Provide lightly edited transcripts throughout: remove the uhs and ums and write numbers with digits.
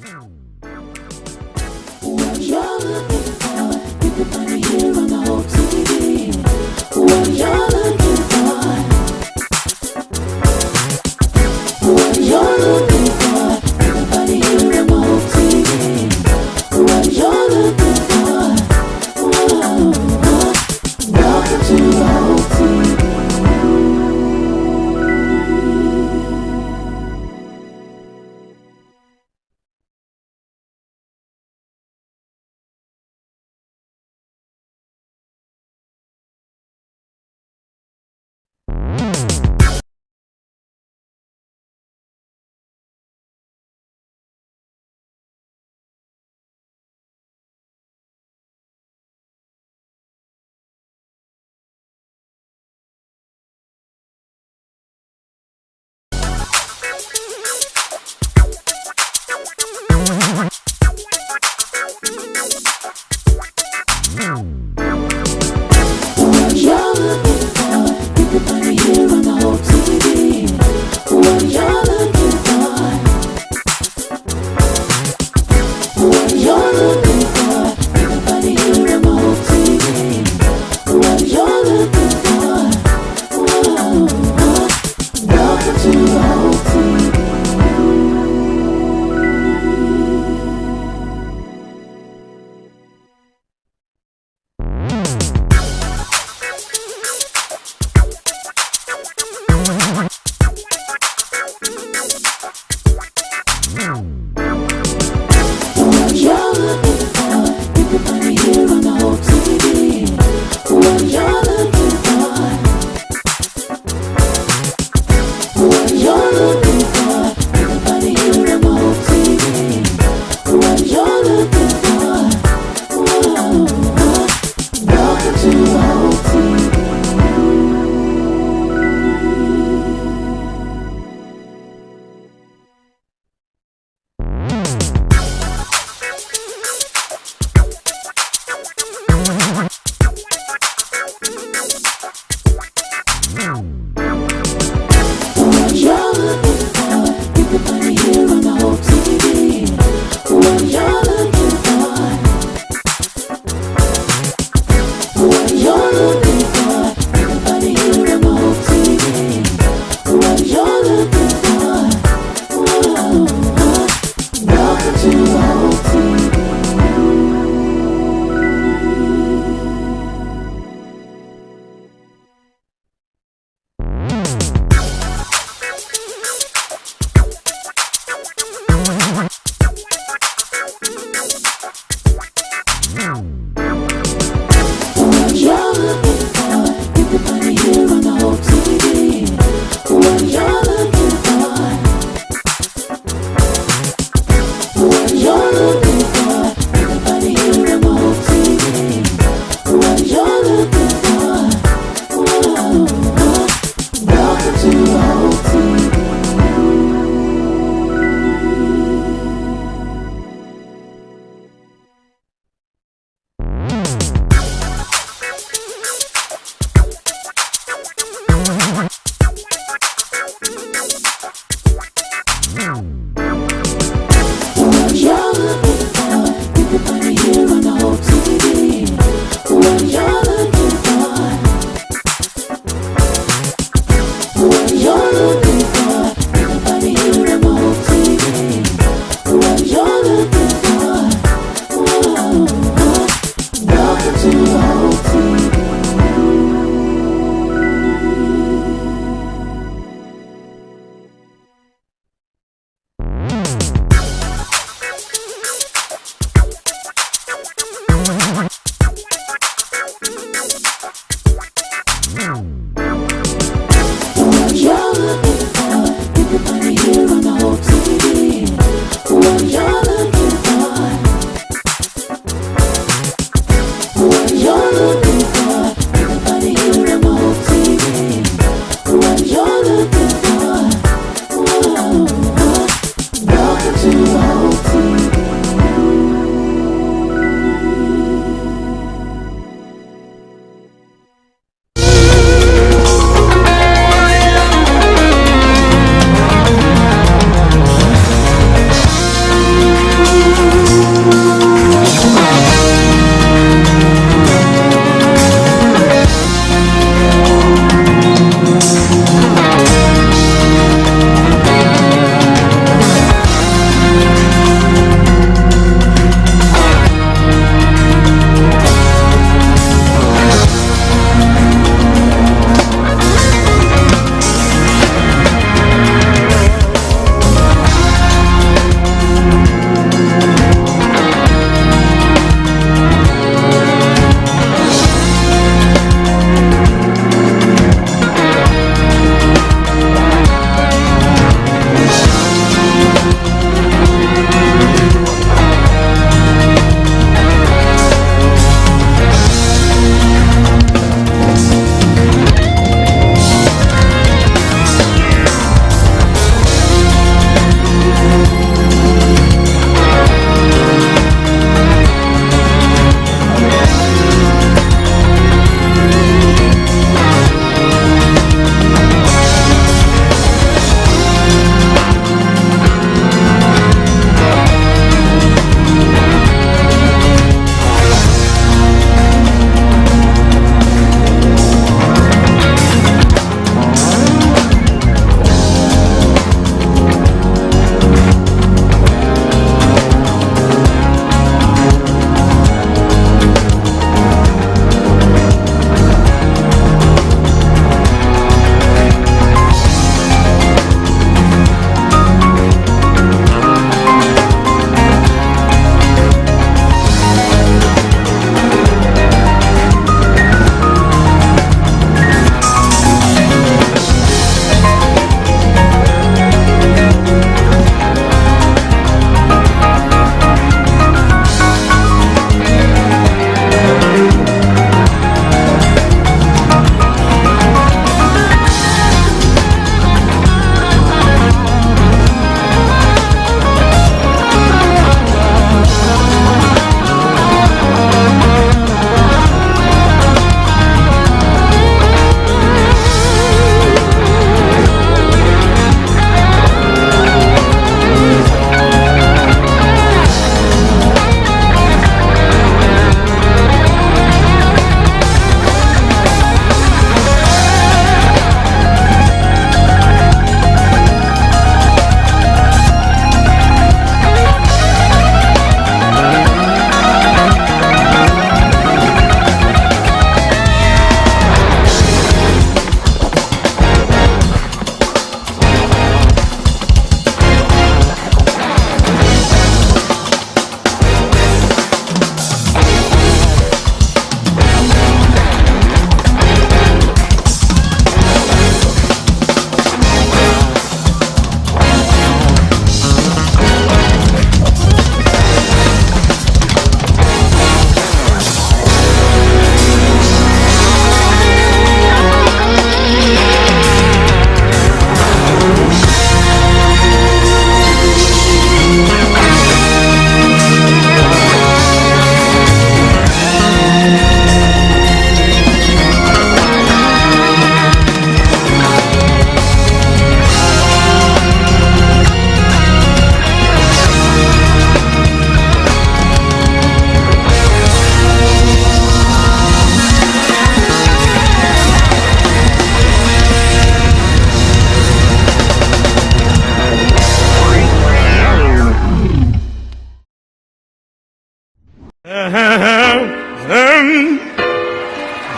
What you're looking for, you can find it here on the whole TV. What you're looking for, what you're looking for, you can find it here on the whole TV. What you're looking for, welcome to the whole TV. What you're looking for, you can find it here on the whole TV. What you're looking for, what you're looking for, you can find it here on the whole TV. What you're looking for, welcome to the whole TV. What you're looking for, you can find it here on the whole TV. What you're looking for, what you're looking for, you can find it here on the whole TV. What you're looking for, welcome to the whole TV. What you're looking for, you can find it here on the whole TV. What you're looking for, what you're looking for, you can find it here on the whole TV. What you're looking for, welcome to the whole TV. What you're looking for, you can find it here on the whole TV. What you're looking for, what you're looking for, you can find it here on the whole TV. What you're looking for, welcome to the whole TV. What you're looking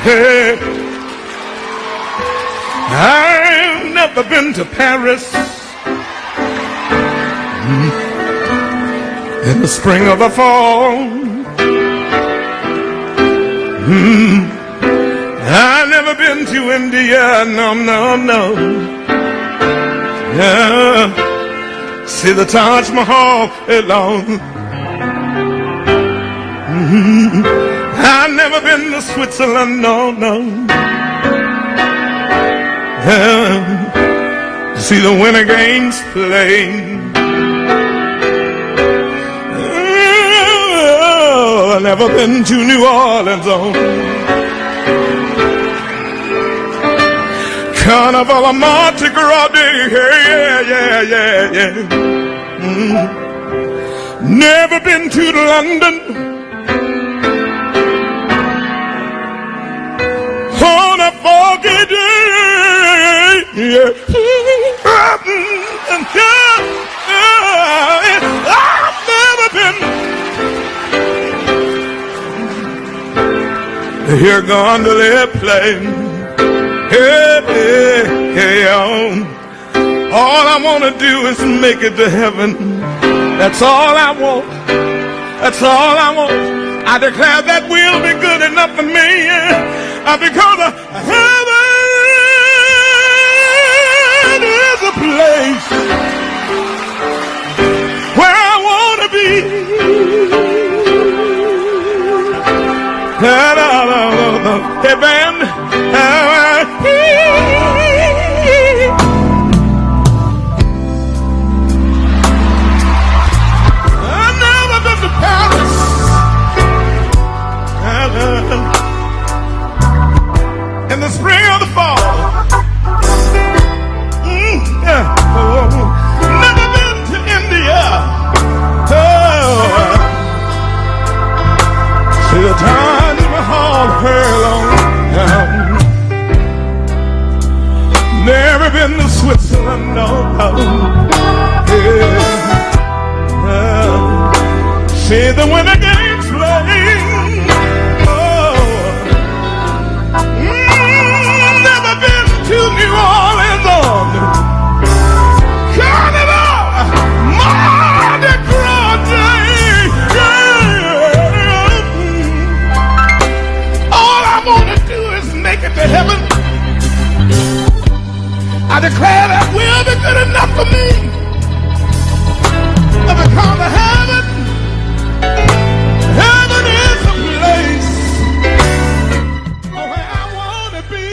Hey, I've never been to Paris in the spring or the fall. I've never been to India, no. Yeah. See the Taj Mahal alone. I've never been to Switzerland, no. Yeah. See the Winter Games play. I've never been to New Orleans, Carnival of Mardi Gras Day, yeah. Never been to London on a foggy day, yeah. I've never been. Here gondola plane. Hey, all I want to do is make it to heaven. That's all I want. I declare that will be good enough for me, because heaven is a place where I want to be. Hey, band. I've never been to Paris. In the spring or the fall. Never been to India. See the Taj Mahal alone. Never been to Switzerland, no. Yeah. See the Winter Games playing. Never been to New Orleans on Carnival Mardi Gras Day. Yeah. All I want to do is make it to heaven. I declare that will be good enough for me. Because of heaven is a place where I want to be.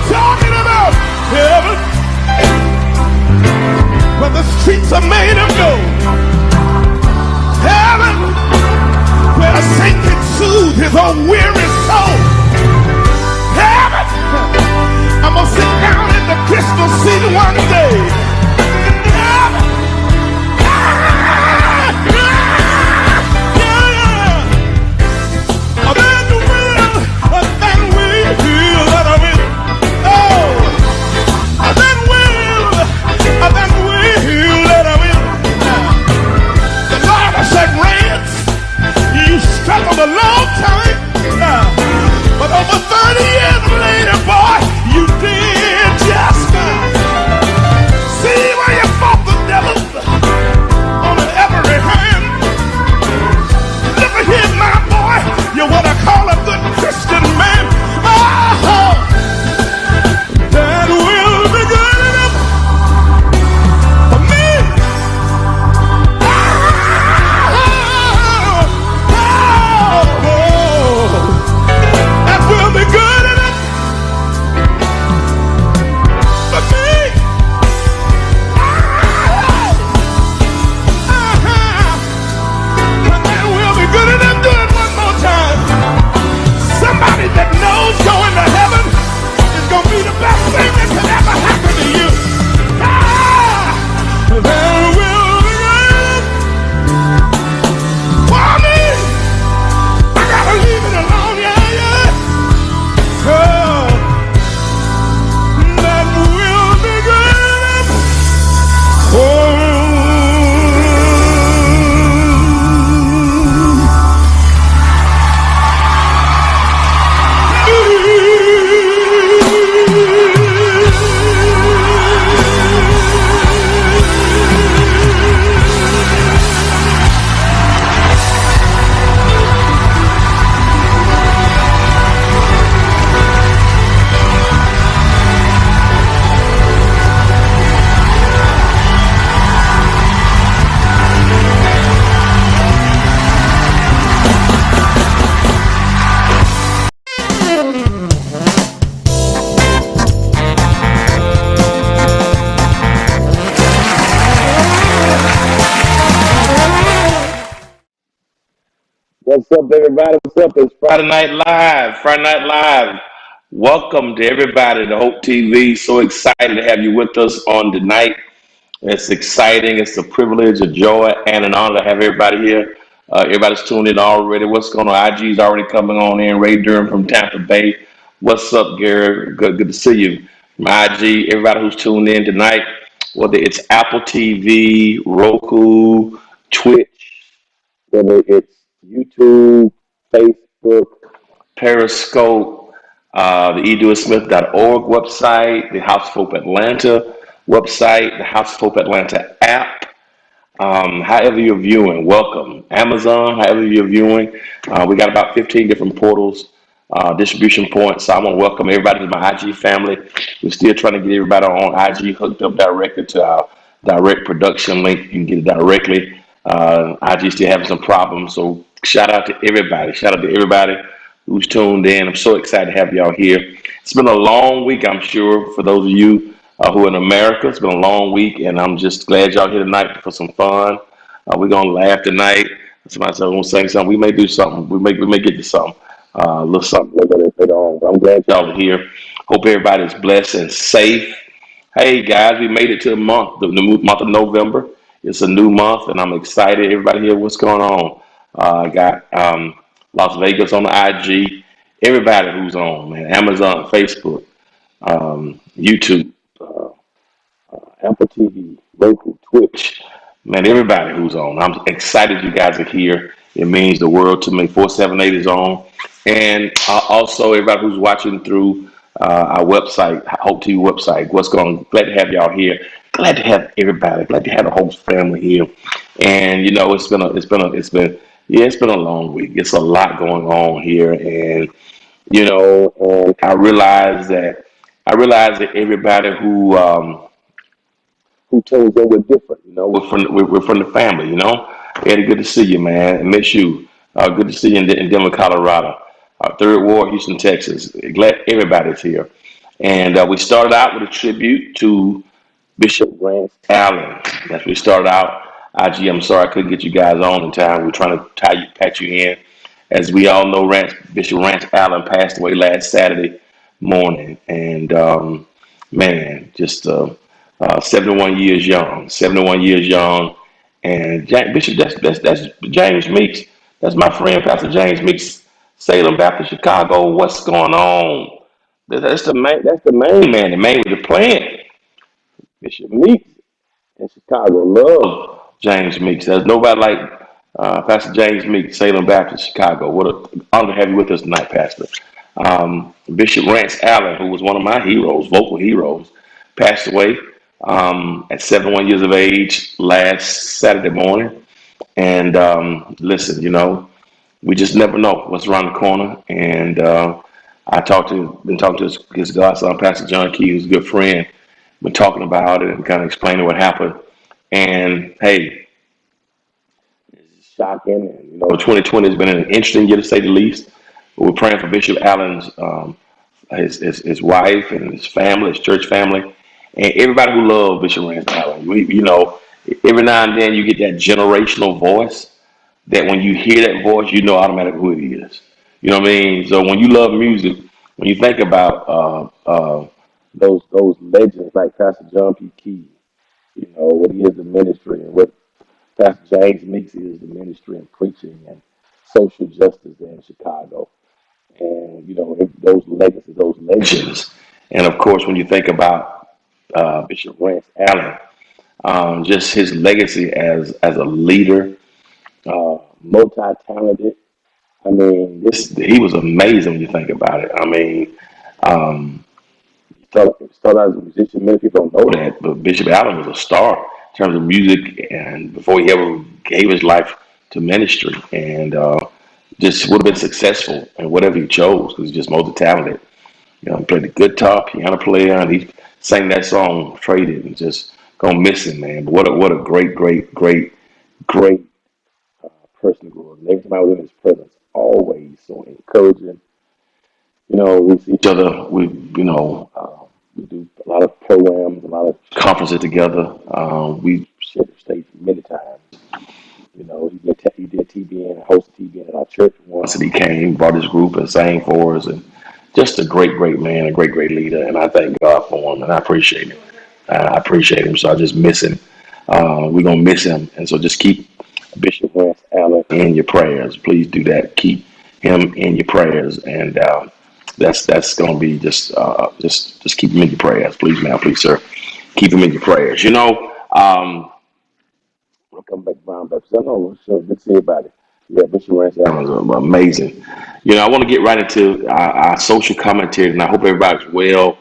Talking about heaven, where the streets are made of gold. up, everybody? What's up? It's Friday Night Live. Friday Night Live. Welcome to everybody to Hope TV. So excited to have you with us on tonight. It's exciting. It's a privilege, a joy, and an honor to have everybody here. Everybody's tuned in already. What's going on? IG's already coming on in. Ray Durham from Tampa Bay. What's up, Gary? Good to see you. From IG, everybody who's tuned in tonight, whether it's Apple TV, Roku, Twitch, whether it's YouTube, Facebook, Periscope, the edoismith.org website, the House of Hope Atlanta website, the House of Hope Atlanta app. However you're viewing, welcome. Amazon, however you're viewing. We got about 15 different portals, distribution points. So I want to welcome everybody to my IG family. We're still trying to get everybody on IG hooked up directly to our direct production link. You can get it directly. IG still having some problems. So shout out to everybody. Shout out to everybody who's tuned in. I'm so excited to have y'all here. It's been a long week, I'm sure, for those of you who are in America. It's been a long week, and I'm just glad y'all here tonight for some fun. We're gonna laugh tonight. Somebody said we're gonna sing something. We may do something. We may get to something. A little something later on. But I'm glad y'all are here. Hope everybody's blessed and safe. Hey guys, we made it to the month of November. It's a new month, and I'm excited. Everybody here, what's going on? I got Las Vegas on the IG. Everybody who's on, man. Amazon, Facebook, YouTube, Apple TV, Roku, Twitch, man, everybody who's on. I'm excited you guys are here. It means the world to me. 478 is on. And also everybody who's watching through our website, Hope TV website, what's going on? Glad to have y'all here. Glad to have everybody. Glad to have the whole family here. And you know, it's been a long week. It's a lot going on here. And you know, and I realize that everybody who told them we're different. You know, we're from the family. You know, Eddie, good to see you, man. I miss you. Good to see you in Denver, Colorado. Third Ward, Houston, Texas. Glad everybody's here. And we started out with a tribute to Bishop Rance Allen. That's we started out. IG, I'm sorry I couldn't get you guys on in time. We're trying to patch you in. As we all know, Bishop Rance Allen passed away last Saturday morning, and man, just 71 years young. 71 years young, and Bishop, that's James Meeks. That's my friend, Pastor James Meeks, Salem Baptist, Chicago. What's going on? That's the main. That's the main man. The man with the plan. Bishop Meeks in Chicago. Love James Meeks. There's nobody like Pastor James Meeks, Salem Baptist, Chicago. What an honor to have you with us tonight, Pastor. Bishop Rance Allen, who was one of my heroes, vocal heroes, passed away at 71 years of age last Saturday morning. And listen, you know, we just never know what's around the corner. And been talking to his godson, Pastor John Key, who's a good friend. Been talking about it and kind of explaining what happened. And hey, it's shocking. And you know, 2020 has been an interesting year to say the least. But we're praying for Bishop Allen's his wife and his family, his church family, and everybody who loves Bishop Rance Allen. You know, every now and then you get that generational voice that when you hear that voice, you know automatically who it is. You know what I mean? So when you love music, when you think about those legends like Pastor John P. Key, you know what he is in ministry, and what Pastor James Meeks is the ministry and preaching and social justice there in Chicago. And you know those legacies, those legends, and of course when you think about Bishop Rance Allen, just his legacy as a leader, multi-talented. I mean, he was amazing when you think about it. I mean, um, started out as a musician. Many people don't know that, but Bishop Allen was a star in terms of music, and before he ever gave his life to ministry, and just would have been successful in whatever he chose because he's just multi-talented. You know, he played the guitar, piano player, and he sang that song "Traded," and just gonna miss him, man. But what a great person to grow up. And every time I was in his presence, always so encouraging. You know, we see each other. We do a lot of programs, a lot of conferences together. We shared the stage many times. You know, he did TBN, hosted TBN at our church once that he came, brought his group and sang for us, and just a great man, a great leader. And I thank God for him, and I appreciate him. I appreciate him. So I just miss him. We're gonna miss him, and so just keep Bishop Rance Allen in your prayers. Please do that. Keep him in your prayers, and that's gonna be just keep him in your prayers, please, man, please, sir. Keep him in your prayers. We'll come back around, but so good to see everybody. Yeah, Bishop Rance Allen is amazing. I want to get right into our social commentary, and I hope everybody's well.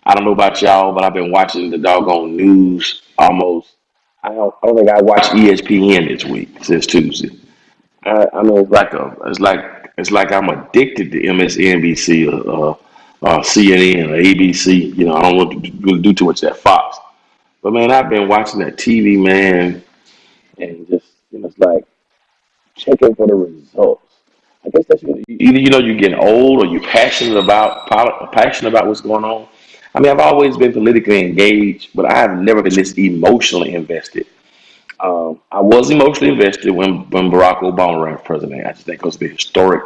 I don't know about y'all, but I've been watching the doggone news almost. I don't think I watched ESPN this week since Tuesday. I mean, it's like I'm addicted to MSNBC or CNN or ABC. I don't want to really do too much of that Fox. But man, I've been watching that TV, man, and just it's like checking for the results. I guess that's either you're getting old or you're passionate about what's going on. I mean, I've always been politically engaged, but I have never been this emotionally invested. I was emotionally invested when Barack Obama ran for president. I just think because of the historic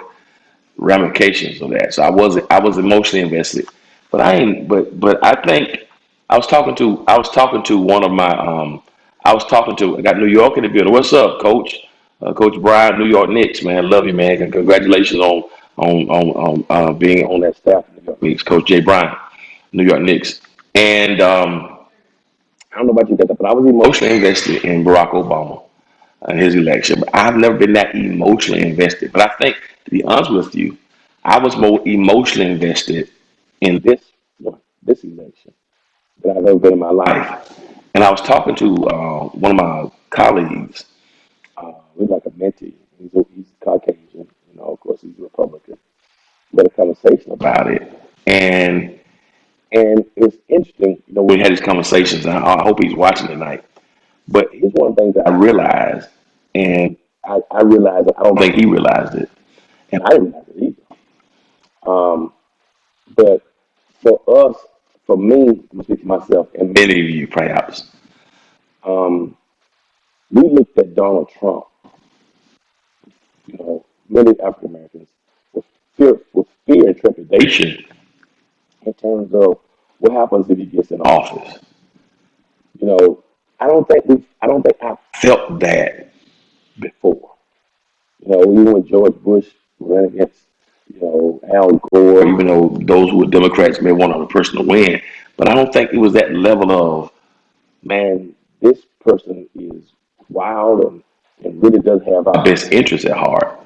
ramifications of that. So I was emotionally invested, but I ain't. But I think I was talking to one of my I got New York in the building. What's up, Coach? Coach Brian, New York Knicks, man. Love you, man. And congratulations on being on that staff of New York Knicks, Coach Jay Bryant, New York Knicks. And I don't know about you guys, but I was emotionally invested in Barack Obama and his election. But I've never been that emotionally invested. But I think, to be honest with you, I was more emotionally invested in this election than I've ever been in my life. And I was talking to one of my colleagues. He's like a mentee. He's Caucasian. Of course, he's a Republican. We had a conversation about it, and it's interesting. We had these conversations, and I hope he's watching tonight. But here's one of the things that I realized, and I realized that I don't think he realized it, and I didn't realize it either. But for us, for me, I'm gonna speak for myself, and many of you perhaps, we looked at Donald Trump. Many African Americans with fear and trepidation in terms of what happens if he gets in office. I don't think I felt that before. Even when George Bush ran against, Al Gore, even though those who were Democrats may want another person to win, but I don't think it was that level of, man, this person is wild and really does have our best interests at heart.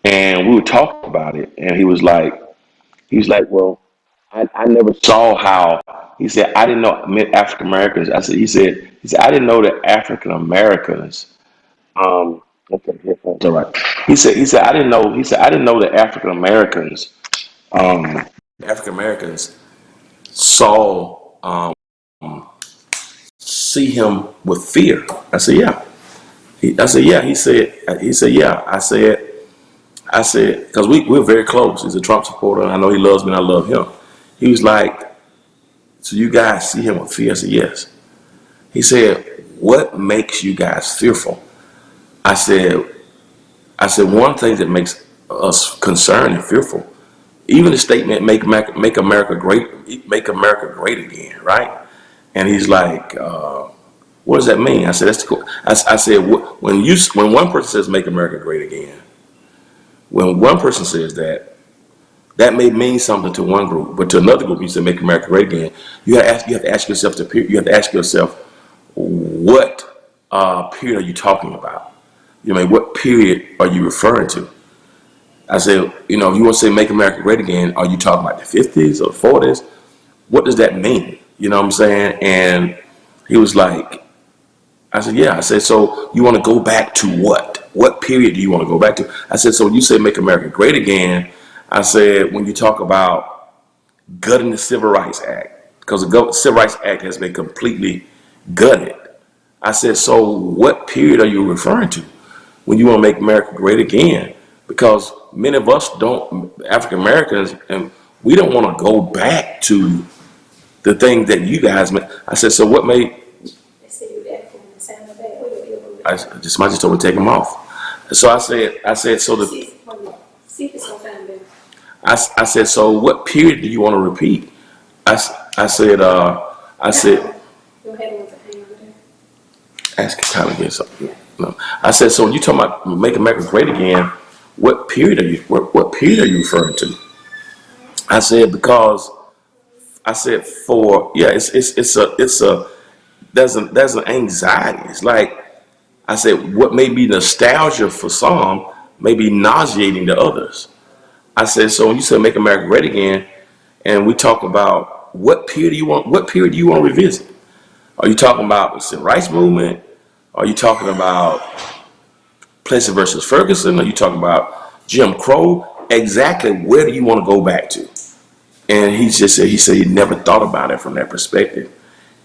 And we were talking about it, and he was like, well, I never saw how. He said, I didn't know African Americans. He said, I didn't know that African Americans. Okay, headphones. All right. He said, I didn't know that African Americans saw, see him with fear. I said, yeah. I said, yeah. He said, yeah. I said, because we're very close. He's a Trump supporter. I know he loves me and I love him. He was like, so you guys see him with fear? I said, yes. He said, what makes you guys fearful? I said, one thing that makes us concerned and fearful, even the statement "Make America great again," right? And he's like, what does that mean? I said, that's cool. I said, when one person says "Make America great again," when one person says that, that may mean something to one group, but to another group, you say "Make America great again." You have to ask yourself, what period are you talking about? What period are you referring to? I said, if you want to say "Make America great again," are you talking about the 50s or 40s? What does that mean? You know what I'm saying? And he was like, I said, yeah. I said, so you want to go back to what? What period do you want to go back to? I said, so when you say "Make America great again," I said, when you talk about gutting the Civil Rights Act, because the Civil Rights Act has been completely gutted. I said, so what period are you referring to when you want to make America great again? Because many of us African Americans, and we don't want to go back to the things that you guys made. I said, so what made? I just might just told me to take them off. So I said, so I said, so what period do you want to repeat? I said, ask kind of get something. No. I said, so when you talking about make America great again, what period are you referring to? I said, because I said for yeah, there's an anxiety. It's like I said, what may be nostalgia for some may be nauseating to others. I said, so when you said make America great again, and we talk about what period do you want to revisit? Are you talking about the civil rights movement? Are you talking about Plessy versus Ferguson? Are you talking about Jim Crow? Exactly where do you want to go back to? And he said he never thought about it from that perspective.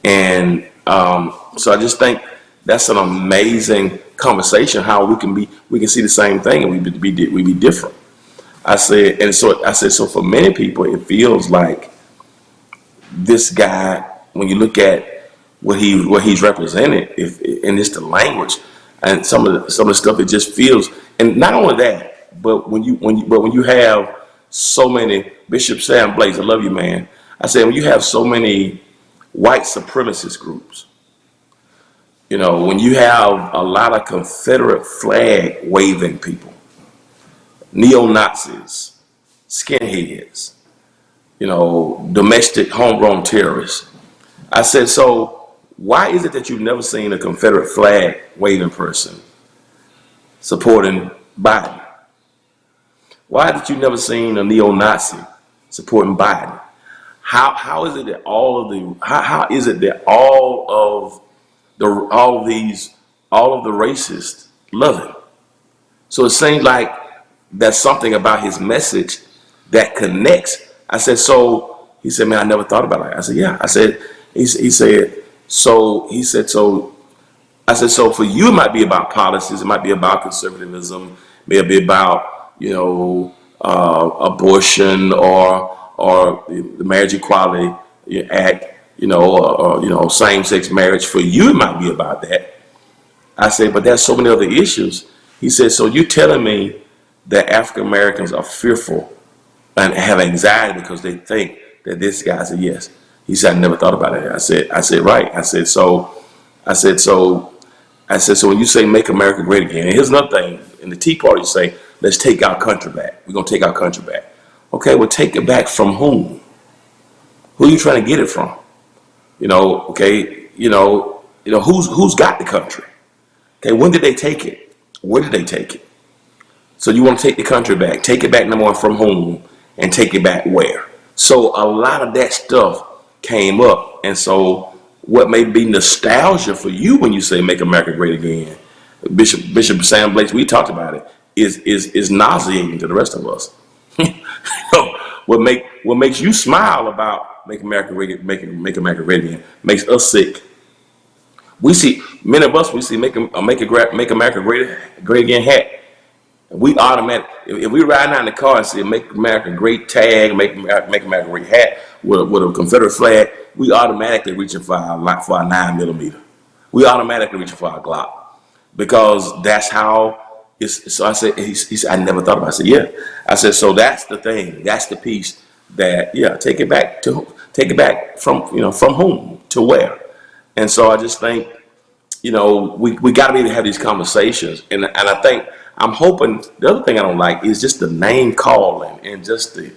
And so I just think that's an amazing conversation. How we can see the same thing and we be different. I said so for many people it feels like this guy, when you look at what he's represented, and it's the language and some of the stuff, it just feels. And not only that, but when you have so many, Bishop Sam Blaze, I love you, man. I said, when you have so many white supremacist groups, when you have a lot of Confederate flag waving people, neo-Nazis, skinheads, domestic homegrown terrorists. I said, so why is it that you've never seen a Confederate flag waving person supporting Biden? Why did you never seen a neo-Nazi supporting Biden? How is it that all of the racists love him? So it seems like there's something about his message that connects. I said, so he said, man, I never thought about it. I said, yeah. I said, he said, so I said, so for you, it might be about policies. It might be about conservatism. It may be about, abortion or the Marriage Equality Act, or same-sex marriage. For you, it might be about that. I said, but there's so many other issues. He said, so you're telling me that African Americans are fearful and have anxiety because they think that this guy said yes. He said, I never thought about it. I said, right. I said, so when you say make America great again, and here's another thing, in the Tea Party you say, let's take our country back. We're gonna take our country back. Okay, well, take it back from whom? Who are you trying to get it from? Okay, who's got the country? Okay, when did they take it? Where did they take it? So you want to take the country back. Take it back, number one, from whom, and take it back where? So a lot of that stuff came up. And so what may be nostalgia for you when you say make America great again, Bishop Sam Blaze, we talked about it, is nauseating to the rest of us. What makes you smile about make America great, make America great again makes us sick. We see many of us. We see make America great again hat. We automatic. If we ride down in the car and see make America great tag, make America great hat with a Confederate flag, we automatically reaching for our 9mm. We automatically reaching for our Glock because that's how. So I said, he said, I never thought about it. I said, yeah. I said, so that's the thing. That's the piece that, yeah, take it back from, from whom to where. And so I just think, we got to be able to have these conversations. And I think, I'm hoping, the other thing I don't like is just the name calling and just the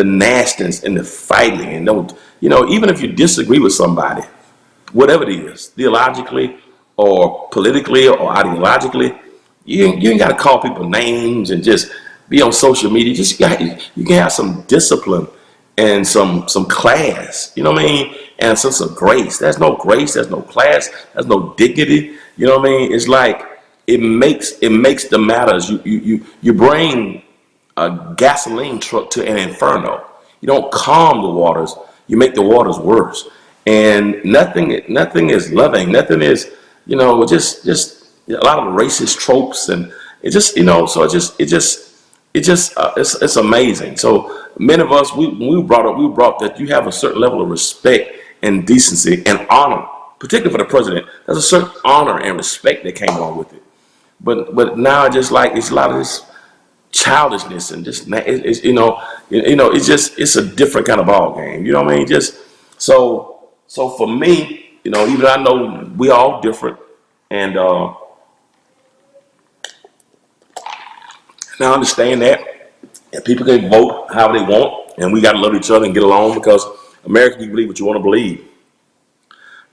nastiness and the fighting. And even if you disagree with somebody, whatever it is, theologically or politically or ideologically, you ain't got to call people names and just be on social media. You can have some discipline and some class, you know what I mean? And a sense of grace. There's no grace, there's no class, there's no dignity. You know what I mean? It's like it makes the matters. You bring a gasoline truck to an inferno. You don't calm the waters, you make the waters worse. And nothing is loving, nothing is, just a lot of the racist tropes, and it just, so it's amazing. So many of us, we brought that you have a certain level of respect and decency and honor, particularly for the president. There's a certain honor and respect that came along with it. But now I just like, it's a lot of this childishness and just it's it's a different kind of ball game. You know what I mean? Just so for me, even though I know we all different, and I understand that, and people can vote how they want, and we got to love each other and get along because America, you believe what you want to believe.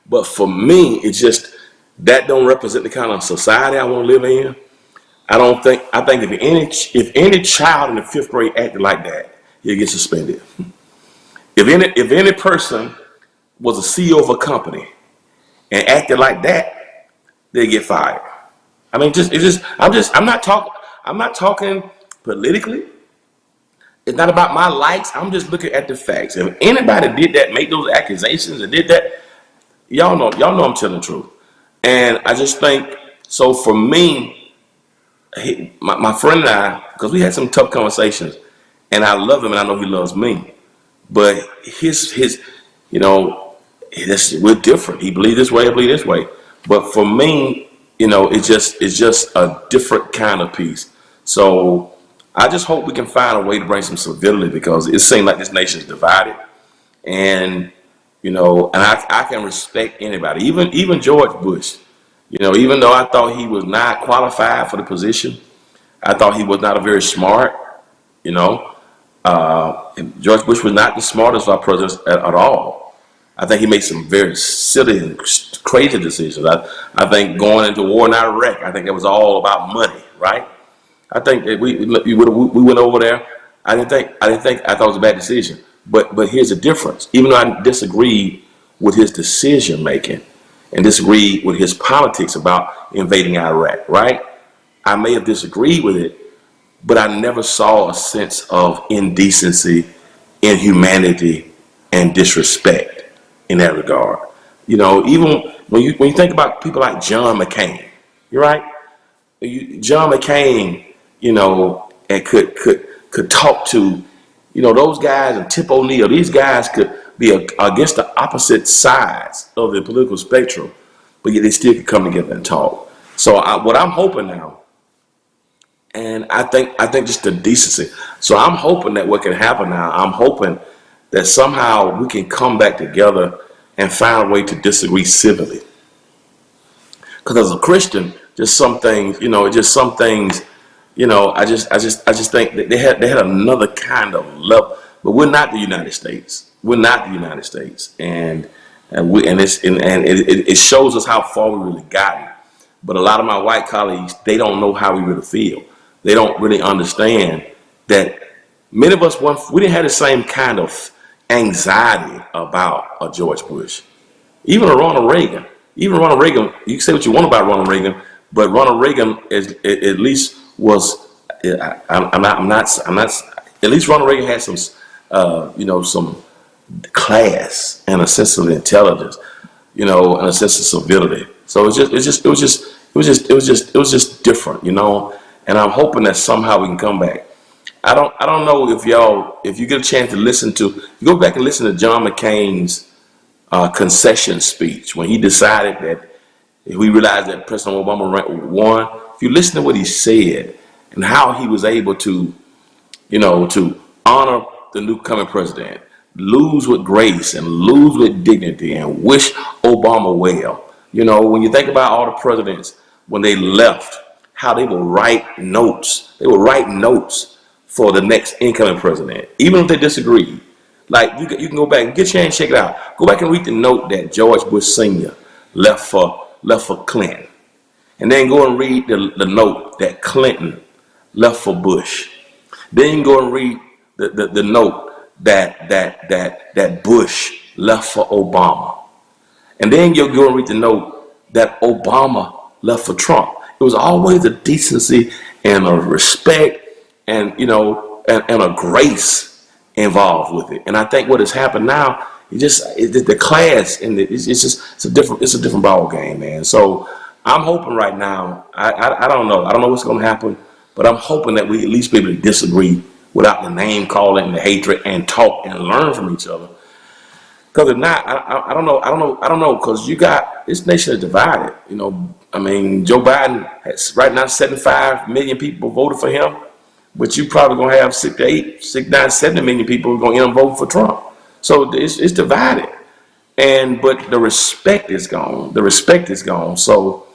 But for me, it's just that don't represent the kind of society I want to live in. I think if any child in the 5th grade acted like that, he'll get suspended. If any person was a CEO of a company and acted like that, they get fired. I mean, I'm not talking politically. It's not about my likes. I'm just looking at the facts. If anybody did that, make those accusations and did that, y'all know I'm telling the truth. And I just think, so for me, my friend and I, because we had some tough conversations, and I love him and I know he loves me, but we're different. He believes this way, I believe this way. But for me, it's just a different kind of peace. So I just hope we can find a way to bring some civility, because it seems like this nation is divided. And and I can respect anybody, even George Bush. Even though I thought he was not qualified for the position, I thought he was not a very smart. George Bush was not the smartest of our presidents at all. I think he made some very silly and crazy decisions. I think going into war in Iraq, I think it was all about money, right? I think that we went over there. I thought it was a bad decision. But here's the difference. Even though I disagreed with his decision making and disagreed with his politics about invading Iraq, right? I may have disagreed with it, but I never saw a sense of indecency, inhumanity, and disrespect in that regard. Even when you think about people like John McCain, you're right. John McCain, and could talk to, those guys, and Tip O'Neill. These guys could be against the opposite sides of the political spectrum, but yet they still could come together and talk. So what I'm hoping now, and I think just the decency. So I'm hoping that what can happen now, I'm hoping that somehow we can come back together and find a way to disagree civilly. Because as a Christian, just some things, I just think that they had another kind of love. But we're not the United States. We're not the United States, and it shows us how far we really gotten. But a lot of my white colleagues, they don't know how we really feel. They don't really understand that many of us, we didn't have the same kind of anxiety about a George Bush, even a Ronald Reagan. Even Ronald Reagan, you can say what you want about Ronald Reagan, but Ronald Reagan at least was. I'm not. At least Ronald Reagan had some, some class and a sense of intelligence, and a sense of civility. So it was just different, And I'm hoping that somehow we can come back. I don't know if you get a chance to you go back and listen to John McCain's concession speech when he decided that we realized that President Obama won. If you listen to what he said and how he was able to, to honor the new coming president, lose with grace and lose with dignity, and wish Obama well. When you think about all the presidents when they left, how they will write notes. They will write notes for the next incoming president, even if they disagree. Like you can go back and get your hand, check it out. Go back and read the note that George Bush Sr. left for Clinton, and then go and read the note that Clinton left for Bush. Then you go and read the note that Bush left for Obama, and then you'll go and read the note that Obama left for Trump. It was always a decency and a respect and and a grace involved with it. And I think what has happened now, the class and it's a different ball game, man. So I'm hoping right now. I don't know what's going to happen, but I'm hoping that we at least be able to disagree without the name calling and the hatred, and talk and learn from each other. Because if not, I don't know. Because this nation is divided. I mean, Joe Biden has right now 75 million people voted for him, but you probably gonna have 6 to 8, 6, 9, 70 million people who are gonna end up voting for Trump. So it's divided, but the respect is gone. The respect is gone. So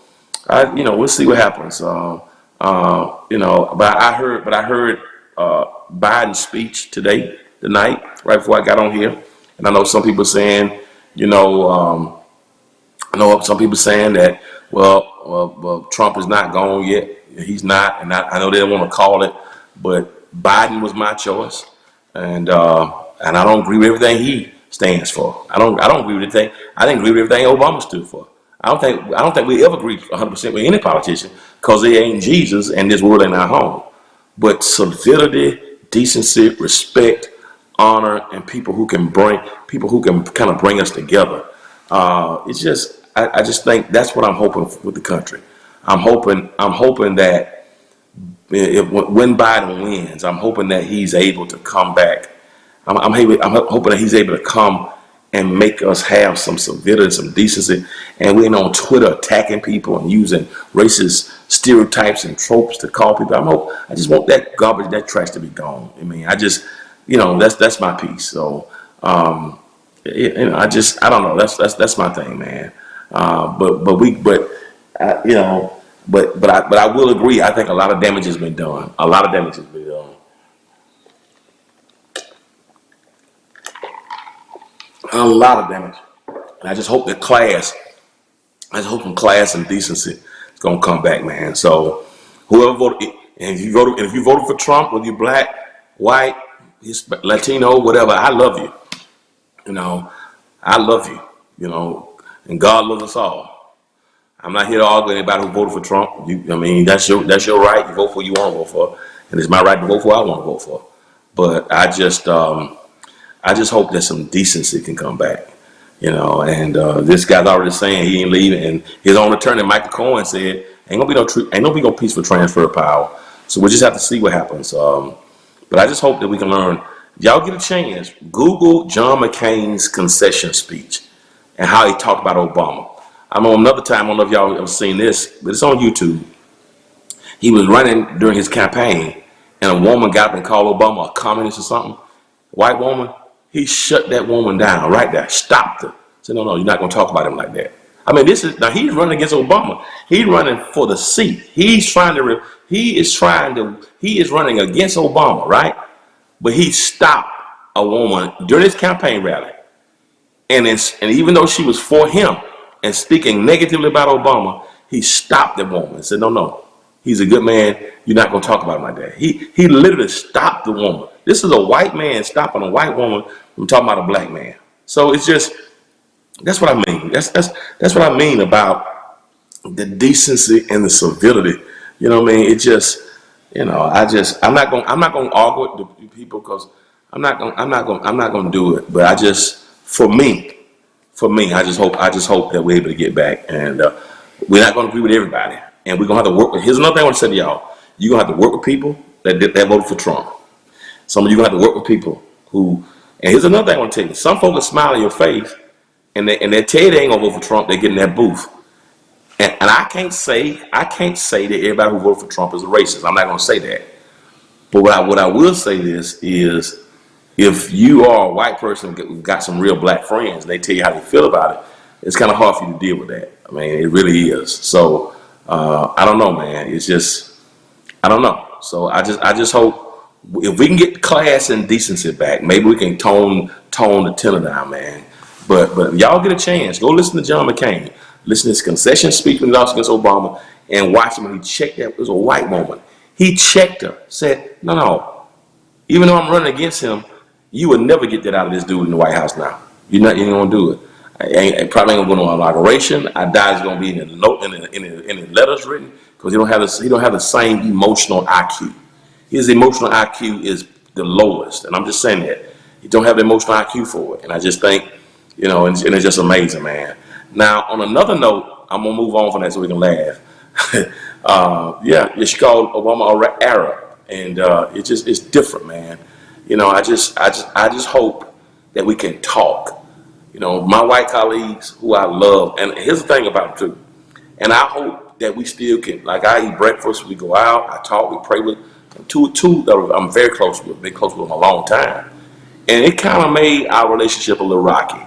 we'll see what happens. But I heard Biden's speech tonight, right before I got on here, and I know some people saying, I know some people saying that, well, Trump is not gone yet. He's not, and I know they don't want to call it, but Biden was my choice, and I don't agree with everything he stands for. I don't agree with everything. I didn't agree with everything Obama stood for. I don't think we ever agree 100% with any politician, because they ain't Jesus and this world ain't our home. But civility, decency, respect, honor, and people who can kind of bring us together. I just think that's what I'm hoping with the country. I'm hoping that when Biden wins, I'm hoping that he's able to come back. I'm hoping that he's able to come and make us have some civility, some decency, and we ain't on Twitter attacking people and using racist stereotypes and tropes to call people. I just want that garbage, that trash to be gone. I mean, that's my piece. So, I don't know. That's my thing, man. But I will agree. I think a lot of damage has been done. A lot of damage has been done. A lot of damage. And I just hope that class and decency is gonna come back, man. So whoever voted, and if you voted for Trump, whether you're black, white, Latino, whatever, I love you. I love you. And God loves us all. I'm not here to argue with anybody who voted for Trump. That's your right. You vote for who you want to vote for, and it's my right to vote for who I want to vote for. But I just hope that some decency can come back, And this guy's already saying he ain't leaving, and his own attorney, Michael Cohen, said ain't gonna be no peaceful transfer of power. So we'll just have to see what happens. But I just hope that we can learn. Y'all get a chance, Google John McCain's concession speech and how he talked about Obama. I'm on another time. I don't know if y'all have seen this, but it's on YouTube. He was running during his campaign, and a woman got up and called Obama a communist or something. White woman. He shut that woman down right there, stopped her. Said, no, you're not going to talk about him like that. He's running against Obama. He's running for the seat. He is running against Obama, right? But he stopped a woman during his campaign rally. And even though she was for him and speaking negatively about Obama, he stopped the woman and said, no, he's a good man. You're not going to talk about him like that. He literally stopped the woman. This is a white man stopping a white woman from talking about a black man. So it's just, that's what I mean. That's what I mean about the decency and the civility. You know what I mean? It just, I'm not going to argue with the people, because I'm not going to do it. But for me, I just hope that we're able to get back, and we're not going to agree with everybody, and we're going to have to work with. Here's another thing I want to say to y'all: you're going to have to work with people that voted for Trump. Some of you going to have to work with people who. And here's another thing I want to tell you: some folks smile in your face, and they tell you they ain't gonna vote for Trump. They get in that booth, and I can't say that everybody who voted for Trump is a racist. I'm not gonna say that. But what I will say is if you are a white person who got some real black friends and they tell you how they feel about it, it's kind of hard for you to deal with that. I mean, it really is. So I don't know, man. It's just, I don't know. So I just hope if we can get class and decency back, maybe we can tone the tenor down, man. But if y'all get a chance, go listen to John McCain. Listen to his concession speech when he lost against Obama, and watch him when he checked that. It was a white woman. He checked her, said, no. Even though I'm running against him, you would never get that out of this dude in the White House now. You ain't gonna do it. I probably ain't gonna go to an inauguration. I doubt it's gonna be in the note in the letters written, because he don't have the same emotional IQ. His emotional IQ is the lowest, and I'm just saying that. He don't have the emotional IQ for it, and I just think, and it's just amazing, man. Now, on another note, I'm gonna move on from that so we can laugh. She called Obama Arab, and it's different, man. I just hope that we can talk. My white colleagues who I love, and here's the thing about it too, and I hope that we still can, like, I eat breakfast, we go out, I talk, we pray with Two that I'm very close with, been close with them a long time, and it kind of made our relationship a little rocky.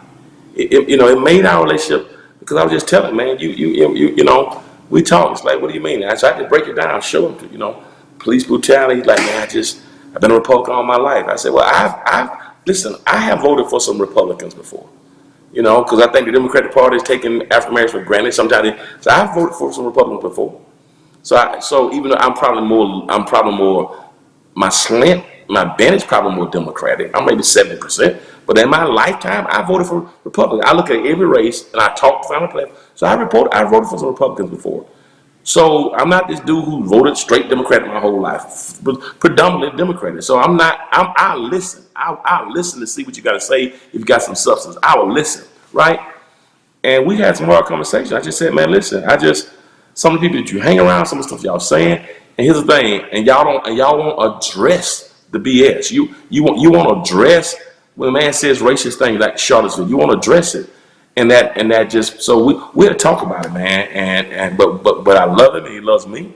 It made our relationship because I was just telling, man, we talk. It's like, what do you mean? I tried to break it down, show him, police brutality. He's like, man, I've been a Republican all my life. I said, well, listen, I have voted for some Republicans before, because I think the Democratic Party is taking African Americans for granted. So I've voted for some Republicans before. So even though I'm probably more, my bent is probably more Democratic. I'm maybe 70%. But in my lifetime, I voted for Republicans. I look at every race and I talk to family platform. So I voted for some Republicans before. So I'm not this dude who voted straight Democratic my whole life, but predominantly Democratic. So I'll listen. I'll listen to see what you got to say. If you got some substance, I will listen, right? And we had some hard conversations. I just said, man, listen, some of the people that you hang around, some of the stuff y'all saying, and here's the thing, and y'all won't address the BS. You want to address when a man says racist things like Charlottesville. You want to address it, and that just so we had to talk about it, man. But I love him, and he loves me,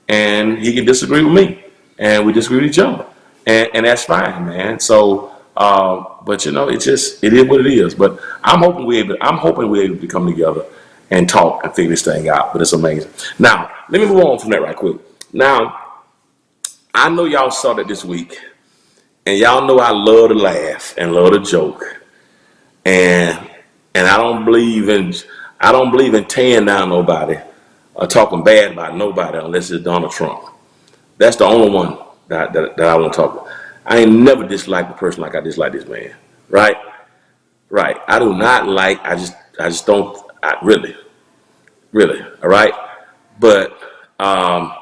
and he can disagree with me, and we disagree with each other, and that's fine, man. So, but it is what it is. But I'm hoping we're able to come together and talk and figure this thing out. But it's amazing. Now, let me move on from that right quick. Now, I know y'all saw that this week, and y'all know I love to laugh and love to joke, and I don't believe in tearing down nobody or talking bad about nobody unless it's Donald Trump. That's the only one that I want to talk about. I ain't never disliked a person like I dislike this man. Right? I do not like. I just don't. Really. All right. But my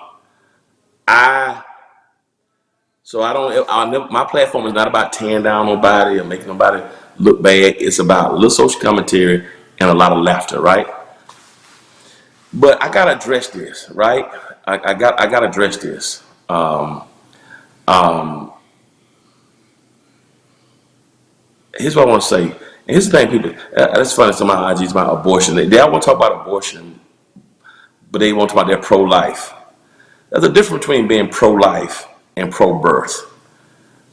platform is not about tearing down nobody or making nobody look bad. It's about a little social commentary and a lot of laughter, right? But I gotta address this, right? I gotta address this. Here's what I want to say. And here's the thing, people. That's funny. Some of my IGs about abortion. They all want to talk about abortion, but they won't talk about their pro-life. There's a difference between being pro-life and pro-birth.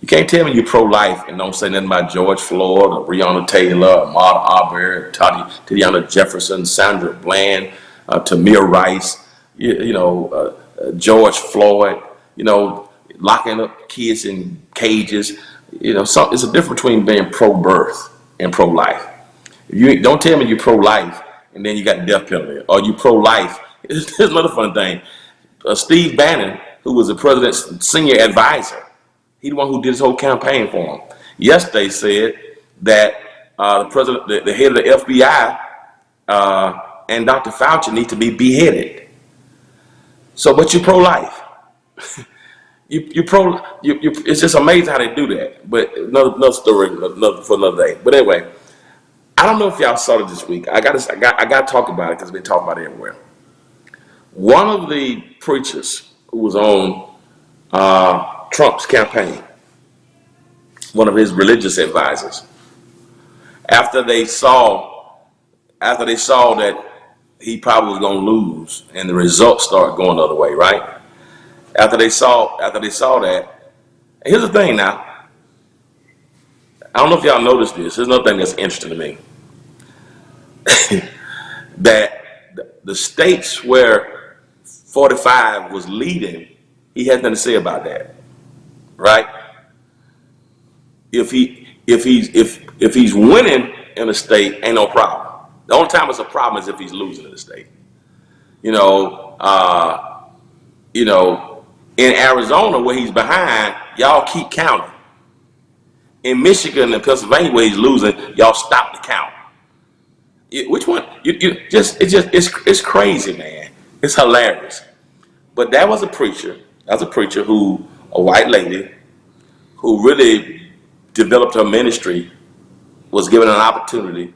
You can't tell me you're pro-life and don't say nothing about George Floyd or Breonna Taylor or Ahmaud Arbery, Tatiana Jefferson, Sandra Bland, Tamir Rice, George Floyd, locking up kids in cages. It's a difference between being pro-birth and pro-life. You don't tell me you're pro-life and then you got the death penalty, or you pro-life. Here's another fun thing. Steve Bannon, who was the president's senior advisor, he's the one who did his whole campaign for him. Yesterday said that the president, the head of the FBI, and Dr. Fauci need to be beheaded. So, but you pro-life. It's just amazing how they do that. But another story, for another day. But anyway, I don't know if y'all saw it this week. I got to talk about it because we've been talking about it everywhere. One of the preachers who was on Trump's campaign, one of his religious advisors, after they saw that he probably was going to lose and the results started going the other way, right? After they saw that, here's the thing now. I don't know if y'all noticed this. Here's another thing that's interesting to me. That the states where 45 was leading, he has nothing to say about that, right? If he's winning in a state, ain't no problem. The only time it's a problem is if he's losing in the state. In Arizona where he's behind, y'all keep counting. In Michigan and Pennsylvania where he's losing, y'all stop the count. Which one? It's crazy, man. It's hilarious. But that was a preacher. A white lady, who really developed her ministry, was given an opportunity,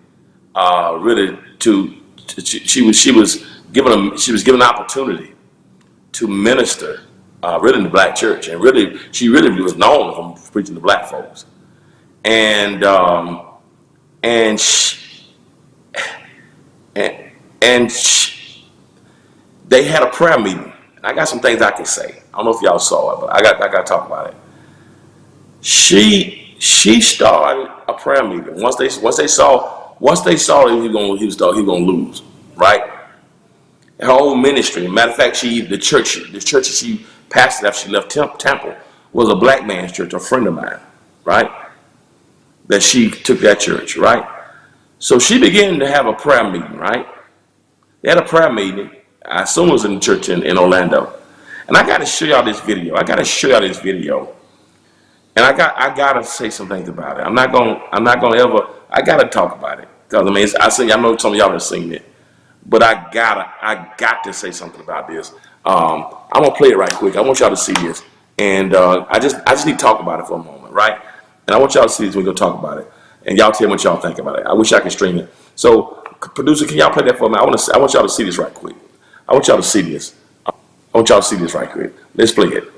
she was given an opportunity to minister, really in the black church, and she really was known for preaching to black folks, and they had a prayer meeting. I got some things I can say. I don't know if y'all saw it, but I got to talk about it. She started a prayer meeting. Once they saw that he was gonna lose, right? Her whole ministry. Matter of fact, the church that she pastored after she left Temple was a black man's church, a friend of mine, right? That she took that church, right? So she began to have a prayer meeting, right? They had a prayer meeting. I assume it was in the church in Orlando. And I got to show y'all this video. And I gotta say some things about it. I'm not gonna ever. I gotta talk about it because I mean, I know some of y'all have seen it, but I got to say something about this. I'm gonna play it right quick. I want y'all to see this, and I just need to talk about it for a moment, right? And I want y'all to see this. We're gonna talk about it, and y'all tell me what y'all think about it. I wish I could stream it. So, producer, can y'all play that for me? I want y'all to see this right quick. I want y'all to see this. I want y'all to see this right quick. Let's play it.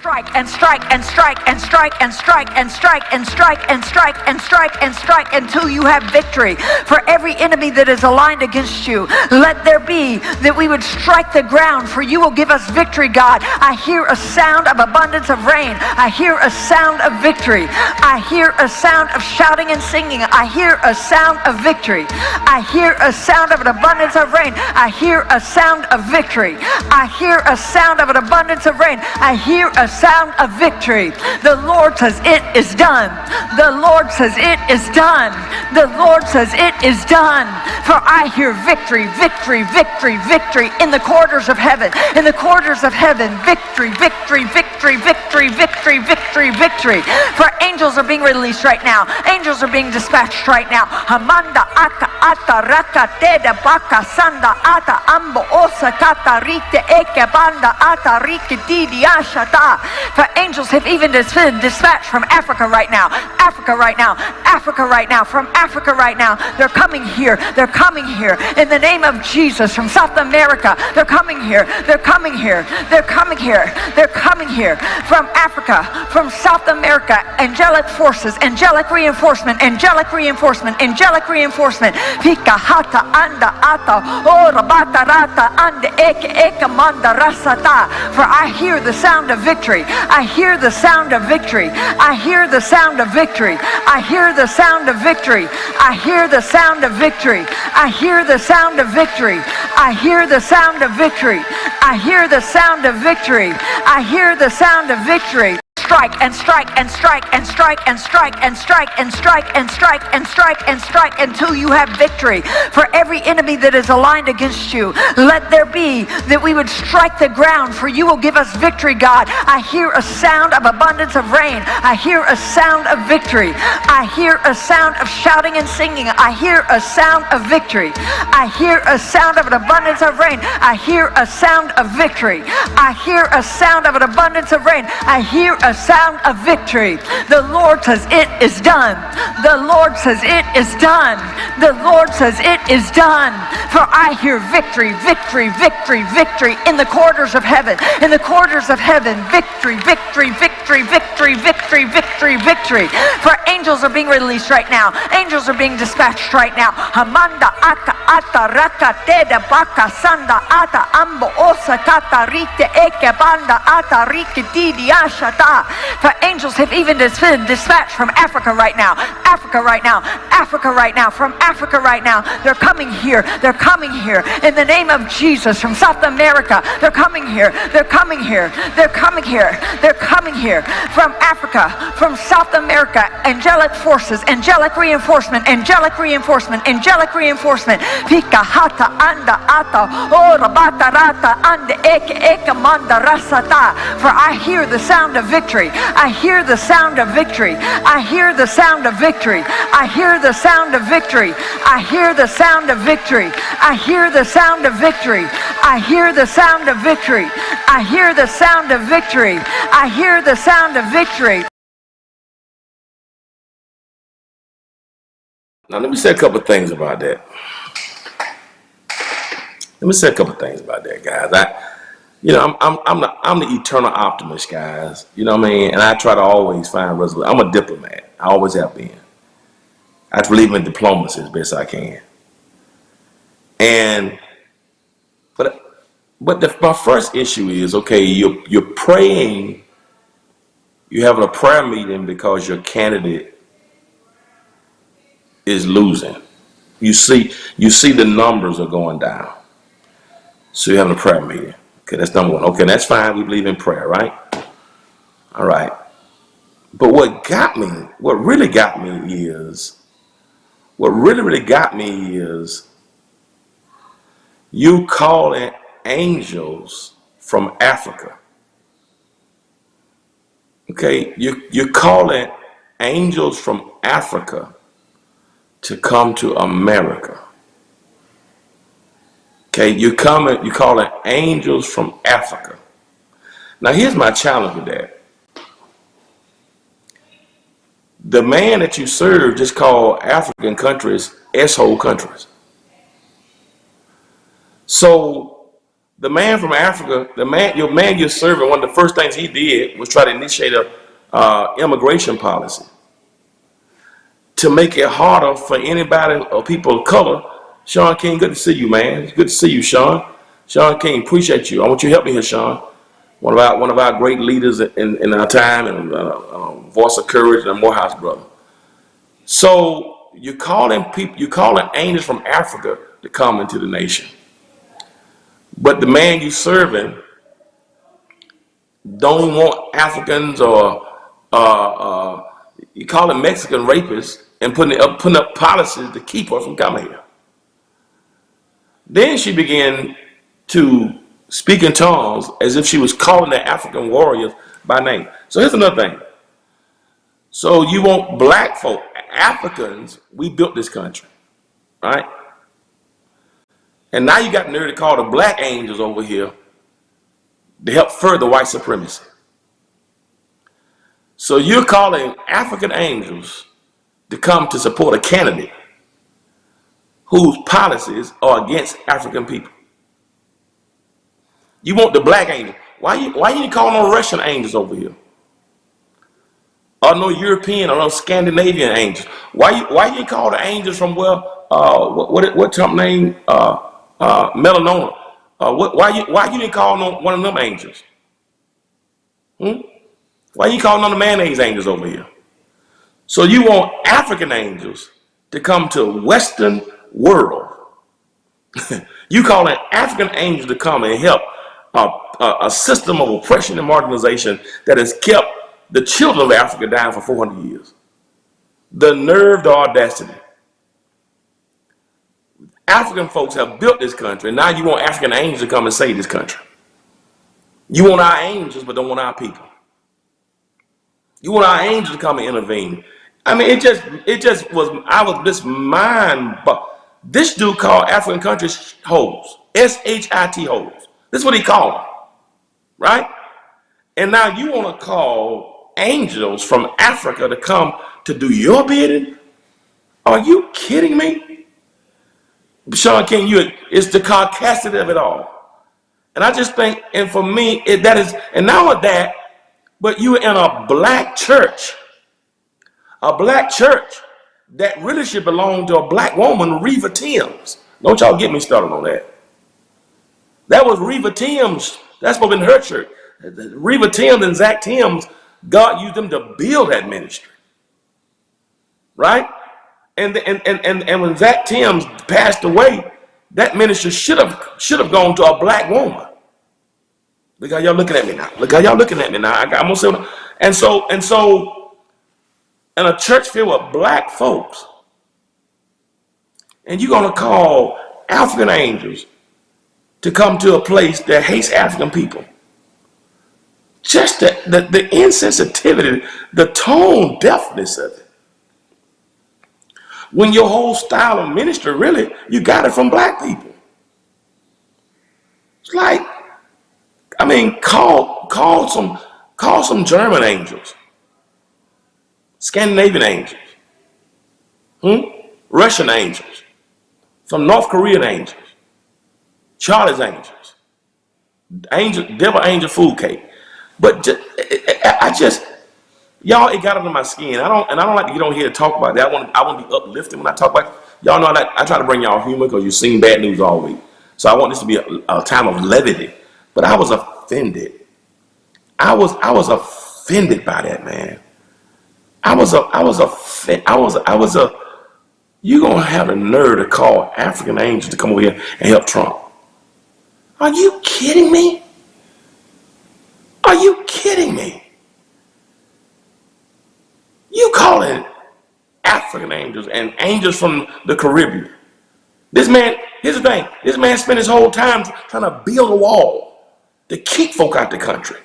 Strike and strike and strike and strike and strike and strike and strike and strike and strike and strike until you have victory. For every enemy that is aligned against you, let there be that we would strike the ground, for you will give us victory, God. I hear a sound of abundance of rain. I hear a sound of victory. I hear a sound of shouting and singing. I hear a sound of victory. I hear a sound of an abundance of rain. I hear a sound of victory. I hear a sound of an abundance of rain. I hear a sound of victory. The Lord says it is done. The Lord says it is done. The Lord says it is done. For I hear victory, victory, victory, victory in the corridors of heaven. In the corridors of heaven, victory, victory, victory, victory, victory, victory, victory. For angels are being released right now. Angels are being dispatched right now. Hamanda aka ata raka teda baka sanda ata ambo osa kata rite eke banda ata rike didi ashata. For angels have even been dispatched from Africa right now. Africa right now. Africa right now. From Africa right now. They're coming here. They're coming here. In the name of Jesus. From South America. They're coming here. They're coming here. They're coming here. They're coming here. From Africa. From South America. Angelic forces. Angelic reinforcement. Angelic reinforcement. Angelic reinforcement. Pika hata anda ata. Ora bata rata anda eke eke manda rasata. For I hear the sound of victory. I hear the sound of victory. I hear the sound of victory. I hear the sound of victory. I hear the sound of victory. I hear the sound of victory. I hear the sound of victory. I hear the sound of victory. I hear the sound of victory. Strike and strike and strike and strike and strike and strike and strike and strike and strike and strike until you have victory. For every enemy that is aligned against you, let there be that we would strike the ground, for you will give us victory, God. I hear a sound of abundance of rain. I hear a sound of victory. I hear a sound of shouting and singing. I hear a sound of victory. I hear a sound of an abundance of rain. I hear a sound of victory. I hear a sound of an abundance of rain. I hear a sound of victory. The Lord says it is done. The Lord says it is done. The Lord says it is done. For I hear victory, victory, victory, victory in the corridors of heaven. In the corridors of heaven, victory, victory, victory, victory, victory, victory, victory. For angels are being released right now. Angels are being dispatched right now. Hamanda aka ata raka teda baka sanda ata ambo osa kata rite eke banda ata rike didi ashata. For angels have even been dispatched from Africa right now. Africa right now. Africa right now. From Africa right now. They're coming here. They're coming here. In the name of Jesus. From South America. They're coming here. They're coming here. They're coming here. They're coming here. From Africa. From South America. Angelic forces. Angelic reinforcement. Angelic reinforcement. Angelic reinforcement. Pika hata anda ata. Ora bata rata anda eke eke manda rasata. For I hear the sound of victory. I hear the sound of victory. I hear the sound of victory. I hear the sound of victory. I hear the sound of victory. I hear the sound of victory. I hear the sound of victory. I hear the sound of victory. I hear the sound of victory. Now let me say a couple things about that. Let me say a couple things about that, guys. I'm the eternal optimist, guys. You know what I mean? And I try to always find resolution. I'm a diplomat. I always have been. I believe in diplomacy as best I can. But But my first issue is, okay, you're praying, you're having a prayer meeting because your candidate is losing. You see the numbers are going down. So you're having a prayer meeting. Okay, that's number one. Okay, that's fine. We believe in prayer, right? All right. But what really got me is you calling angels from Africa. Okay, you're calling angels from Africa to come to America. Okay, you're calling angels from Africa. Now here's my challenge with that. The man that you serve just called African countries S-hole countries. So the man from Africa, your man you're serving, one of the first things he did was try to initiate a immigration policy to make it harder for anybody or people of color. Sean King, good to see you, man. It's good to see you, Sean. Sean King, appreciate you. I want you to help me here, Sean. One of our great leaders in our time, and voice of courage, and Morehouse brother. So you're calling angels from Africa to come into the nation. But the man you serving don't even want Africans or you call it Mexican rapists and putting up policies to keep her from coming here. Then she began to speak in tongues as if she was calling the African warriors by name. So here's another thing. So you want black folk, Africans, we built this country, right? And now you got the nerve to call the black angels over here to help further white supremacy. So you're calling African angels to come to support a candidate whose policies are against African people. You want the black angel. Why you call no Russian angels over here? Or no European or no Scandinavian angels? Why you call the angels from what Trump name melanoma? Why you didn't call one of them angels? Why you calling on the mayonnaise angels over here? So you want African angels to come to Western world. You calling African angels to come and help a system of oppression and marginalization that has kept the children of Africa down for 400 years. The nerve, the audacity. African folks have built this country, and now you want African angels to come and save this country. You want our angels, but don't want our people. You want our angels to come and intervene. I mean, I was this mind, but this dude called African countries hoes, S-H-I-T hoes. This is what he called them, right? And now you want to call angels from Africa to come to do your bidding? Are you kidding me? Sean King, it's the caucasity of it all. And I just think, and for me, that is, and not only that, but you were in a black church that really should belong to a black woman, Reva Timms. Don't y'all get me started on that. That was Reva Timms. That's what in her church. Reva Timms and Zach Timms, God used them to build that ministry, right? And when Zach Timms passed away, that ministry should have gone to a black woman. Look how y'all looking at me now. Look how y'all looking at me now. I'm gonna say, and so, in a church filled with black folks, and you're gonna call African angels to come to a place that hates African people. Just the insensitivity, the tone deafness of it. When your whole style of ministry, really, you got it from black people. It's like, I mean, call some German angels, Scandinavian angels, Russian angels, some North Korean angels, Charlie's angels, devil angel food cake. But y'all, it got under my skin. I don't like to get on here to talk about that. I want to be uplifting when I talk about it. Y'all know I try to bring y'all humor because you've seen bad news all week. So I want this to be a time of levity. But I was offended. I was offended by that, man. You gonna have the nerve to call African angels to come over here and help Trump? Are you kidding me? Are you kidding me? You calling African angels and angels from the Caribbean? This man, here's the thing, this man spent his whole time trying to build a wall to keep folk out the country.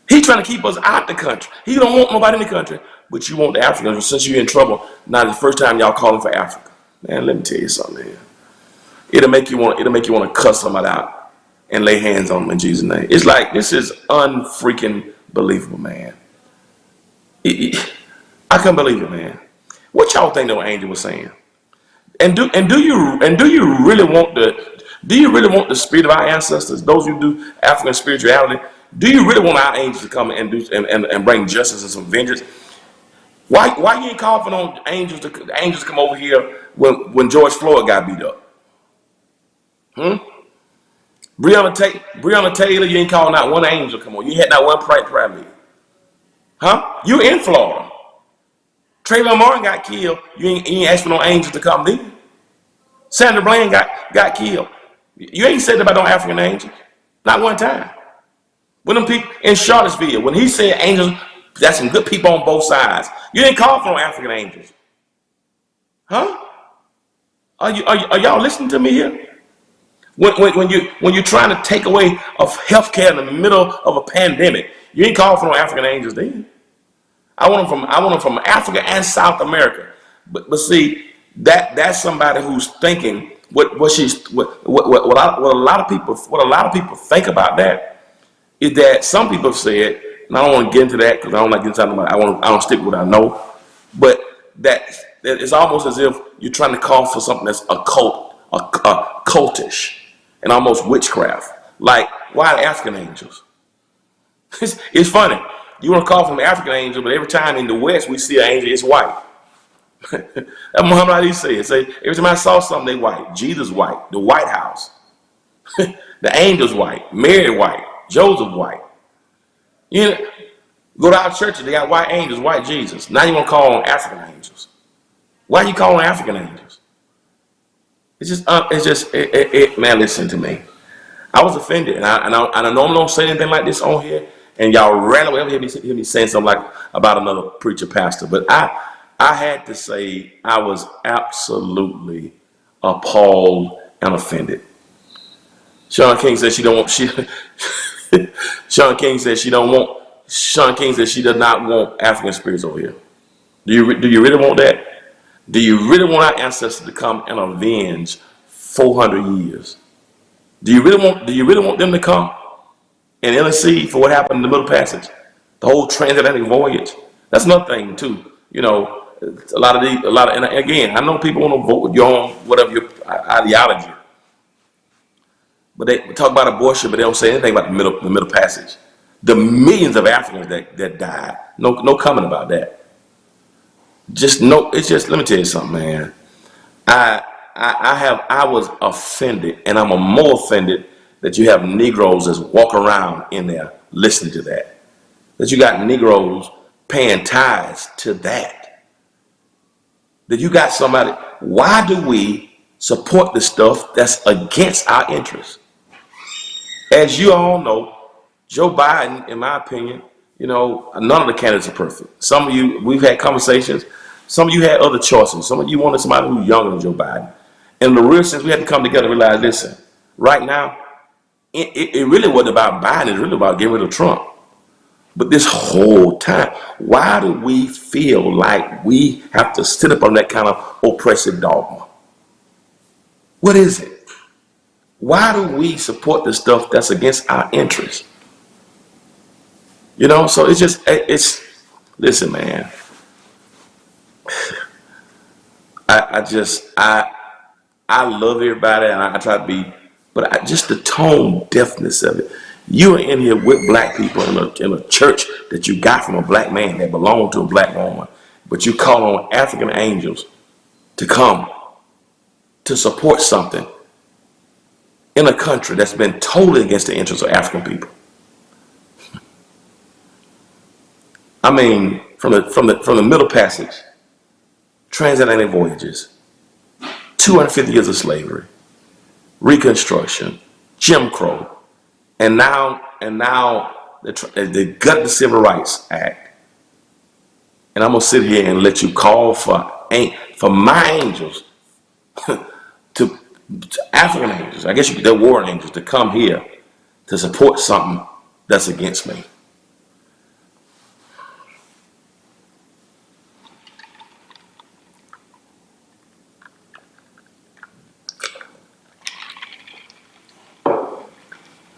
He's trying to keep us out the country. He don't want nobody in the country, but you want the Africans. Since you're in trouble, now the first time y'all calling for Africa. Man, let me tell you something here. It'll make you want to cuss somebody out and lay hands on them in Jesus' name. It's like, this is unfreaking believable, man. I couldn't believe it, man. What y'all think that angel was saying? And do you really want the spirit of our ancestors, those who do African spirituality? Do you really want our angels to come and do and bring justice and some vengeance? Why you ain't calling for no angels to come over here when George Floyd got beat up? Breonna Taylor, you ain't calling out one angel come on. You had not one prayer meeting. Huh? You in Florida. Trayvon Martin got killed. You ain't asked for no angels to come there. Sandra Bland got killed. You ain't said about no African angels. Not one time. When them people in Charlottesville, when he said angels, that's some good people on both sides. You didn't call for no African angels. Huh? Are y'all listening to me here? When you're trying to take away of health care in the middle of a pandemic, you ain't call for no African angels then. I want them from Africa and South America. But see, that's somebody who's thinking what a lot of people think about that is that some people have said, and I don't want to get into that because I don't like getting into that. I don't stick with what I know, but that it's almost as if you're trying to call for something that's cultish and almost witchcraft. Like, why the African angels? It's funny. You want to call from the African angel, but every time in the West we see an angel, it's white. That Muhammad Ali said. Say every time I saw something, they white. Jesus white. The White House. The angels white. Mary white. Joseph white. You know, go to our churches, they got white angels, white Jesus. Now you want to call on African angels. Why are you calling African angels? Man, listen to me. I was offended, and I normally don't say anything like this on here, and y'all rarely ever hear me saying something like about another preacher pastor, but I had to say I was absolutely appalled and offended. Sean King said she Sean King said she does not want African spirits over here. Do you really want that? Do you really want our ancestors to come and avenge 400 years? Do you really want them to come and intercede for what happened in the Middle Passage, the whole transatlantic voyage? That's another thing too. You know, and again, I know people want to vote with your own whatever your ideology, but they talk about abortion, but they don't say anything about the Middle Passage. The millions of Africans that died. No comment about that. Let me tell you something, man. I was offended, and I'm more offended that you have Negroes that's walking around in there listening to that. That you got Negroes paying tithes to that. That you got somebody. Why do we support the stuff that's against our interests? As you all know, Joe Biden, in my opinion, you know, none of the candidates are perfect. Some of you, we've had conversations. Some of you had other choices. Some of you wanted somebody who's younger than Joe Biden. And in the real sense, we had to come together and realize, listen, right now, it really wasn't about Biden. It's really about getting rid of Trump. But this whole time, why do we feel like we have to sit up on that kind of oppressive dogma? What is it? Why do we support the stuff that's against our interests? You know, so listen, man. I love everybody, and I try to be, but just the tone deafness of it. You are in here with black people in a church that you got from a black man that belonged to a black woman, but you call on African angels to come to support something in a country that's been totally against the interests of African people. I mean, from the Middle Passage, transatlantic voyages, 250 years of slavery, Reconstruction, Jim Crow, and now they gut the Civil Rights Act. And I'm gonna sit here and let you call for my angels to African angels, I guess they're war angels, to come here to support something that's against me.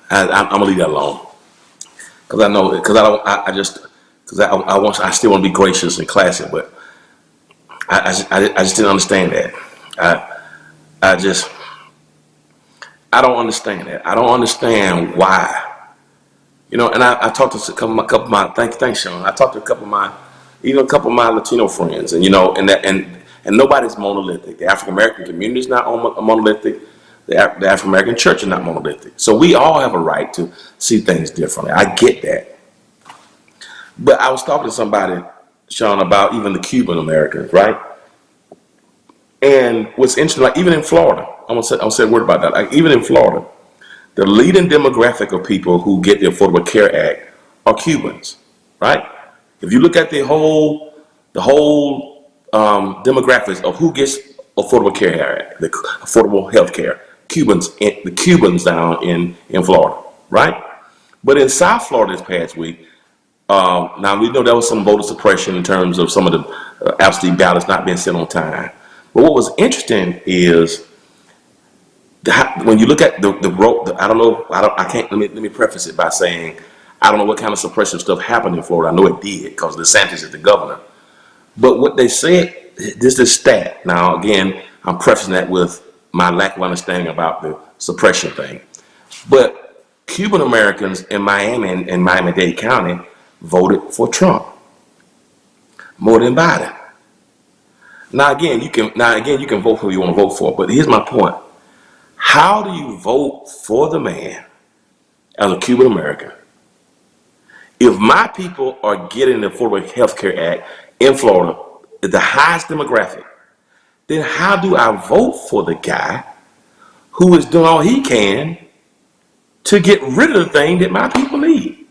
I'm gonna leave that alone because I know, because I still want to be gracious and classy, but I just didn't understand that. I don't understand that. I don't understand why. You know, and I talked to a couple of my thanks Sean. I talked to a couple of my Latino friends, and you know, and nobody's monolithic. The African American community is not monolithic. The African American church is not monolithic. So we all have a right to see things differently. I get that. But I was talking to somebody, Sean, about even the Cuban Americans, right? And what's interesting, like even in Florida, I'm gonna say a word about that. Like even in Florida, the leading demographic of people who get the Affordable Care Act are Cubans, right? If you look at the whole demographics of who gets Affordable Care Act, the affordable health care, the Cubans down in Florida, right? But in South Florida this past week, now we know there was some voter suppression in terms of some of the absentee ballots not being sent on time. But what was interesting is when you look at let me preface it by saying, I don't know what kind of suppression stuff happened in Florida. I know it did because DeSantis is the governor. But what they said, this is stat. Now, again, I'm prefacing that with my lack of understanding about the suppression thing. But Cuban Americans in Miami and Miami-Dade County voted for Trump more than Biden. Now again, you can vote for who you want to vote for, but here's my point. How do you vote for the man as a Cuban American if my people are getting the Affordable Health Care Act in Florida, the highest demographic? Then how do I vote for the guy who is doing all he can to get rid of the thing that my people need?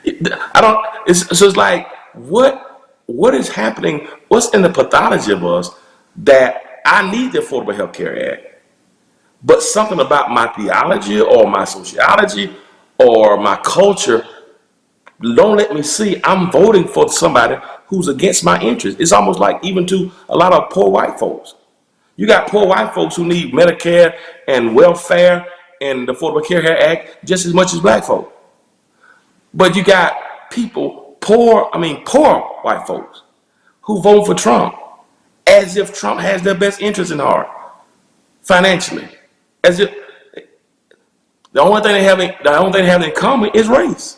It's like, what is happening? What's in the pathology of us that I need the Affordable Health Care Act, but something about my theology or my sociology or my culture don't let me see I'm voting for somebody who's against my interests. It's almost like even to a lot of poor white folks. You got poor white folks who need Medicare and welfare and the Affordable Care Act just as much as black folk. But you got people, poor white folks who vote for Trump as if Trump has their best interest in heart financially. As if the only thing they have in common is race.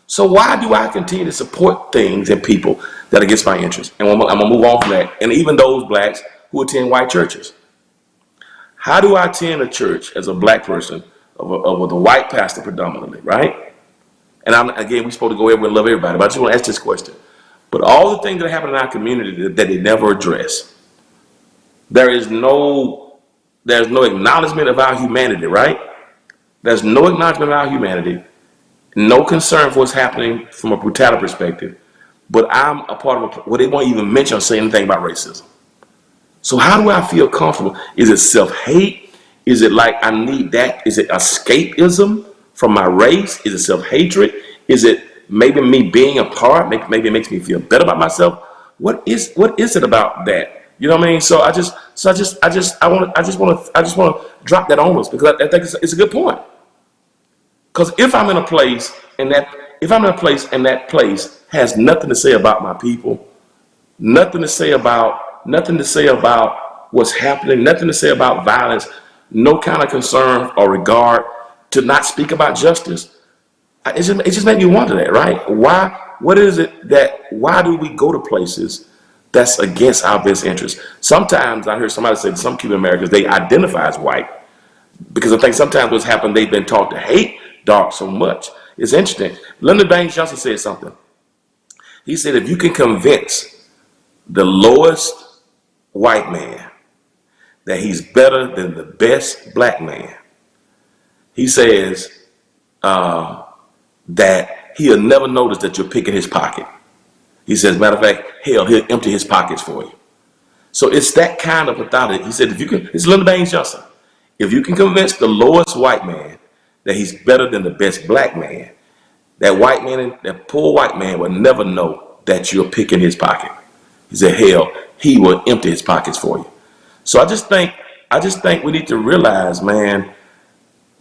So why do I continue to support things and people that are against my interests? And I'm gonna move on from that. And even those blacks who attend white churches. How do I attend a church as a black person with a white pastor predominantly, right? And we're supposed to go everywhere and love everybody, but I just want to ask this question. But all the things that happen in our community that they never address, there's no acknowledgement of our humanity, right? There's no acknowledgement of our humanity. No concern for what's happening from a brutality perspective, but I'm a part of what they won't even mention or say anything about racism. So how do I feel comfortable? Is it self-hate? Is it like I need that? Is it escapism from my race? Is it self-hatred? Is it maybe me being a part? Maybe it makes me feel better about myself. What is it about that? You know what I mean? So I just want to drop that on us because I think it's a good point. Because if I'm in a place and that place has nothing to say about my people, nothing to say about what's happening, nothing to say about violence, no kind of concern or regard to not speak about justice, it just made me wonder that, right? Why do we go to places that's against our best interests? Sometimes I heard somebody say some Cuban Americans, they identify as white, Because I think sometimes what's happened, they've been taught to hate dark so much. It's interesting. Lyndon Baines Johnson said something. He said, if you can convince the lowest white man that he's better than the best black man, he says that he'll never notice that you're picking his pocket. He says, matter of fact, hell, he'll empty his pockets for you. So it's that kind of authority. He said, if you can, it's Lyndon Baines Johnson. If you can convince the lowest white man that he's better than the best black man, that white man, that poor white man will never know that you're picking his pocket. He said, hell, he will empty his pockets for you. So I just think we need to realize, man,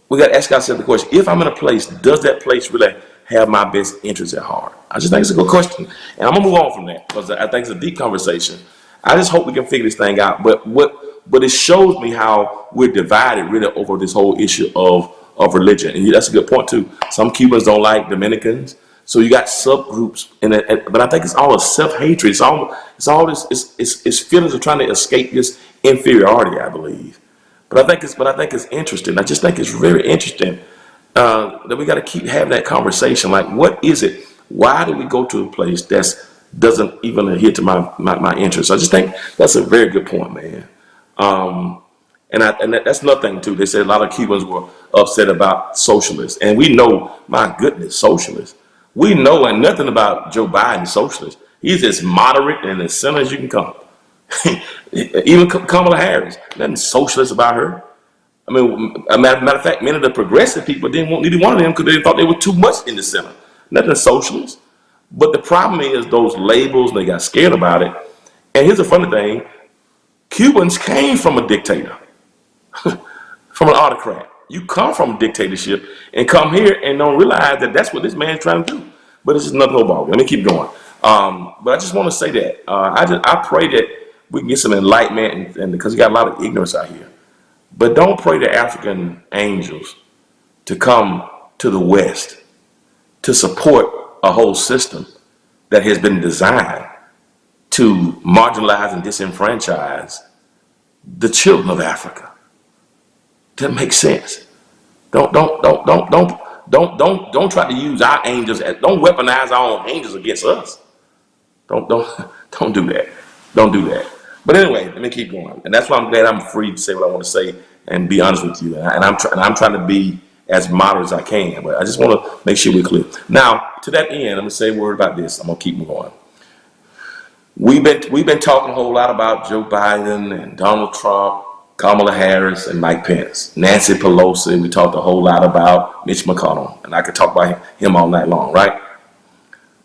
we got to ask ourselves the question, if I'm in a place, does that place really have my best interests at heart? I just think it's a good question. And I'm going to move on from that because I think it's a deep conversation. I just hope we can figure this thing out. But it shows me how we're divided really over this whole issue of religion. And that's a good point too. Some Cubans don't like Dominicans. So you got subgroups in it, but I think it's all a self-hatred. It's all this it's feelings of trying to escape this inferiority, I believe. But I think it's interesting. I just think it's very interesting that we got to keep having that conversation. Like, what is it? Why do we go to a place that doesn't even adhere to my interests? I just think that's a very good point, man. And that's nothing too. They said a lot of Cubans were upset about socialists, and we know, my goodness, socialists. We know and nothing about Joe Biden, socialist. He's as moderate and as center as you can come. Even Kamala Harris, nothing socialist about her. I mean, matter of fact, many of the progressive people didn't want neither one of them because they thought they were too much in the center. Nothing socialist. But the problem is those labels, and they got scared about it. And here's a funny thing. Cubans came from a dictator, from an autocrat. You come from a dictatorship and come here and don't realize that that's what this man's trying to do. But it's just nothing about it. Let me keep going. But I just want to say that. I pray that we can get some enlightenment, and because you got a lot of ignorance out here. But don't pray to African angels to come to the West to support a whole system that has been designed to marginalize and disenfranchise the children of Africa. Doesn't make sense. Don't try to use our angels. Don't weaponize our own angels against us. Don't do that. Don't do that. But anyway, let me keep going. And that's why I'm glad I'm free to say what I want to say and be honest with you. And I'm trying to be as moderate as I can. But I just want to make sure we're clear. Now, to that end, I'm going to say a word about this. I'm going to keep moving on. We've been talking a whole lot about Joe Biden and Donald Trump, Kamala Harris, and Mike Pence. Nancy Pelosi, we talked a whole lot about Mitch McConnell. And I could talk about him all night long, right?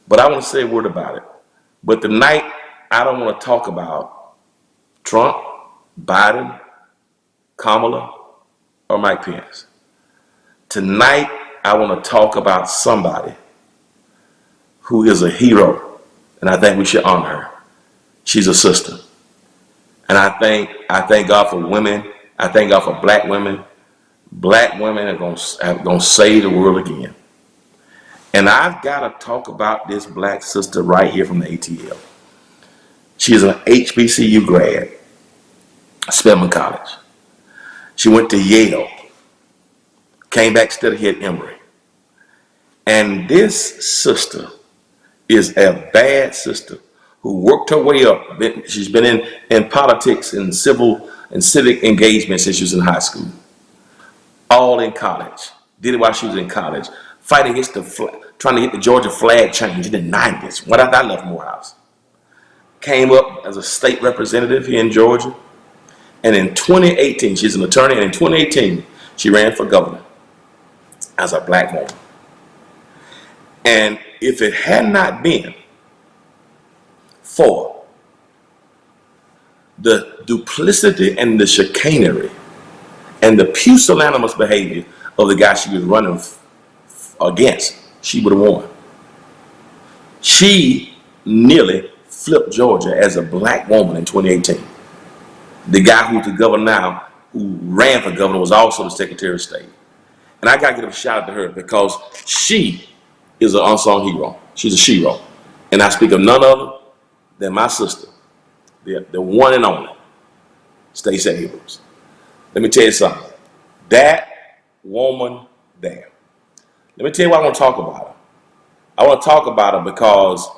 But I want to say a word about it. But tonight, I don't want to talk about Trump, Biden, Kamala, or Mike Pence. Tonight, I want to talk about somebody who is a hero, and I think we should honor her. She's a sister. And I thank God for women. I thank God for black women. Black women are going to save the world again. And I've got to talk about this black sister right here from the ATL. She's an HBCU grad, Spelman College. She went to Yale, came back, studied here at Emory. And this sister is a bad sister who worked her way up. She's been in politics and civil and civic engagement since she was in high school. All in college. Did it while she was in college. Fighting against trying to get the Georgia flag changed in the 90s. When I left Morehouse. Came up as a state representative here in Georgia. And in 2018, she's an attorney, and in 2018, she ran for governor as a black woman. And if it had not been for the duplicity and the chicanery and the pusillanimous behavior of the guy she was running against, she would have won. She nearly flipped Georgia as a black woman in 2018. The guy who's the governor now, who ran for governor, was also the Secretary of State. And I got to give a shout out to her because she is an unsung hero. She's a shero. And I speak of none other than my sister, the one and only, Stacey Abrams. Let me tell you something. That woman there. Let me tell you why I want to talk about her. I want to talk about her because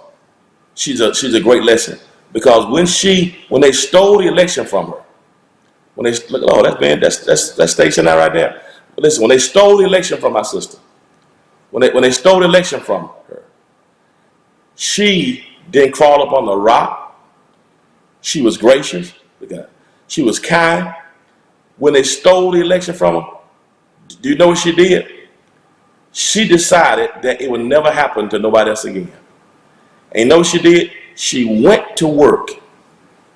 she's a great lesson. Because when they stole the election from her, when they look, oh, that's station out right there. But listen, when they stole the election from my sister, when they stole the election from her, she didn't crawl up on the rock. She was gracious. She was kind. When they stole the election from her, do you know what she did? She decided that it would never happen to nobody else again. And you know what she did? She went to work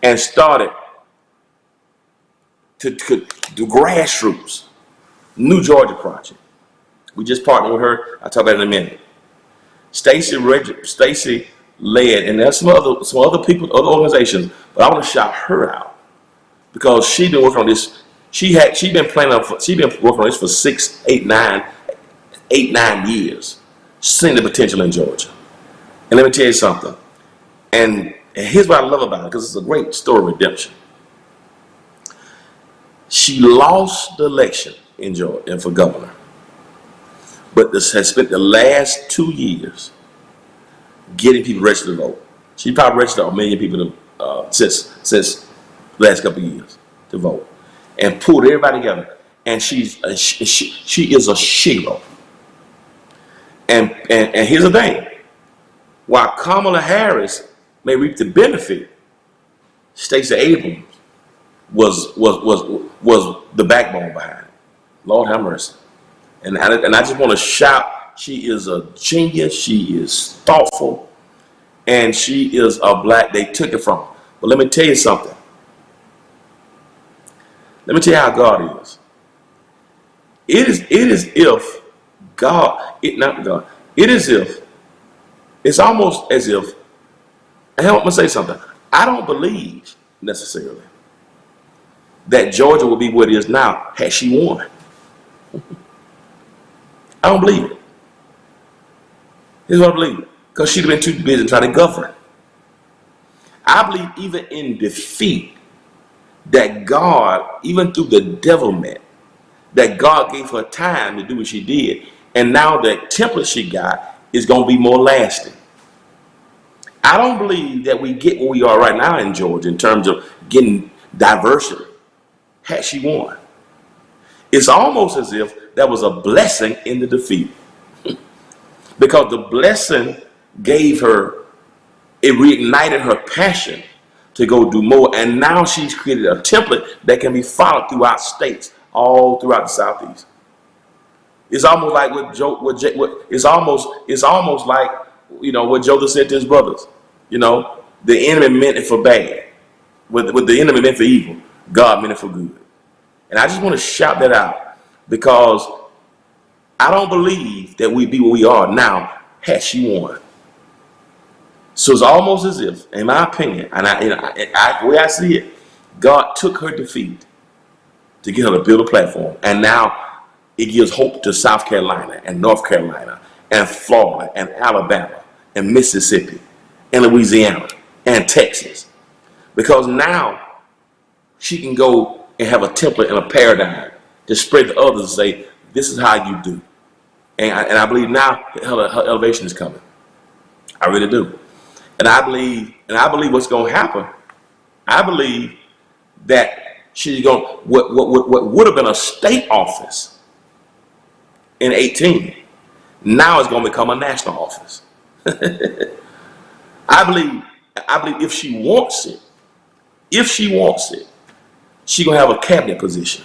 and started to do grassroots, New Georgia project. We just partnered with her. I'll talk about it in a minute. Stacy led, and there's some other people, other organizations, but I want to shout her out because she's been working on this. She's been working on this for 8-9 years, seeing the potential in Georgia. And let me tell you something. And here's what I love about it, because it's a great story of redemption. She lost the election in Georgia and for governor, but this has spent the last 2 years getting people registered to vote. She probably registered 1 million people since the last couple of years to vote, and pulled everybody together. And she is a hero. And here's the thing: while Kamala Harris may reap the benefit, Stacey Abrams was the backbone behind it. Lord have mercy. And I just want to shout, she is a genius, she is thoughtful, and she is a black, they took it from her. But let me tell you something. Let me tell you how God is. It is if God, not God, it is if, it's almost as if, and I'm going to say something. I don't believe necessarily that Georgia will be where it is now had she won. I don't believe it. Here's what I believe. Because she'd have been too busy trying to govern. I believe even in defeat that God, even through the devilment, that God gave her time to do what she did. And now the template she got is going to be more lasting. I don't believe that we get where we are right now in Georgia in terms of getting diversity had she won. It's almost as if that was a blessing in the defeat. Because the blessing gave her, it reignited her passion to go do more. And now she's created a template that can be followed throughout states, all throughout the Southeast. It's almost like it's almost like, you know, what Joseph said to his brothers. You know, the enemy meant it for bad. What the enemy meant for evil, God meant it for good. And I just want to shout that out because I don't believe that we'd be where we are now had she won. So it's almost as if, in my opinion, and the way I see it, God took her defeat to get her to build a platform. And now it gives hope to South Carolina and North Carolina and Florida and Alabama and Mississippi and Louisiana and Texas. Because now she can go and have a template and a paradigm to spread to others and say, this is how you do. And I believe now her elevation is coming. I really do. And I believe what's going to happen. I believe that she's going, what would have been a state office in 18, now it's going to become a national office. I believe if she wants it, she's going to have a cabinet position.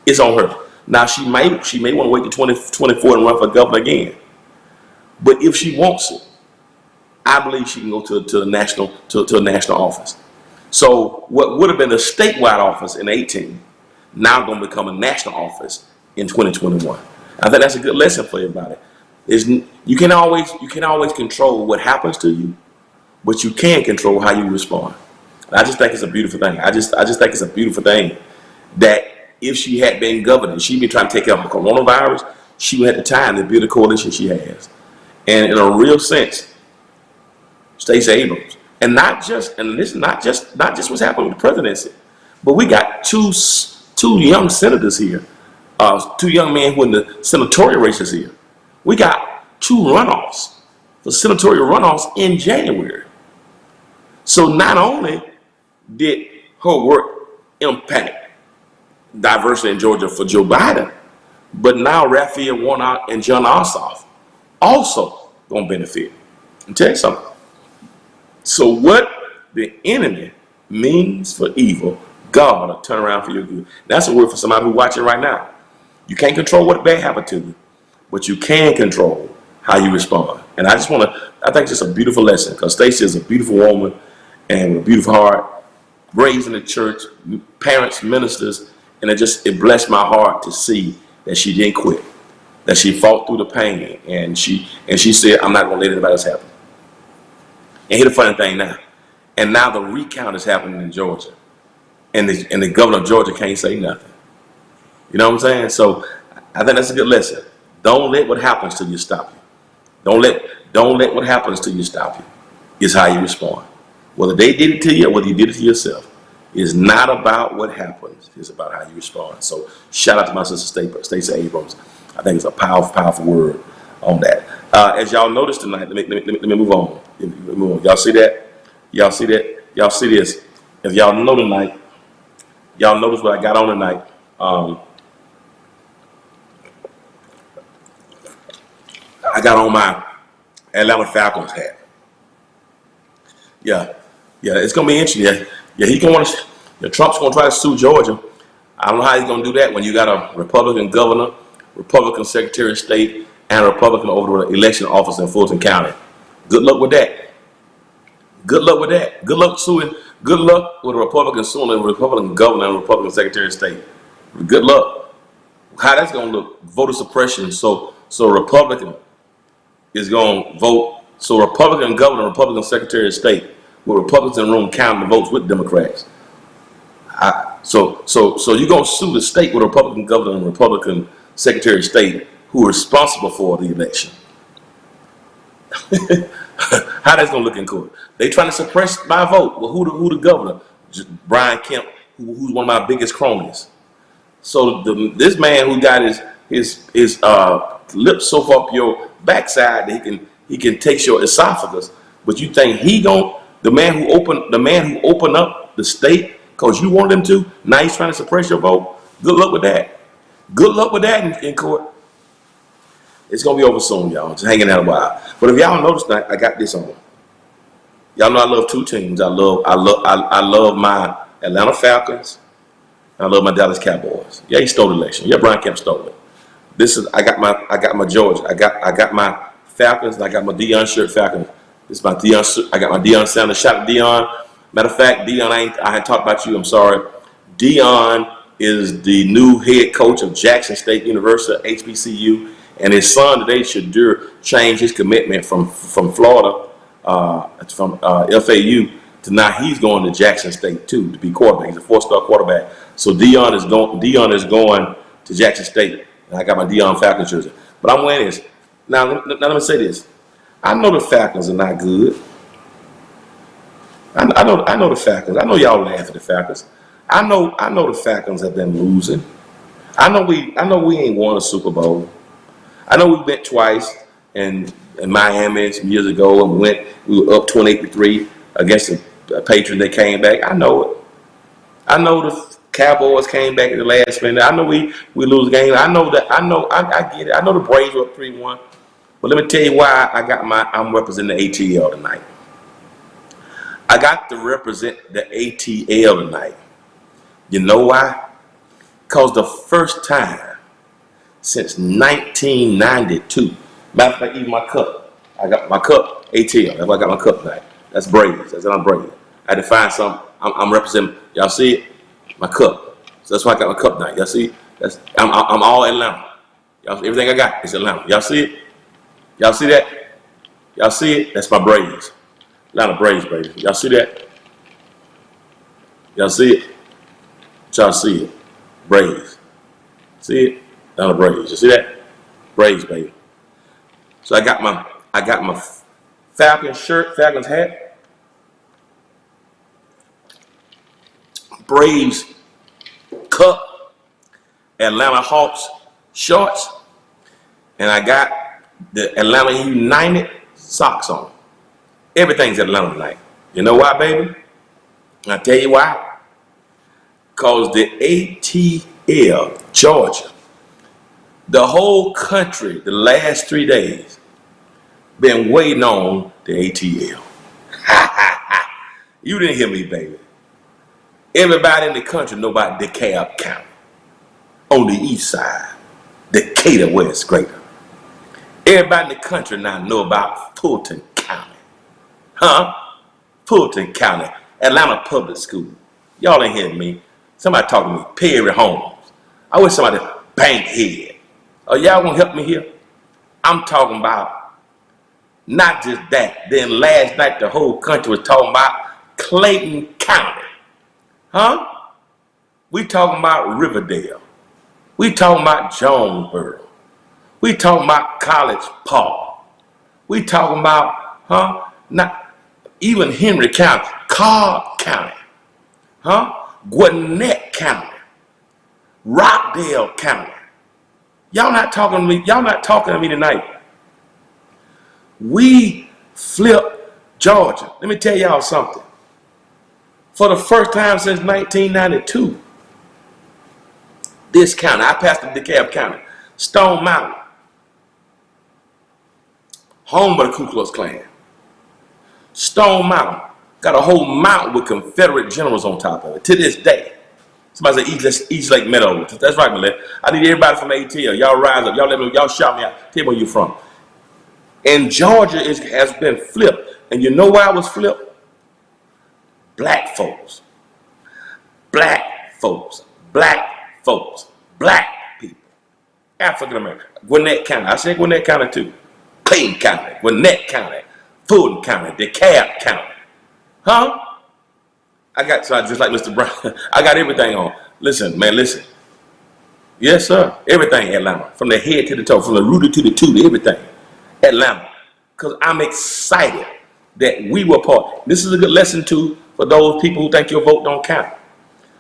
It's on her. Now she may want to wait to 2024 and run for governor again. But if she wants it, I believe she can go to a national office. So what would have been a statewide office in 18, now going to become a national office in 2021. I think that's a good lesson for everybody. You can always control what happens to you, but you can control how you respond. And I just think it's a beautiful thing. I just think it's a beautiful thing that if she had been governor, she'd been trying to take out the coronavirus, she would have the time to build a coalition she has. And in a real sense, Stacey Abrams, and this is not just what's happening with the presidency, but we got two young senators here two young men who in the senatorial races here. We got 2 runoffs, the senatorial runoffs in January. So not only did her work impact diversity in Georgia for Joe Biden, but now Raphael Warnock and John Ossoff also gonna benefit. I'll tell you something. So what the enemy means for evil, God will turn around for your good. That's a word for somebody who's watching right now. You can't control what bad happened to you, but you can control how you respond. And I think it's just a beautiful lesson, because Stacey is a beautiful woman and with a beautiful heart, raised in the church, parents, ministers, and it blessed my heart to see that she didn't quit, that she fought through the pain, and she said, I'm not gonna let anybody else happen. And here's the funny thing now. And now the recount is happening in Georgia. And the governor of Georgia can't say nothing. You know what I'm saying? So I think that's a good lesson. Don't let what happens to you stop you. Don't let what happens to you stop you. It's how you respond. Whether they did it to you or whether you did it to yourself, it's not about what happens. It's about how you respond. So shout out to my sister Stacey Abrams. I think it's a powerful, powerful word on that. As y'all notice tonight, let me move on. Y'all see that? Y'all see that? Y'all see this? If y'all know tonight, y'all notice what I got on tonight. I got on my Atlanta Falcons hat. Yeah, it's gonna be interesting. Yeah, Trump's gonna try to sue Georgia. I don't know how he's gonna do that when you got a Republican governor, Republican Secretary of State, and a Republican over the election office in Fulton County. Good luck with that. Good luck with that. Good luck suing. Good luck with a Republican suing a Republican governor and a Republican Secretary of State. Good luck. How that's gonna look? Voter suppression. So Republican is gonna vote. So Republican governor, Republican Secretary of State, with Republicans in the room counting the votes with Democrats. So you're gonna sue the state with a Republican governor and Republican Secretary of State who are responsible for the election. How that's gonna look in court? They trying to suppress my vote. Well, who the governor? Brian Kemp, who's one of my biggest cronies. So this man who got his lips so far up your backside that he can taste your esophagus, but you think the man who opened up the state because you wanted him to, now he's trying to suppress your vote? Good luck with that. Good luck with that in court. It's gonna be over soon, y'all. Just hanging out a while. But if y'all notice, I got this on. Y'all know I love 2 teams. I love my Atlanta Falcons. I love my Dallas Cowboys. Yeah, he stole the election. Yeah, Brian Kemp stole it. I got my Georgia. I got my Falcons, and I got my Deion shirt Falcons. This is my Deion. I got my Deion Sanders. Shout out to Deion. Matter of fact, Deion, I had talked about you. I'm sorry. Deion is the new head coach of Jackson State University, HBCU, and his son today, Shadur, changed his commitment from Florida, from FAU, to now he's going to Jackson State too to be quarterback. He's a 4-star quarterback. So Deion is going to Jackson State, and I got my Deion Falcons jersey. But I'm wearing this. Now let me say this. I know the Falcons are not good. I know the Falcons. I know y'all laugh at the Falcons. I know the Falcons have been losing. I know we ain't won a Super Bowl. I know we went twice in Miami some years ago, and we were up 28-3 against the Patriots. They came back. I know it. I know the Cowboys came back at the last minute. I know we lose games. I know that. I get it. I know the Braves were up 3-1. But let me tell you why I'm representing the ATL tonight. I got to represent the ATL tonight. You know why? Because the first time since 1992, matter of fact, even my cup. I got my cup, ATL. That's why I got my cup tonight. That's Braves. That's what I'm Braves. I had to find something. I'm representing. Y'all see it? My cup. So that's why I got my cup tonight. Y'all see? I'm all Atlanta. Y'all, everything I got is Atlanta. Y'all see it? Y'all see that? Y'all see it? That's my Braves. Atlanta Braves, baby. Y'all see that? Y'all see it? Y'all see it? Braves. See it? Atlanta Braves. You see that? Braves, baby. So I got my Falcons shirt, Falcons hat, Braves cup, Atlanta Hawks shorts, and I got the Atlanta United socks on. Everything's Atlanta tonight. You know why, baby? I'll tell you why. Because the ATL, Georgia, the whole country, the last 3 days, been waiting on the ATL. You didn't hear me, baby. Everybody in the country know about Decatur County. On the east side, Decatur, where it's greater. Everybody in the country now know about Fulton County. Huh? Fulton County, Atlanta Public School. Y'all ain't hearing me. Somebody talking to me, Perry Holmes. I wish somebody Bankhead. Oh, y'all gonna help me here? I'm talking about not just that. Then last night the whole country was talking about Clayton County. Huh? We talking about Riverdale. We talking about Jonesboro. We talking about College Park. We talking about, not even Henry County, Cobb County, Gwinnett County, Rockdale County. Y'all not talking to me. Y'all not talking to me tonight. We flipped Georgia. Let me tell y'all something. For the first time since 1992, this county, I passed the DeKalb County, Stone Mountain, home of the Ku Klux Klan. Stone Mountain got a whole mountain with Confederate generals on top of it to this day. Somebody say East Lake Meadow. That's right, Malette. I need everybody from ATL. Y'all rise up. Y'all let me. Y'all shout me out. Tell me where you from. And Georgia has been flipped. And you know why I was flipped? Black folks. Black folks. Black folks. Black people. African American. Gwinnett County. I said Gwinnett County too. Clayton County. Gwinnett County. Fulton County. DeKalb County. Huh? I just like Mr. Brown, I got everything on. Listen, man, listen. Yes, sir. Everything Atlanta. From the head to the toe, from the rooter to the tutor, everything. Atlanta. Because I'm excited that we were part. This is a good lesson, too, for those people who think your vote don't count.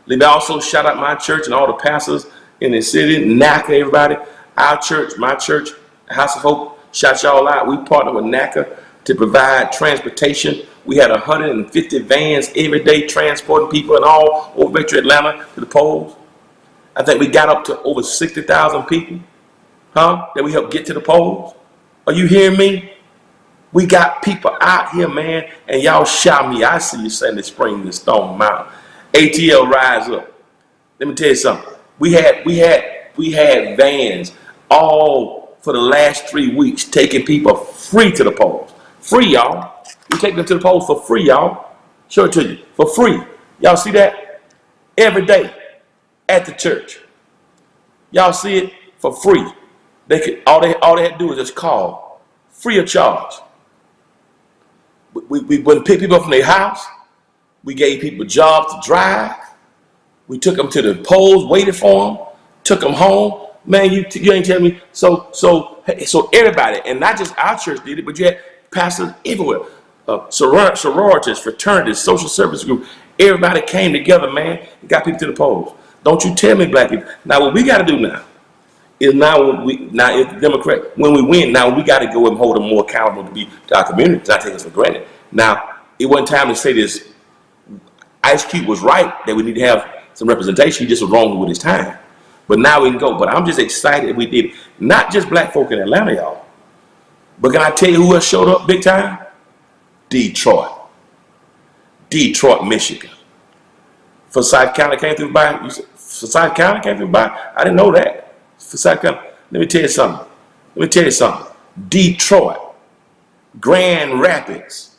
Let me also shout out my church and all the pastors in the city, NACA, everybody. Our church, my church, House of Hope, shout y'all out. We partner with NACA to provide transportation. We had 150 vans every day transporting people and all over Metro Atlanta to the polls. I think we got up to over 60,000 people, that we helped get to the polls. Are you hearing me? We got people out here, man, and y'all shout me. I see you Sandy Spring and Stone Mountain. ATL rise up. Let me tell you something. We had vans all for the last 3 weeks taking people free to the polls. Free, y'all. We take them to the polls for free, y'all. Show it to you. For free. Y'all see that? Every day at the church. Y'all see it for free. All they had to do is just call. Free of charge. We wouldn't pick people up from their house. We gave people jobs to drive. We took them to the polls, waited for them, took them home. Man, you ain't telling me. So everybody, and not just our church did it, but you had pastors everywhere. Sororities, fraternities, social service group, everybody came together, man, and got people to the polls. Don't you tell me, black people. Now, what we got to do now is it's the Democrat. When we win, now we got to go and hold them more accountable to our community, not take us for granted. Now, it wasn't time to say this. Ice Cube was right that we need to have some representation. He just was wrong with his time. But now we can go. But I'm just excited that we did it. Not just black folk in Atlanta, y'all. But can I tell you who else showed up big time? Detroit, Michigan. Forsyth County came through by. Forsyth County came through by. I didn't know that. Forsyth County. Let me tell you something. Detroit, Grand Rapids,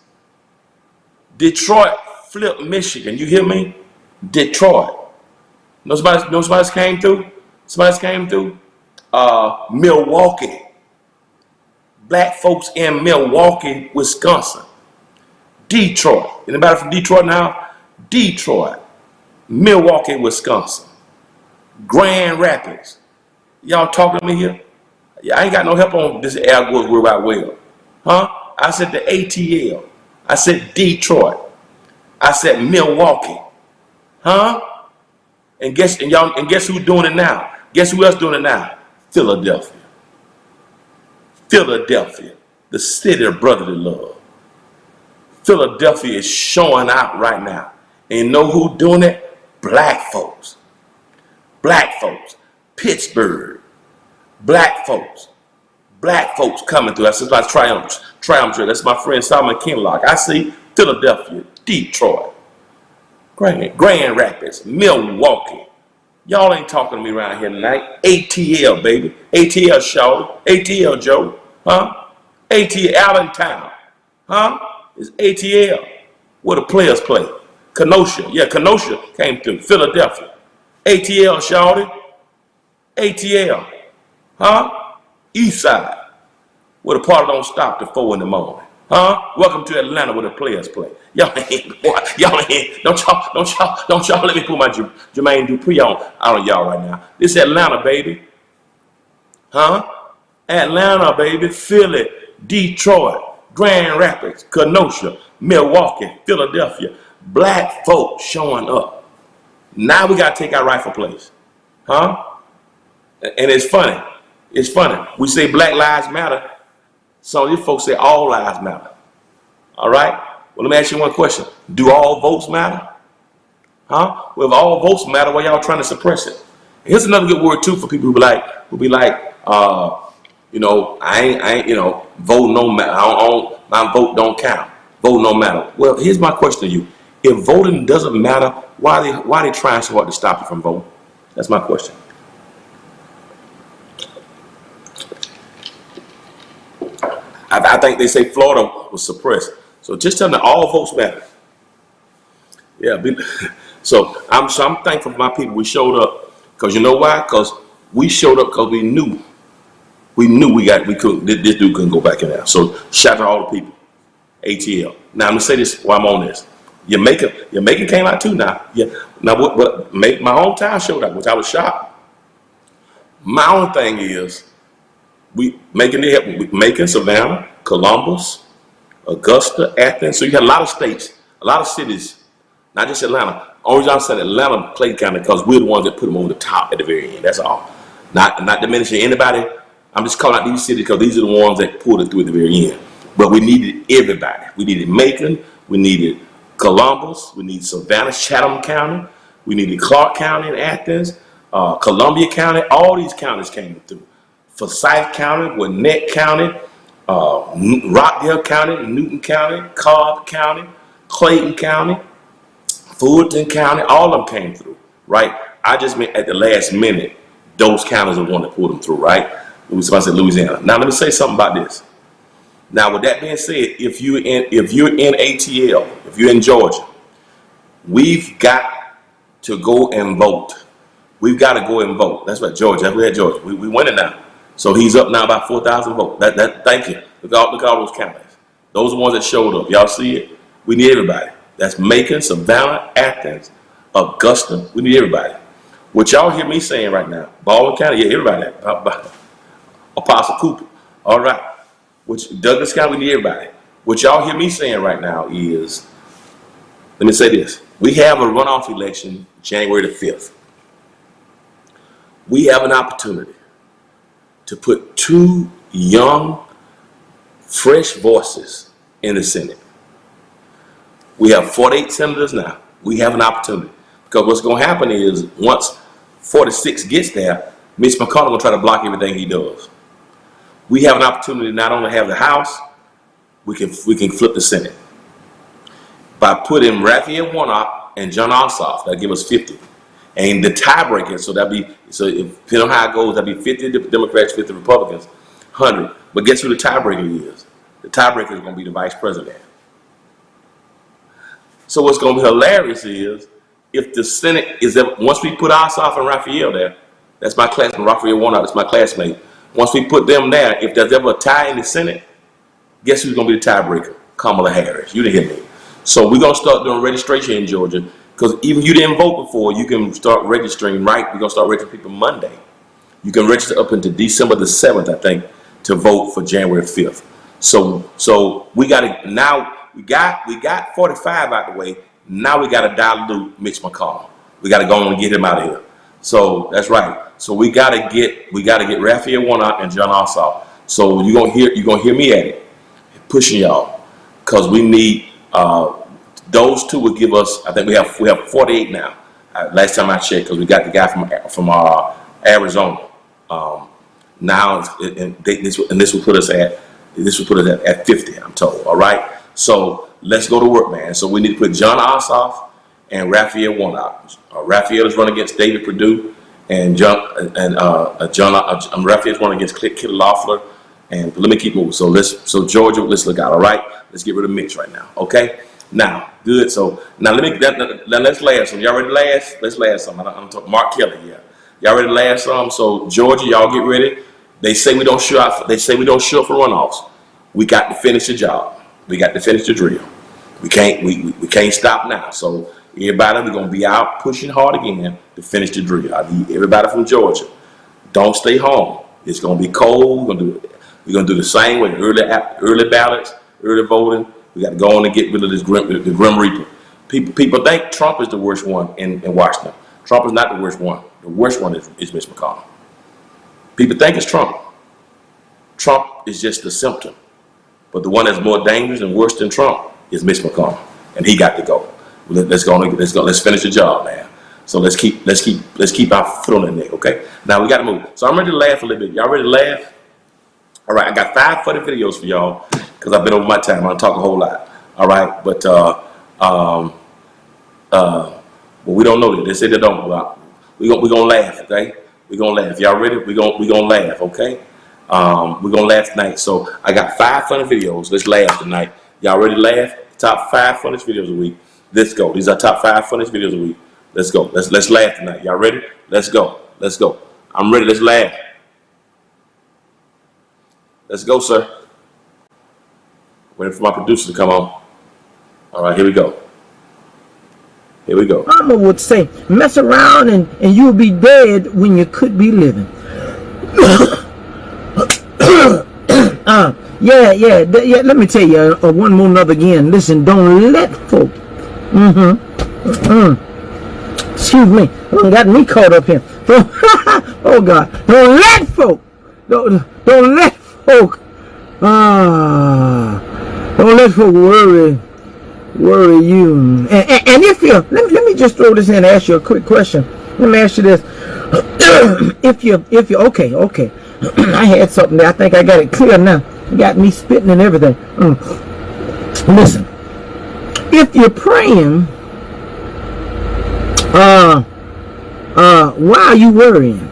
Detroit flipped Michigan. You hear me? Detroit. Know somebody came through? Somebody came through? Milwaukee. Black folks in Milwaukee, Wisconsin. Detroit. Anybody from Detroit now? Detroit. Milwaukee, Wisconsin. Grand Rapids. Y'all talking to me here? I ain't got no help on this Al Gore's World Wide Web. I said the ATL. I said Detroit. I said Milwaukee. And guess who's doing it now? Guess who else doing it now? Philadelphia. Philadelphia, the city of brotherly love. Philadelphia is showing out right now. And you know who doing it? Black folks. Black folks. Pittsburgh. Black folks. Black folks coming through. That's like Triumph. That's my friend Solomon Kinlock. I see Philadelphia, Detroit, Grand Rapids, Milwaukee. Y'all ain't talking to me around here tonight. ATL, baby. ATL, Shaw. ATL, Joe. Huh? ATL, Allentown. Huh? It's ATL. Where the players play. Kenosha. Yeah, Kenosha came through. Philadelphia. ATL, Shawty. ATL. Huh? East Side. Where the party don't stop till 4 in the morning. Huh? Welcome to Atlanta where the players play. Y'all ain't, don't y'all let me put my Jermaine Dupri on y'all right now. This Atlanta, baby. Huh? Atlanta, baby. Philly, Detroit, Grand Rapids, Kenosha, Milwaukee, Philadelphia. Black folks showing up. Now we got to take our rightful place. Huh? And it's funny. It's funny. We say Black Lives Matter. Some of these folks say all lives matter. All right? Well, let me ask you one question. Do all votes matter? Huh? Well, if all votes matter, why y'all trying to suppress it? Here's another good word, too, for people who be like, you know, I ain't, you know, vote no matter. My vote don't count. Vote no matter. Well, here's my question to you. If voting doesn't matter, why are they trying so hard to stop you from voting? That's my question. I think they say Florida was suppressed. So just tell them that all votes matter. Yeah. So I'm thankful for my people. We showed up because you know why? Because we showed up because we knew this dude couldn't go back in there. So shout out to all the people. ATL. Now I'm gonna say this while I'm on this. Jamaica came out too now. Yeah. Now what my hometown showed up, which I was shocked. My own thing is Macon, Savannah, Columbus, Augusta, Athens. So you had a lot of states, a lot of cities, not just Atlanta. Only reason I said Atlanta played kind of because we're the ones that put them over the top at the very end. That's all. Not diminishing anybody. I'm just calling out these cities because these are the ones that pulled it through at the very end. But we needed everybody. We needed Macon. We needed Columbus. We needed Savannah, Chatham County. We needed Clark County in Athens, Columbia County. All these counties came through. Forsyth County, Gwinnett County, Rockdale County, Newton County, Cobb County, Clayton County, Fulton County, all of them came through, right? I just meant at the last minute, those counties are the one that pulled them through, right? I said Louisiana. Now let me say something about this. Now with that being said, if you're in ATL, if you're in Georgia, we've got to go and vote. We've got to go and vote. That's right, Georgia. We had Georgia. We winning now. So he's up now by 4,000 votes. Thank you. Look at all those counties. Those are the ones that showed up. Y'all see it? We need everybody. That's Macon, Savannah, Athens, Augusta. We need everybody. What y'all hear me saying right now, Baldwin County, yeah, everybody. Apostle Cooper. All right. Douglas County, we need everybody. What y'all hear me saying right now is, let me say this. We have a runoff election January the 5th. We have an opportunity to put 2 young, fresh voices in the Senate. We have 48 senators now. We have an opportunity. Because what's going to happen is once 46 gets there, Mitch McConnell will try to block everything he does. We have an opportunity to not only have the House, we can flip the Senate. By putting Raphael Warnock and John Ossoff, that'll give us 50. And the tiebreaker, if depending on how it goes, that'll be 50 Democrats, 50 Republicans, 100. But guess who the tiebreaker is? The tiebreaker is going to be the vice president. So what's going to be hilarious is if the Senate is that once we put Ossoff and Raphael there, that's my classmate, Raphael Warnock, that's my classmate. Once we put them there, if there's ever a tie in the Senate, guess who's going to be the tiebreaker? Kamala Harris. You didn't hear me. So we're going to start doing registration in Georgia. Because even if you didn't vote before, you can start registering, right? We're going to start registering people Monday. You can register up until December the 7th, I think, to vote for January 5th. So we got to, now we got 45 out the way. Now we got to dilute Mitch McConnell. We got to go on and get him out of here. So that's right. So we gotta get Raphael Warnock and John Ossoff. So you're gonna hear me at it, pushing y'all, because we need those two will give us. I think we have 48 now. Last time I checked, because we got the guy from Arizona. Now this will put us at 50. I'm told. All right. So let's go to work, man. So we need to put John Ossoff and Raphael Warnock. Raphael is running against David Perdue, and Raphael's running against Kitty Loeffler. And let me keep moving. So Georgia, let's look out. All right, let's get rid of Mitch right now. Okay, now good. So now let's last some. Y'all ready to last? Let's last some. I'm talking Mark Kelly. Yeah, y'all ready to last some? So Georgia, y'all get ready. They say we don't show up. They say we don't show up for runoffs. We got to finish the job. We got to finish the drill. We can't stop now. So everybody, we're gonna be out pushing hard again to finish the drill. I need everybody from Georgia. Don't stay home. It's gonna be cold. We're gonna do the same way. Early ballots, early voting. We got to go on and get rid of the Grim Reaper. People think Trump is the worst one in Washington. Trump is not the worst one. The worst one is Mitch McConnell. People think it's Trump. Trump is just a symptom. But the one that's more dangerous and worse than Trump is Mitch McConnell, and he got to go. Let's finish the job, man. So let's keep our foot on the neck, okay? Now we got to move. So I'm ready to laugh a little bit. Y'all ready to laugh? All right, I got 5 funny videos for y'all because I've been over my time. I'm gonna talk a whole lot. All right, but well, we don't know that. They say they don't. We gonna laugh, okay? We gonna laugh. Y'all ready? We gonna laugh, okay? We're gonna laugh tonight. So I got 5 funny videos. Let's laugh tonight. Y'all ready to laugh? Top 5 funniest videos a week. Let's go. These are top 5 funniest videos a week. Let's go. Let's laugh tonight. Y'all ready? Let's go. Let's go. I'm ready. Let's laugh. Let's go, sir. Waiting for my producer to come on. All right, here we go. Here we go. Mama would say, mess around and you'll be dead when you could be living. Yeah, let me tell you one more another again. Listen, don't let folk. Excuse me. Got me caught up here. Oh, God. Don't let folk. Don't let folk. Don't let folk worry you. And if you let me just throw this in and ask you a quick question. Let me ask you this. if you okay. I had something there. I think I got it clear now. You got me spitting and everything. Listen. If you're praying, why are you worrying?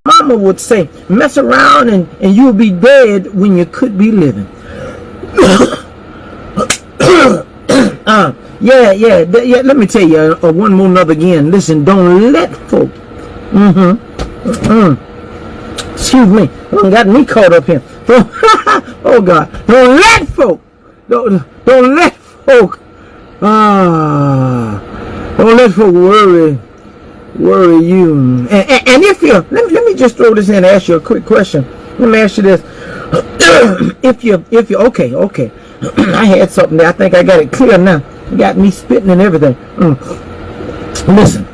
Mama would say, mess around and you'll be dead when you could be living. Yeah. Let me tell you one more another again. Listen, don't let folk. Excuse me. Got me caught up here. Oh, God. Don't let folk. Don't let folk. Don't let folk worry you. And if you let me just throw this in and ask you a quick question. Let me ask you this. if you okay. I had something there. I think I got it clear now. You got me spitting and everything. Listen.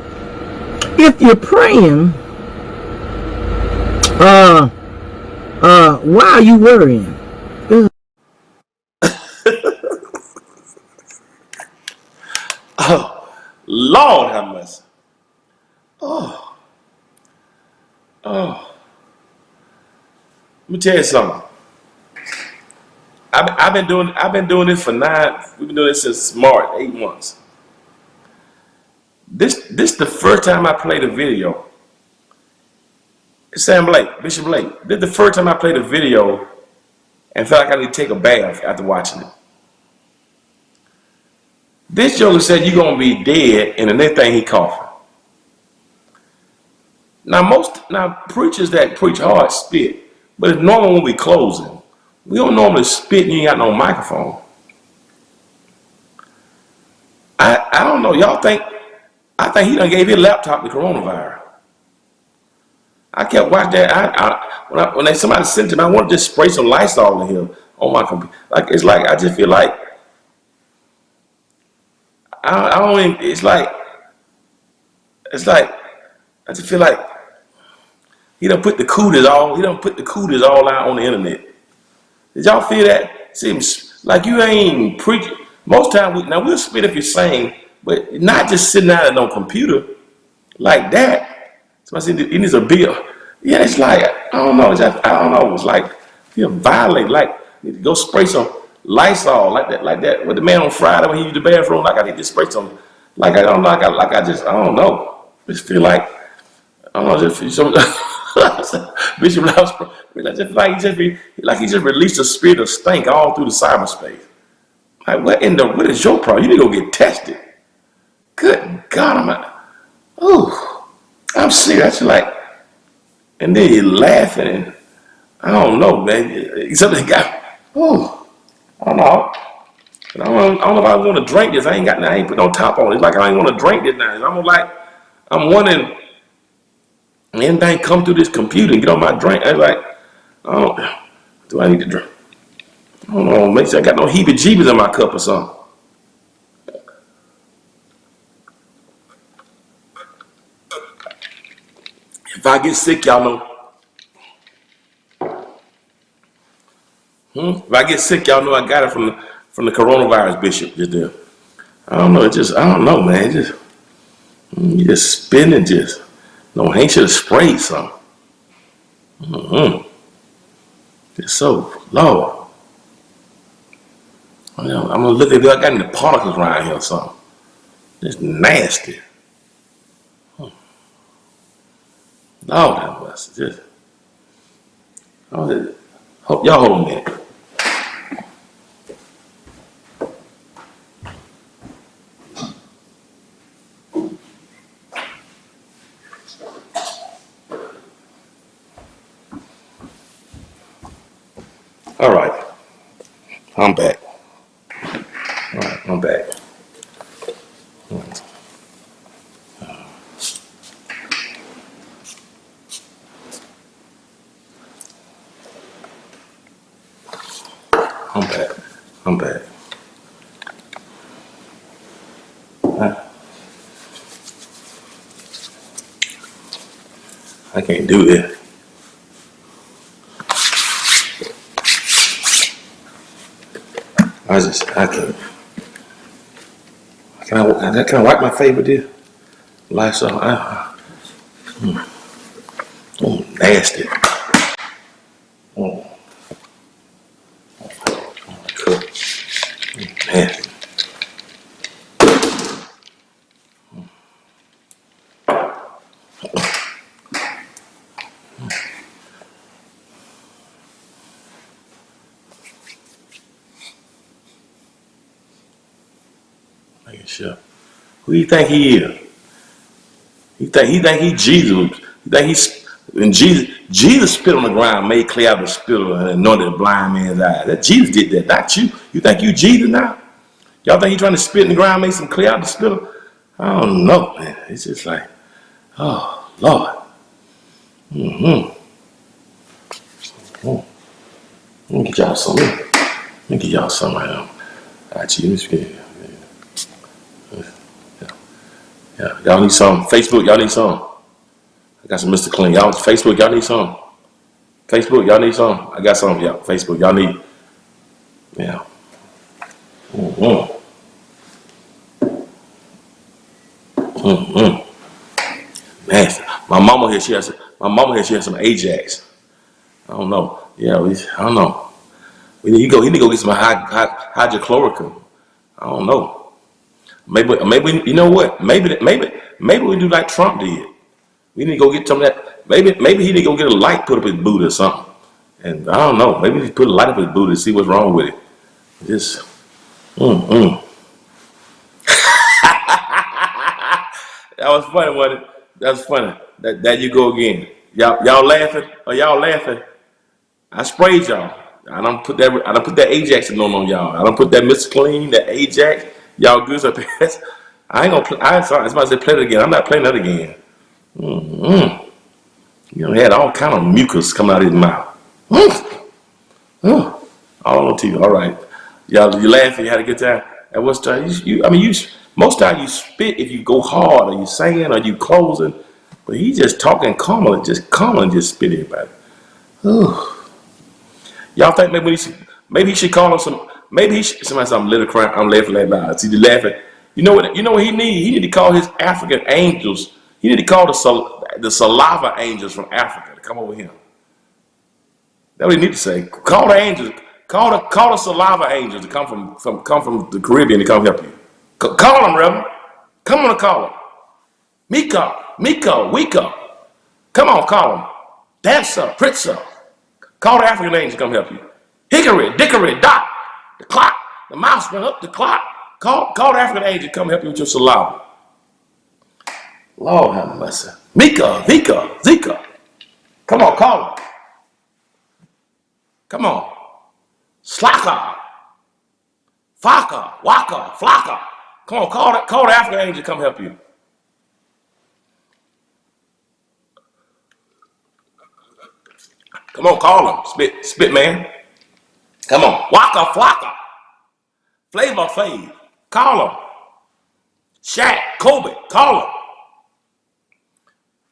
If you're praying, why are you worrying? Oh, Lord have mercy. Oh. Let me tell you something. I've been doing this for 9. We've been doing this since March, 8 months. This the first time I played a video. Bishop Blake. This is the first time I played a video and felt like I need to take a bath after watching it. This joker said you're gonna be dead, and the next thing he coughing. Now preachers that preach hard spit, but it's normal when we closing. We don't normally spit and you ain't got no microphone. I don't know. Y'all think? I think he done gave his laptop the coronavirus. I kept watching that. When somebody sent it to me, I want to just spray some Lysol in here on my computer. I just feel like I don't even, it's like I just feel like he done put the cooties all out on the internet. Did y'all feel that? Seems like you ain't preaching. Most time we'll spit if you're saying, but not just sitting out on no computer like that. Somebody said it needs a bill. Yeah, it's like I don't know. I don't know. It's like feel violent. Like need to go spray some Lysol like that. With the man on Friday when he used the bathroom, like I need to spray some. Like I don't know. I don't know. Just feel like I don't know. Just feel some. Bishop Louse, just like he just released a spirit of stink all through the cyberspace. Like what is your problem? You need to go get tested. Good God, I'm serious. Like, and then you're laughing. And I don't know, man. Something got. I don't know. I don't know if I want to drink this. I ain't put no top on it. It's like I ain't want to drink this now. I'm wondering. Anything come through this computer and get on my drink. I was like, do I need to drink? I don't know, make sure I got no heebie-jeebies in my cup or something. If I get sick, y'all know. If I get sick, y'all know I got it from the coronavirus bishop just there. I don't know, I don't know, man. You just spinning just. No, Hank should have sprayed something. It's so low. I'm gonna look at it. I got any particles around here or something. It's nasty. Lord, that was just. Hope y'all hold a minute. All right, I'm back. All right, I'm back. I'm back. I can't do this. I can't. Can I wipe my face with this? Lysol. Nasty. Cool. Nasty. Sure. Who do you think he is? He think he Jesus. He think Jesus spit on the ground, made clay out of the spittle, and anointed the blind man's eye. That Jesus did that, not you. You think you Jesus now? Y'all think he trying to spit in the ground, make some clay out of the spittle? I don't know, man. It's just like, oh Lord. Let me get y'all some. Let me get y'all some right now. Got you. Yeah, y'all need some. Facebook, y'all need some. I got some Mr. Clean. Y'all, Facebook, y'all need some. Facebook, y'all need some. I got some for y'all. Facebook, y'all need. Yeah. Man, my mama here, she has some Ajax. I don't know. Yeah, I don't know. He need to go get some hydrochloroquine. I don't know. Maybe you know what? Maybe we do like Trump did. We need to go get some of that. Maybe he need to go get a light put up his booty or something. And I don't know. Maybe he put a light up his booty to see what's wrong with it. Just That was funny, wasn't it? That was funny. That you go again. Y'all laughing? Are y'all laughing? I sprayed y'all. I don't put that Ajax on y'all. I don't put that Mr. Clean, that Ajax. Y'all good up there. I ain't gonna play. I was say play it again. I'm not playing that again. You know, he had all kind of mucus coming out of his mouth. All on TV. All right, y'all. You laughing? You had a good time. At what time? Most time you spit if you go hard, or you singing, or you closing. But he just talking calm and just spit everybody. Ooh. Y'all think maybe he should call him some. Maybe he should. Somebody said I'm little crying. I'm laughing that loud. See, the laughing. You know what? You know what he need? He need to call his African angels. He need to call the saliva angels from Africa to come over here. That's what he need to say. Call the angels. Call the saliva angels to come from the Caribbean to come help you. Call them, Reverend. Come on and call them. Wiko. Come on, call them. Dancer, Pritzer. Call the African angels to come help you. Hickory, dickory, dot. The clock. The mouse went up the clock. Call the African angel to come help you with your saliva. Lord have mercy. Mika, Vika, Zika. Come on, call them. Come on. Slaka. Faka, Waka, Flaka. Come on, call the African angel to come help you. Come on, call him. Spit man. Come on. Waka Flocka. Flavor Fave. Call him. Shaq, Kobe. Call him.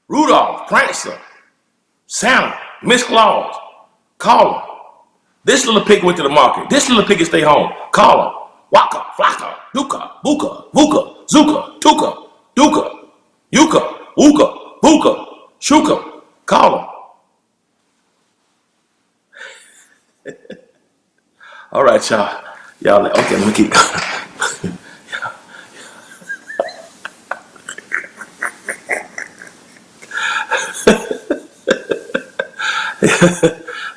Rudolph, Prancer. Santa, Miss Claus. Call him. This little pig went to the market. This little pig can stay home. Call him. Waka Flocka. Duka, Buka, Vuka, Zuka, Tuka, Duka, Yuka, Uka, Buka, Shuka. Call him. All right, y'all. Okay, let me keep going.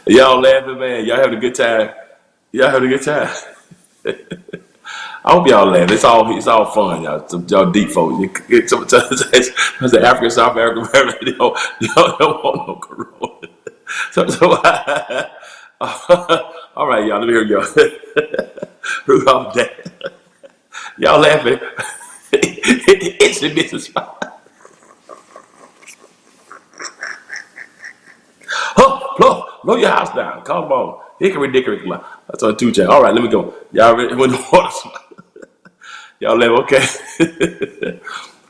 Y'all laughing, man. Y'all having a good time. Y'all having a good time. I hope y'all laugh. It's all fun, y'all. Y'all deep folks. Sometimes the African, South African, they don't want no corona. All right, y'all. Let me hear y'all. Rudolph, y'all laughing. It's a business spot. Blow your house down. Call them on. Hickory dickory. That's on 2 channel. All right, let me go. Y'all ready? When the water. Y'all laugh, okay?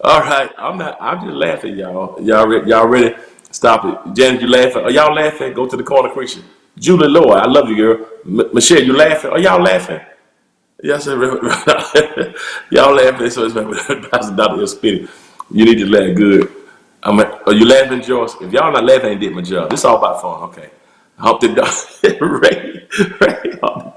All right, I'm just laughing, y'all. Y'all ready? Stop it. Janet, you laughing? Are y'all laughing? Go to the corner, Christian. Julie Lloyd, I love you, girl. Michelle, you laughing? Are y'all laughing? Yes, sir. Y'all laughing? So it's Pastor Dr. Spitty. You need to laugh good. Are you laughing, Joyce? If y'all not laughing, I ain't did my job. This is all about fun, okay? Hump the dog. Ray, hump the dog.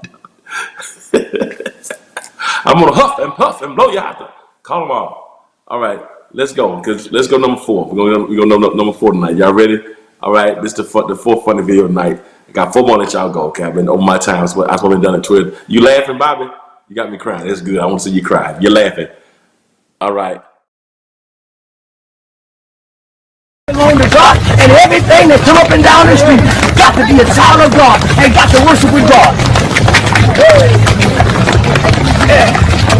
I'm gonna huff and puff and blow you out. Call them all. All right, let's go. Let's go number 4. We're gonna number 4 tonight. Y'all ready? All right, this is the 4th funny video tonight. I got 4 more that y'all go. Okay, I've been over my time. I've been done at Twitter. You laughing, Bobby? You got me crying. That's good. I want to see you cry. You're laughing. All right. On the God, and everything that come up and down the street got to be a child of God and got to worship with God.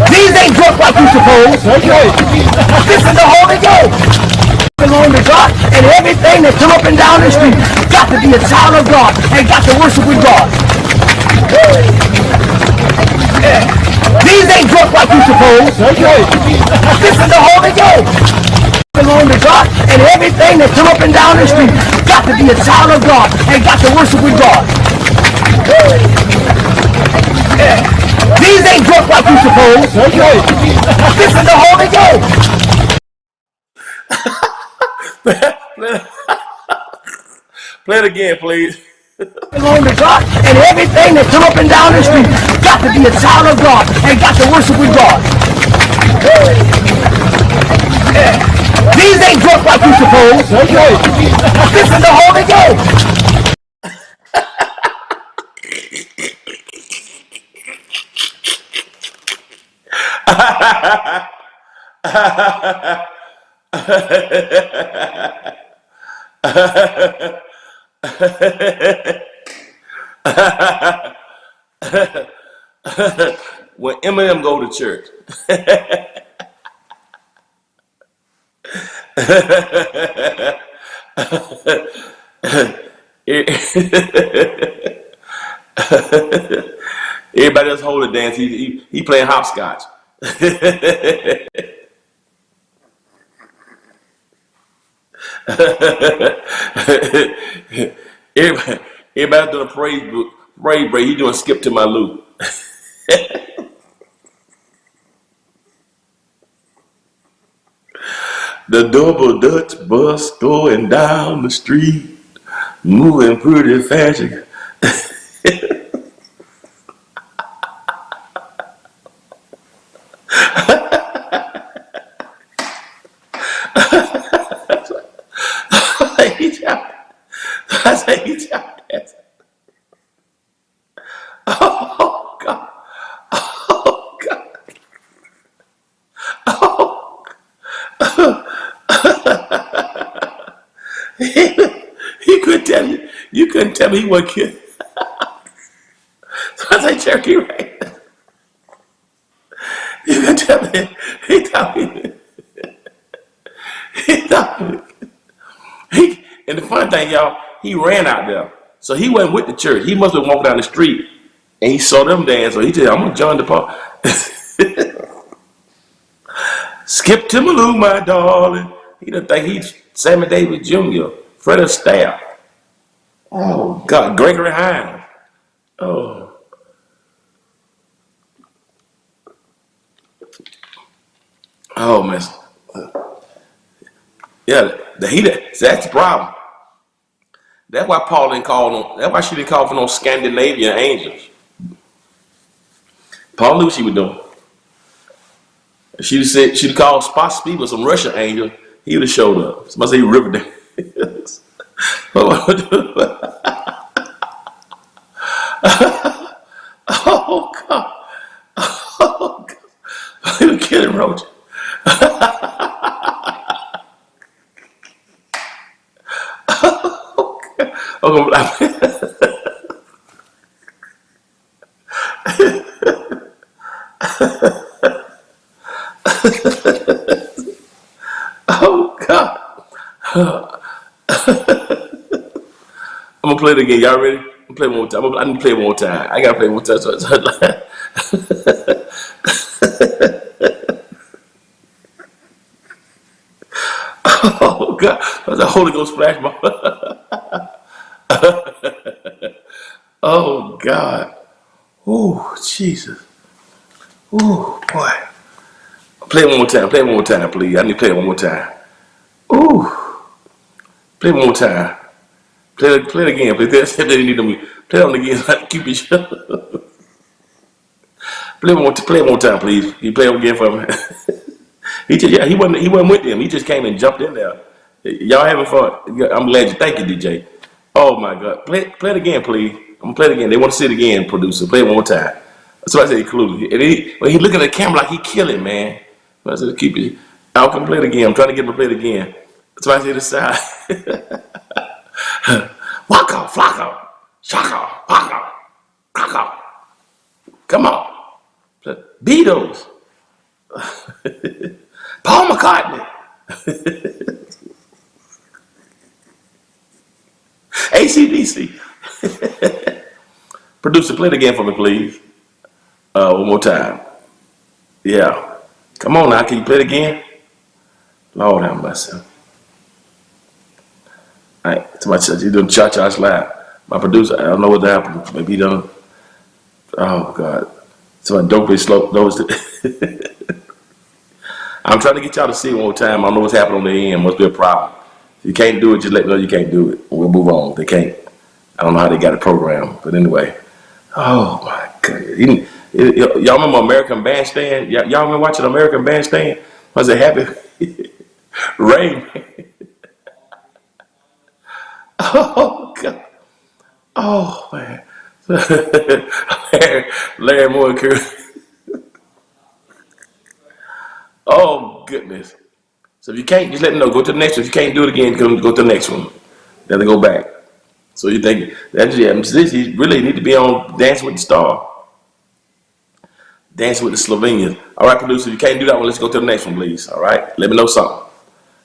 These ain't drunk like you suppose. This is the Holy Ghost. On the God, and everything that come up and down the street got to be a child of God and got to worship with God. These ain't drunk like you suppose. This is the Holy Ghost. On the God, and everything that come up and down the street got to be a child of God and got to worship with God. These ain't drunk like you suppose. This is the Holy Ghost. Play it again, please. On the God, and everything that come up and down the street got to be a child of God and got to worship with God. These ain't drunk like you suppose. This is the Holy Ghost. When Eminem go to church. Everybody else hold a dance. He playing hopscotch. everybody, everybody doing a praise break. He doing skip to my loop. The double Dutch bus going down the street, moving pretty fast. I say, he jumped. Oh God! Oh God! Oh. He couldn't tell you. You couldn't tell me he wasn't kidding. So I say, Cherokee, right? You couldn't tell me. He thought me. He thought me. And the funny thing, y'all, he ran out there. So he wasn't with the church. He must have walked down the street and he saw them dance. So he said, I'm going to join the party. Skip to Malou, my darling. He didn't think he's Sammy Davis Jr., Fred Astaire. Oh, God, Gregory Hines. Oh. Oh, man. Yeah, that's the problem. That's why Paul didn't call them. That's why she didn't call for no Scandinavian angels. Paul knew what she was doing. If she'd said she'd called Spot Speed with some Russian angel, he would have showed up. Somebody say Riverdale. Oh God! Oh God! He was kidding, Roach. Oh God! I'm gonna play it again. Y'all ready? I'm gonna play it one more time. I need to play it one more time. I gotta play it one more time. Oh God! That's a Holy Ghost flash mob. Oh God! Oh Jesus! Oh boy! Play it one more time. Play it one more time, please. I need to play it one more time. Ooh! Play it one more time. Play it again. Play it on again. So I can keep it shut. Play it one more time, please. You play it again for me. He wasn't with them. He just came and jumped in there. Y'all having fun? I'm glad you. Thank you, DJ. Oh my God. Play it again, please. I'm gonna play it again. They want to see it again, producer. Play it one more time. That's what I said. Included. And he looking at the camera like he killing, man. I said, keep it. I'll come play it again. I'm trying to get him to play it again. That's why I said the side. Waka, flocka, shaka, waka, crocka. Come on. Beatles. Paul McCartney. AC/DC. Producer, play it again for me, please. One more time. Yeah. Come on now, can you play it again? Lord have mercy. All right, somebody doing cha-cha slide. My producer, I don't know what happened. Maybe he done. Oh God. Somebody don't be slow. I'm trying to get y'all to see it one more time. I don't know what's happening on the end. Must be a problem. If you can't do it, just let me know you can't do it. We'll move on. They can't. I don't know how they got it programmed, but anyway. Oh my goodness. Y'all remember American Bandstand? Y'all remember watching American Bandstand? Was it Happy Rain? Oh God. Oh man. Larry Moore. Oh goodness. So if you can't, just let me know. Go to the next one. If you can't do it again, go to the next one. Then they go back. So you think that's you really need to be on Dance with the Star. Dance with the Slovenians. All right, producer, if you can't do that one, let's go to the next one, please. All right? Let me know something.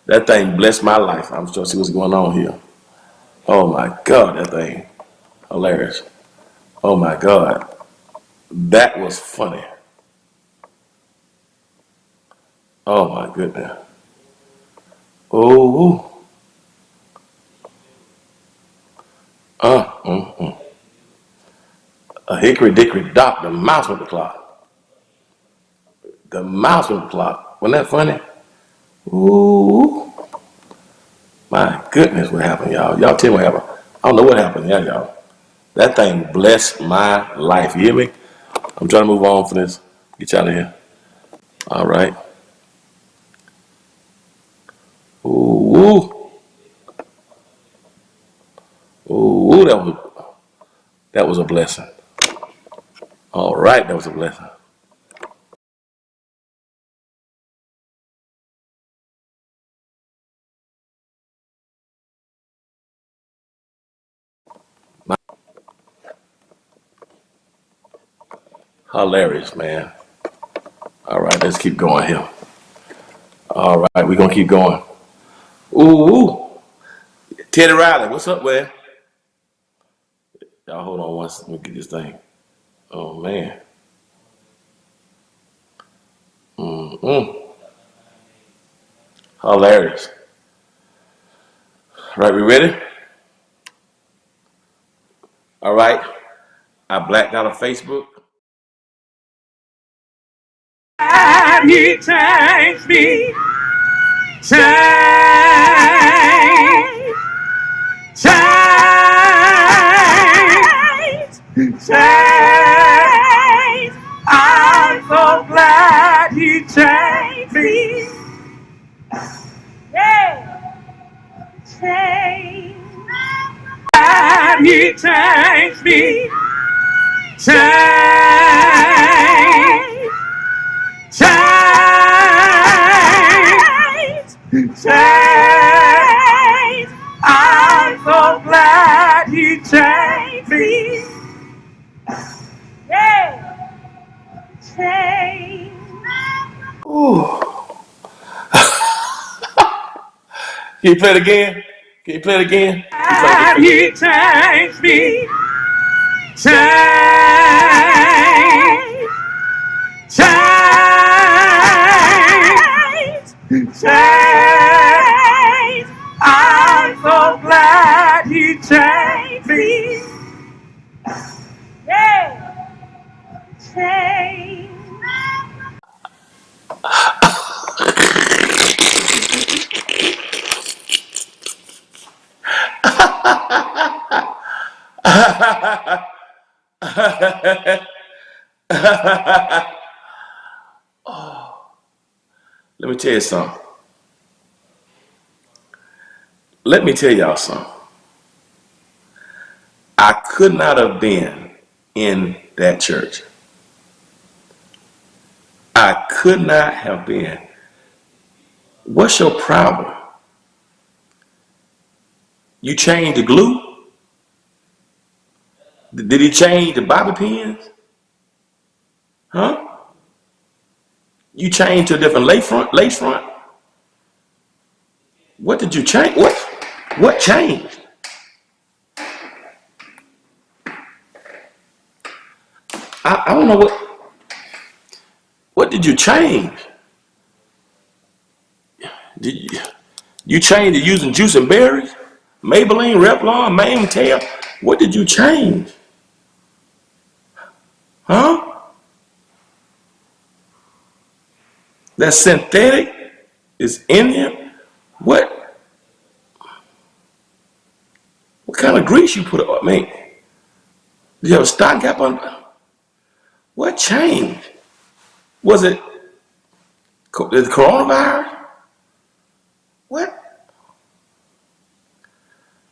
That thing blessed my life. I'm trying to see what's going on here. Oh my God, that thing. Hilarious. Oh my God. That was funny. Oh my goodness. Oh. A hickory dickory dock, the mouse with the clock. The mouse with the clock. Wasn't that funny? Ooh. My goodness, what happened, y'all? Y'all tell me what happened. I don't know what happened, yeah, y'all. That thing blessed my life. You hear me? I'm trying to move on from this. Get you out of here. All right. Ooh. Ooh, that was a blessing. All right, that was a blessing. Hilarious, man. All right, let's keep going here. All right, we're gonna keep going. Ooh. Teddy Riley, what's up, man? Y'all hold on one second. Let me get this thing. Oh man. Hilarious. All right, we ready? All right. I blacked out of Facebook. And he changed me. Change. Change. Change. I'm so glad he changed me. Yeah. Change. And he changed me. Change. Change. Change. I'm so glad he changed me. Yeah. Change. Ooh. Can you play it again? Can you play it again? And he changed me. Change. Change. Change. I'm so glad he changed me. Yeah. Change. Let me tell you something. Let me tell y'all something. I could not have been in that church. I could not have been. What's your problem? You changed the glue? Did he change the bobby pins? Huh? You changed to a different lace front? What did you change? What changed? I don't know what did you change? Did you change to using juice and berries? Maybelline, Revlon, Mane Tail? What did you change? Huh? That synthetic is in him? What kind of grease you put on? I mean, did you have a stock cap on? What changed? Was it the coronavirus? What?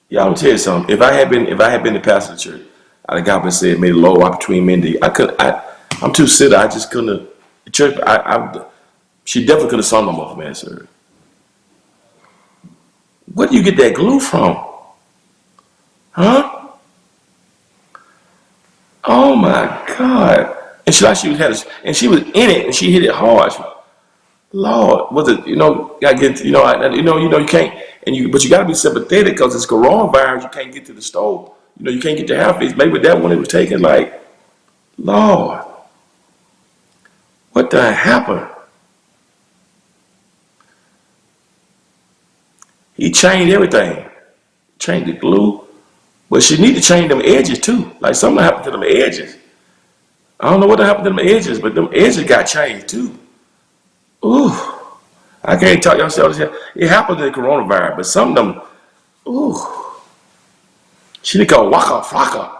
Y'all, I'm tell you something. If I had been the pastor of the church, I'd have got up and said, "May the Lord walk between me and thee." I'm too silly. I just couldn't have. The church, she definitely could have sung them off, man, sir. Where do you get that glue from? Huh? Oh my God! And she was in it, and she hit it hard. Lord, was it? Gotta get. You can't, but you gotta be sympathetic because it's coronavirus. You can't get to the stove. You can't get to half it. Maybe that one it was taken. Like, Lord, what the happened? He changed everything. Changed the glue. But she need to change them edges too. Like something happened to them edges. I don't know what happened to them edges, but them edges got changed too. Ooh, I can't talk y'all selves here. It happened to the coronavirus, but some of them, ooh, she need to call Waka Flocka,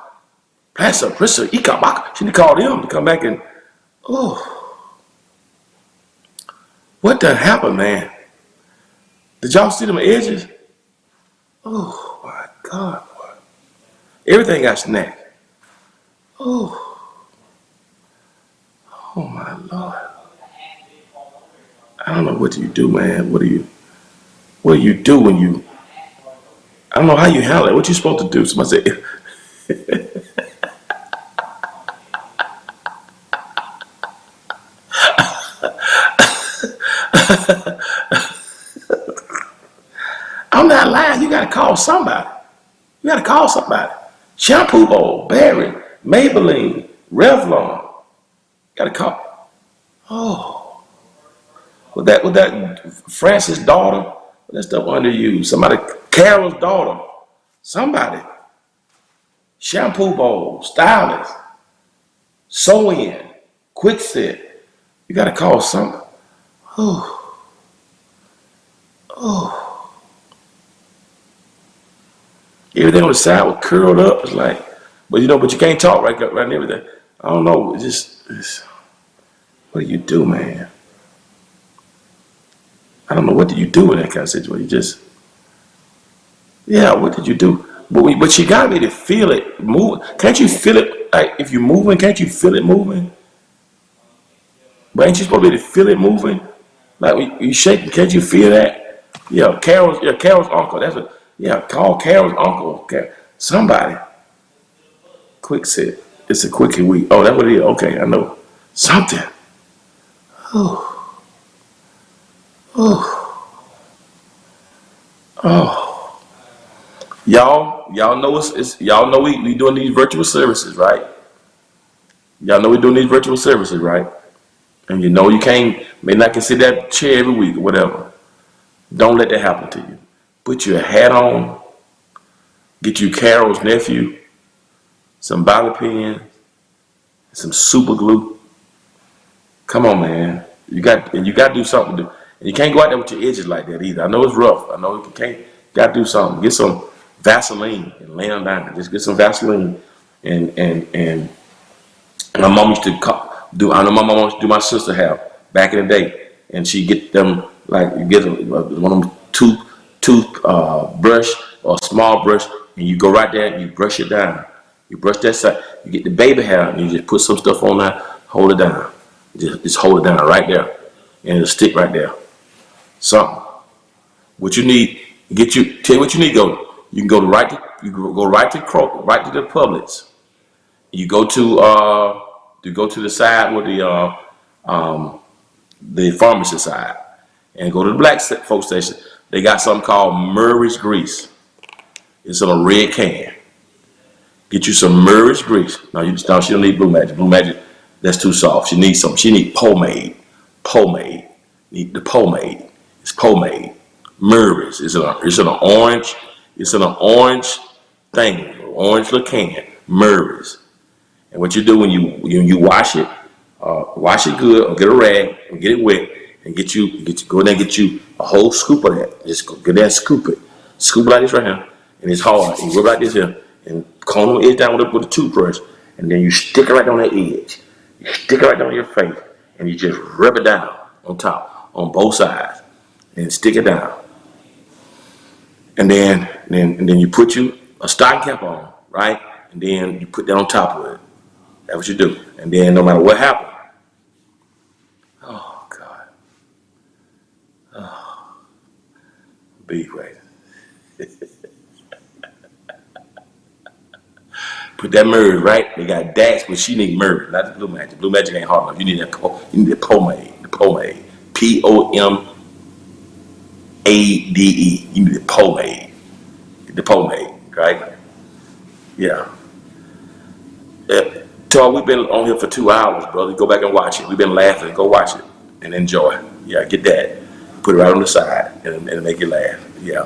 Pastor Prissa, Ika Waka. She need to call them to come back and, ooh, what done happened, man? Did y'all see them edges? Oh my God, boy. Everything got snapped. Oh, oh my Lord. I don't know what do you do, man. What do you do when you, I don't know how you handle it. What you supposed to do? Somebody say, I'm not lying. You gotta call somebody. You gotta call somebody. Shampoo bowl, Barry, Maybelline, Revlon. You gotta call. Oh, with that Francis' daughter, that stuff underused. Somebody, Carol's daughter, somebody. Shampoo bowl, stylist, sew in, quick set. You gotta call somebody. Oh, oh. Everything on the side was curled up. It's like, but you can't talk right and everything. I don't know. What do you do, man? I don't know. What do you do in that kind of situation? What did you do? But you gotta be able to feel it move. Can't you feel it? Like if you're moving, can't you feel it moving? But ain't you supposed to be able to feel it moving? Like when you shaking, can't you feel that? Carol's uncle. Call Carol's uncle. Somebody. Quick set. It's a quickie week. Oh, that's what it is. Okay, I know. Something. Oh. Oh. Oh. Y'all know y'all know we doing these virtual services, right? Y'all know we're doing these virtual services, right? And you know you may not can sit that chair every week or whatever. Don't let that happen to you. Put your hat on. Get you Carol's nephew some bobby pins, some super glue. Come on, man. You got to do something. And you can't go out there with your edges like that either. I know it's rough. I know you can't. Got to do something. Get some Vaseline and lay them down. Just get some Vaseline and my mom used to do. I know my mom used to do my sister hair back in the day, and she get them like you get one of them tooth brush or a small brush, and you go right there and you brush it down. You brush that side. You get the baby hair, and you just put some stuff on there. Hold it down. Just hold it down right there, and it'll stick right there. Something. What you need. Tell you what you need. You can go right to the Publix. You go to the side with the pharmacy side, and go to the black folks station. They got something called Murray's grease. It's in a red can. Get you some Murray's grease. She don't need Blue Magic. Blue Magic, that's too soft. She needs some. She needs pomade. Pomade. Need the pomade. It's pomade. Murray's. It's in an orange. It's in an orange thing. Orange little can. Murray's. And what you do when you wash it good, or get a rag and get it wet, and go in there and get you a whole scoop of that. Just go get there and scoop it. Scoop it like this right here, and it's hard. You rub like this here, and comb the edge down with a toothbrush, and then you stick it right on that edge. You stick it right down your face, and you just rub it down on top, on both sides, and stick it down. And then you put you a stocking cap on, right? And then you put that on top of it. That's what you do. And then no matter what happens, oh God, oh, be right. Put that Murray, right? They got Dax, but she need Murray, not the Blue Magic. Blue Magic ain't hard enough. You need that. You need the pomade. The pomade. POMADE. You need the pomade. The pomade, right? Yeah. So we've been on here for 2 hours, brother. Go back and watch it. We've been laughing. Go watch it and enjoy. Yeah, get that. Put it right on the side and make you laugh. Yeah.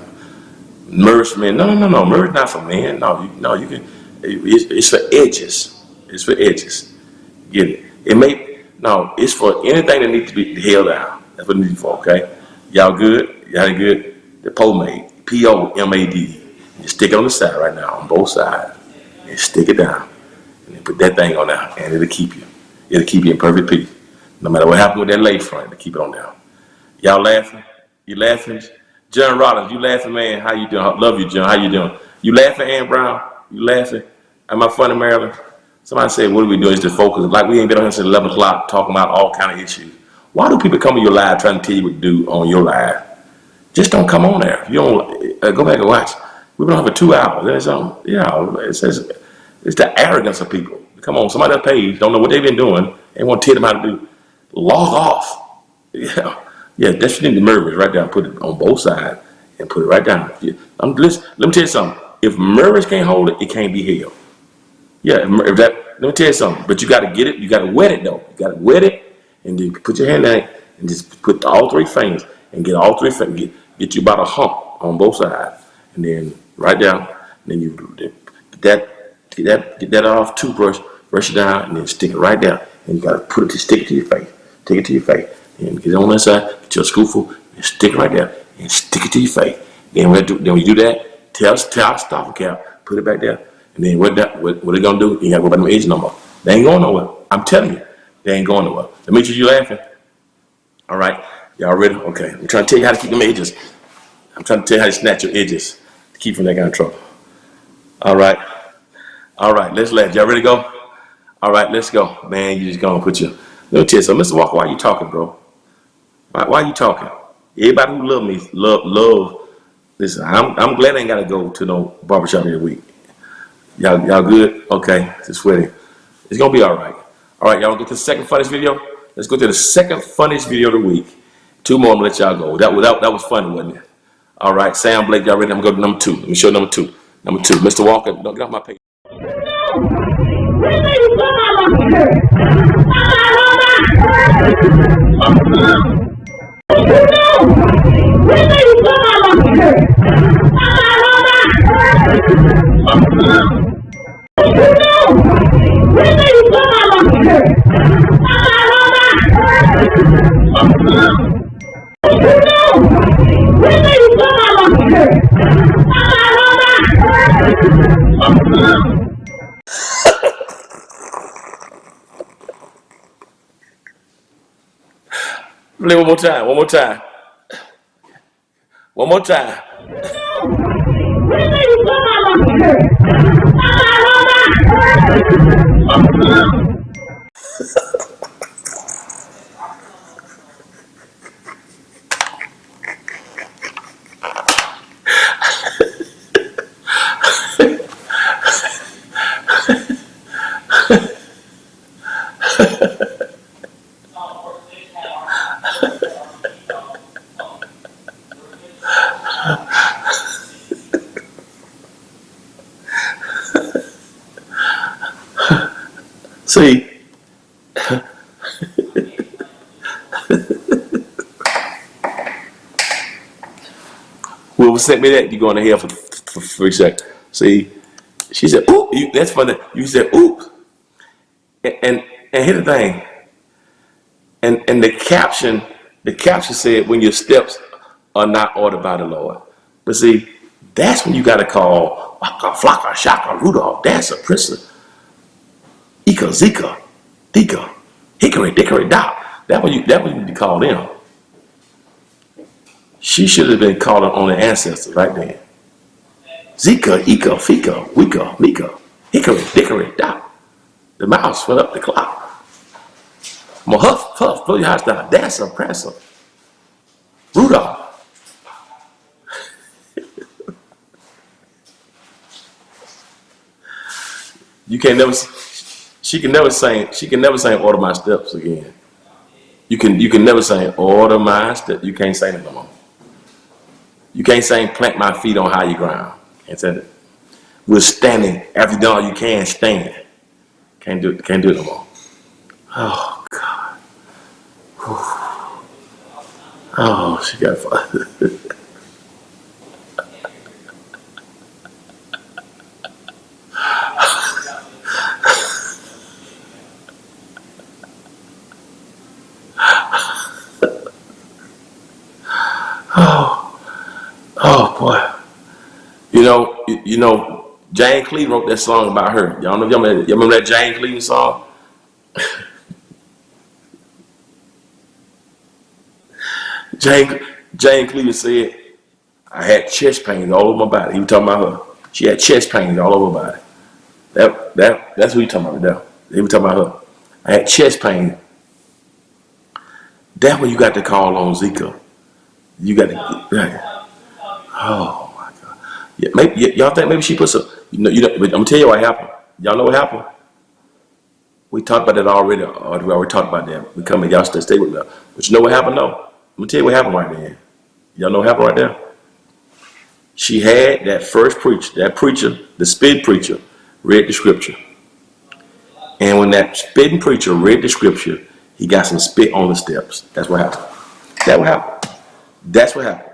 Merch, man. No. Merch not for men. No, you can. It's for edges. It's for edges. Get it? It's for anything that needs to be held down. That's what it needs for. Okay, y'all good? Y'all good? The pomade, POMAD. You stick it on the side right now, on both sides, and stick it down, and then put that thing on there, and it'll keep you. It'll keep you in perfect peace. No matter what happened with that lace front, it'll keep it on down. Y'all laughing? You laughing? John Rollins, you laughing, man? How you doing? I love you, John. How you doing? You laughing, Ann Brown? You laughing? Am I funny, Maryland? Somebody said, what are we doing? Is to focus. Like we ain't been on here since 11 o'clock talking about all kind of issues. Why do people come on your live trying to tell you what to do on your live? Just don't come on there. You don't go back and watch. We've been on for 2 hours. It's the arrogance of people. Come on, somebody else's page don't know what they've been doing and want to tell them how to do. Log off. Yeah, that's what you need to murder right down. Put it on both sides and put it right down. Let me tell you something. If murderers can't hold it, it can't be held. Yeah, let me tell you something. But you got to get it. You got to wet it though. You got to wet it, and then put your hand in it and just put all 3 fingers and get all 3 fingers. Get you about a hump on both sides, and then right down. And then you get that off toothbrush, brush it down, and then stick it right down. And you got to stick it to your face. Take it to your face, and get it on that side. Get your scoopful and stick it right there, and stick it to your face. Then when you do that, tell stop cap, put it back there. And then what they gonna do? You gotta go by them edges no more. They ain't going nowhere. I'm telling you, they ain't going nowhere. Let me you laughing. All right, y'all ready? Okay, I'm trying to tell you how to keep them edges. I'm trying to tell you how to snatch your edges to keep from that kind of trouble. All right, let's laugh. Y'all ready to go? All right, let's go. Man, you just gonna put your. Let me tell you something, Mr. Walker. Why you talking, bro? Why you talking? Everybody who love me, love. Listen, I'm glad I ain't gotta go to no barbershop every week. Y'all good? Okay, just sweating. It's gonna be all right. All right, y'all wanna go to the second funniest video? Let's go to the second funniest video of the week. 2 more, I'm gonna let y'all go. That was funny, wasn't it? All right, Sam Blake, y'all ready? I'm gonna go to number 2. Let me show number 2. Number 2, Mr. Walker, don't get off my page. Play one more time. One more time. See, whoever sent me that, you're going to hell for 3 seconds. See, she said, "Oop." That's funny. You said, "Oop," and here's the thing. And the caption said, "When your steps are not ordered by the Lord." But see, that's when you got to call Waka Flocka Shaka Rudolph, Dancer, Prince, Ika Zika, Dika, Hickory Dickory Dock. That when you need to call them. She should have been calling on the ancestors right there. Zika, Ika, Fika, Wika, Mika, Hickory Dickory Dock. The mouse went up the clock. I'm gonna huff, puff, blow your house down, Dancer, Prancer, Rudolph. You can't never. She can never sing. She can never sing "Order My Steps" again. You can never sing "Order My Steps." You can't sing it no more. You can't sing "Plant My Feet on Higher Ground." Can't say it. We're standing. After you done all you can, stand. Can't do it. Can't do it no more. Oh God. Whew. Oh, she got fun. Jane Cleveland wrote that song about her. Y'all know, y'all remember that Jane Cleveland song? Jane Cleveland said, I had chest pains all over my body. He was talking about her. She had chest pains all over her body. That's who he talking about now. He was talking about her. I had chest pain. That's when you got to call on Zika. You got to, right. Oh my God. Yeah, maybe y'all think maybe she put some. But I'm gonna tell you what happened. Y'all know what happened? We talked about that already. Or we already talked about that. We come and y'all stay with me. But you know what happened though? I'm gonna tell you what happened right there. Y'all know what happened right there? She had that first preacher, the spit preacher, read the scripture. And when that spitting preacher read the scripture, he got some spit on the steps. That's what happened. That's what happened.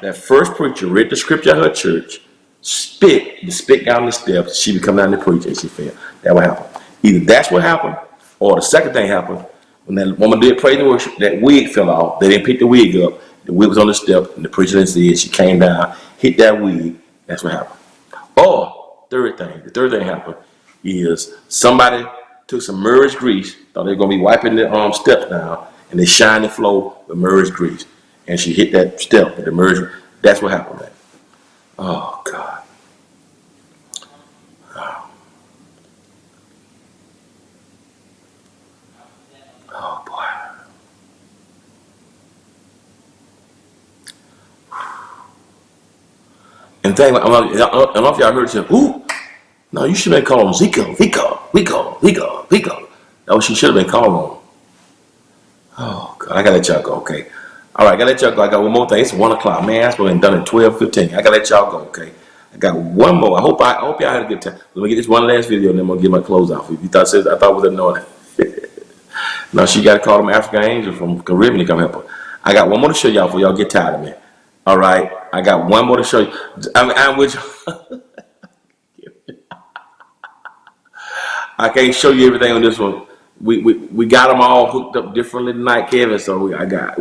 That first preacher read the scripture at her church, the spit down the steps, she would come down to preach and she fell. That's what happened. Either that's what happened, or the second thing happened, when that woman did praise and worship, that wig fell off. They didn't pick the wig up. The wig was on the step, and the preacher didn't see it. She came down, hit that wig. That's what happened. Or, the third thing happened is somebody took some Murray's grease, thought they were going to be wiping the steps down, and they shined the floor with Murray's grease. And she hit that step with the Murray's. That's what happened, man. Oh, God. Oh, boy. And the thing, I don't know if y'all heard it say, ooh, no, you should have been calling Zico. That's what she should have been calling him. Oh, God, I gotta let y'all go, okay? All right, I gotta let y'all go. I got one more thing. It's 1 o'clock. Man, I supposed to have done it 12:15. I gotta let y'all go, okay? I got one more. I hope y'all had a good time. Let me get this one last video, and then I'm gonna get my clothes off. If you thought I thought it was annoying. Now she got to call them African Angel from Caribbean to come help her. I got one more to show y'all before y'all get tired of me. All right, I got one more to show you. I'm with you. I can't show you everything on this one. We got them all hooked up differently tonight, Kevin. So we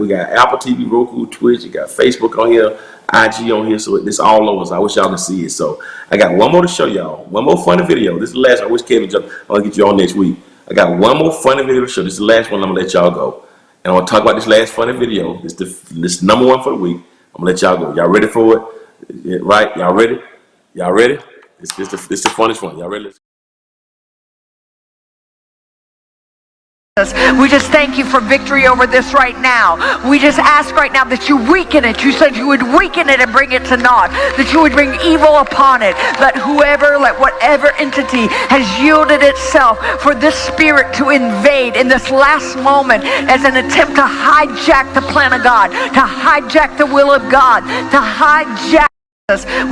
got Apple TV, Roku, Twitch. You got Facebook on here, IG on here. So it's all over. So I wish y'all can see it. So I got one more to show y'all. One more funny video. This is the last. I wish Kevin jumped. I'll get you on next week. I got one more funny video to show. This is the last one. I'm gonna let y'all go. And I want to talk about this last funny video. This number one for the week. I'm gonna let y'all go. Y'all ready for it? Yeah, right? Y'all ready? Y'all ready? It's the funniest one. Y'all ready? We just thank you for victory over this right now. We just ask right now that you weaken it. You said you would weaken it and bring it to naught. That you would bring evil upon it. Let whatever entity has yielded itself for this spirit to invade in this last moment as an attempt to hijack the plan of God, to hijack the will of God, to hijack.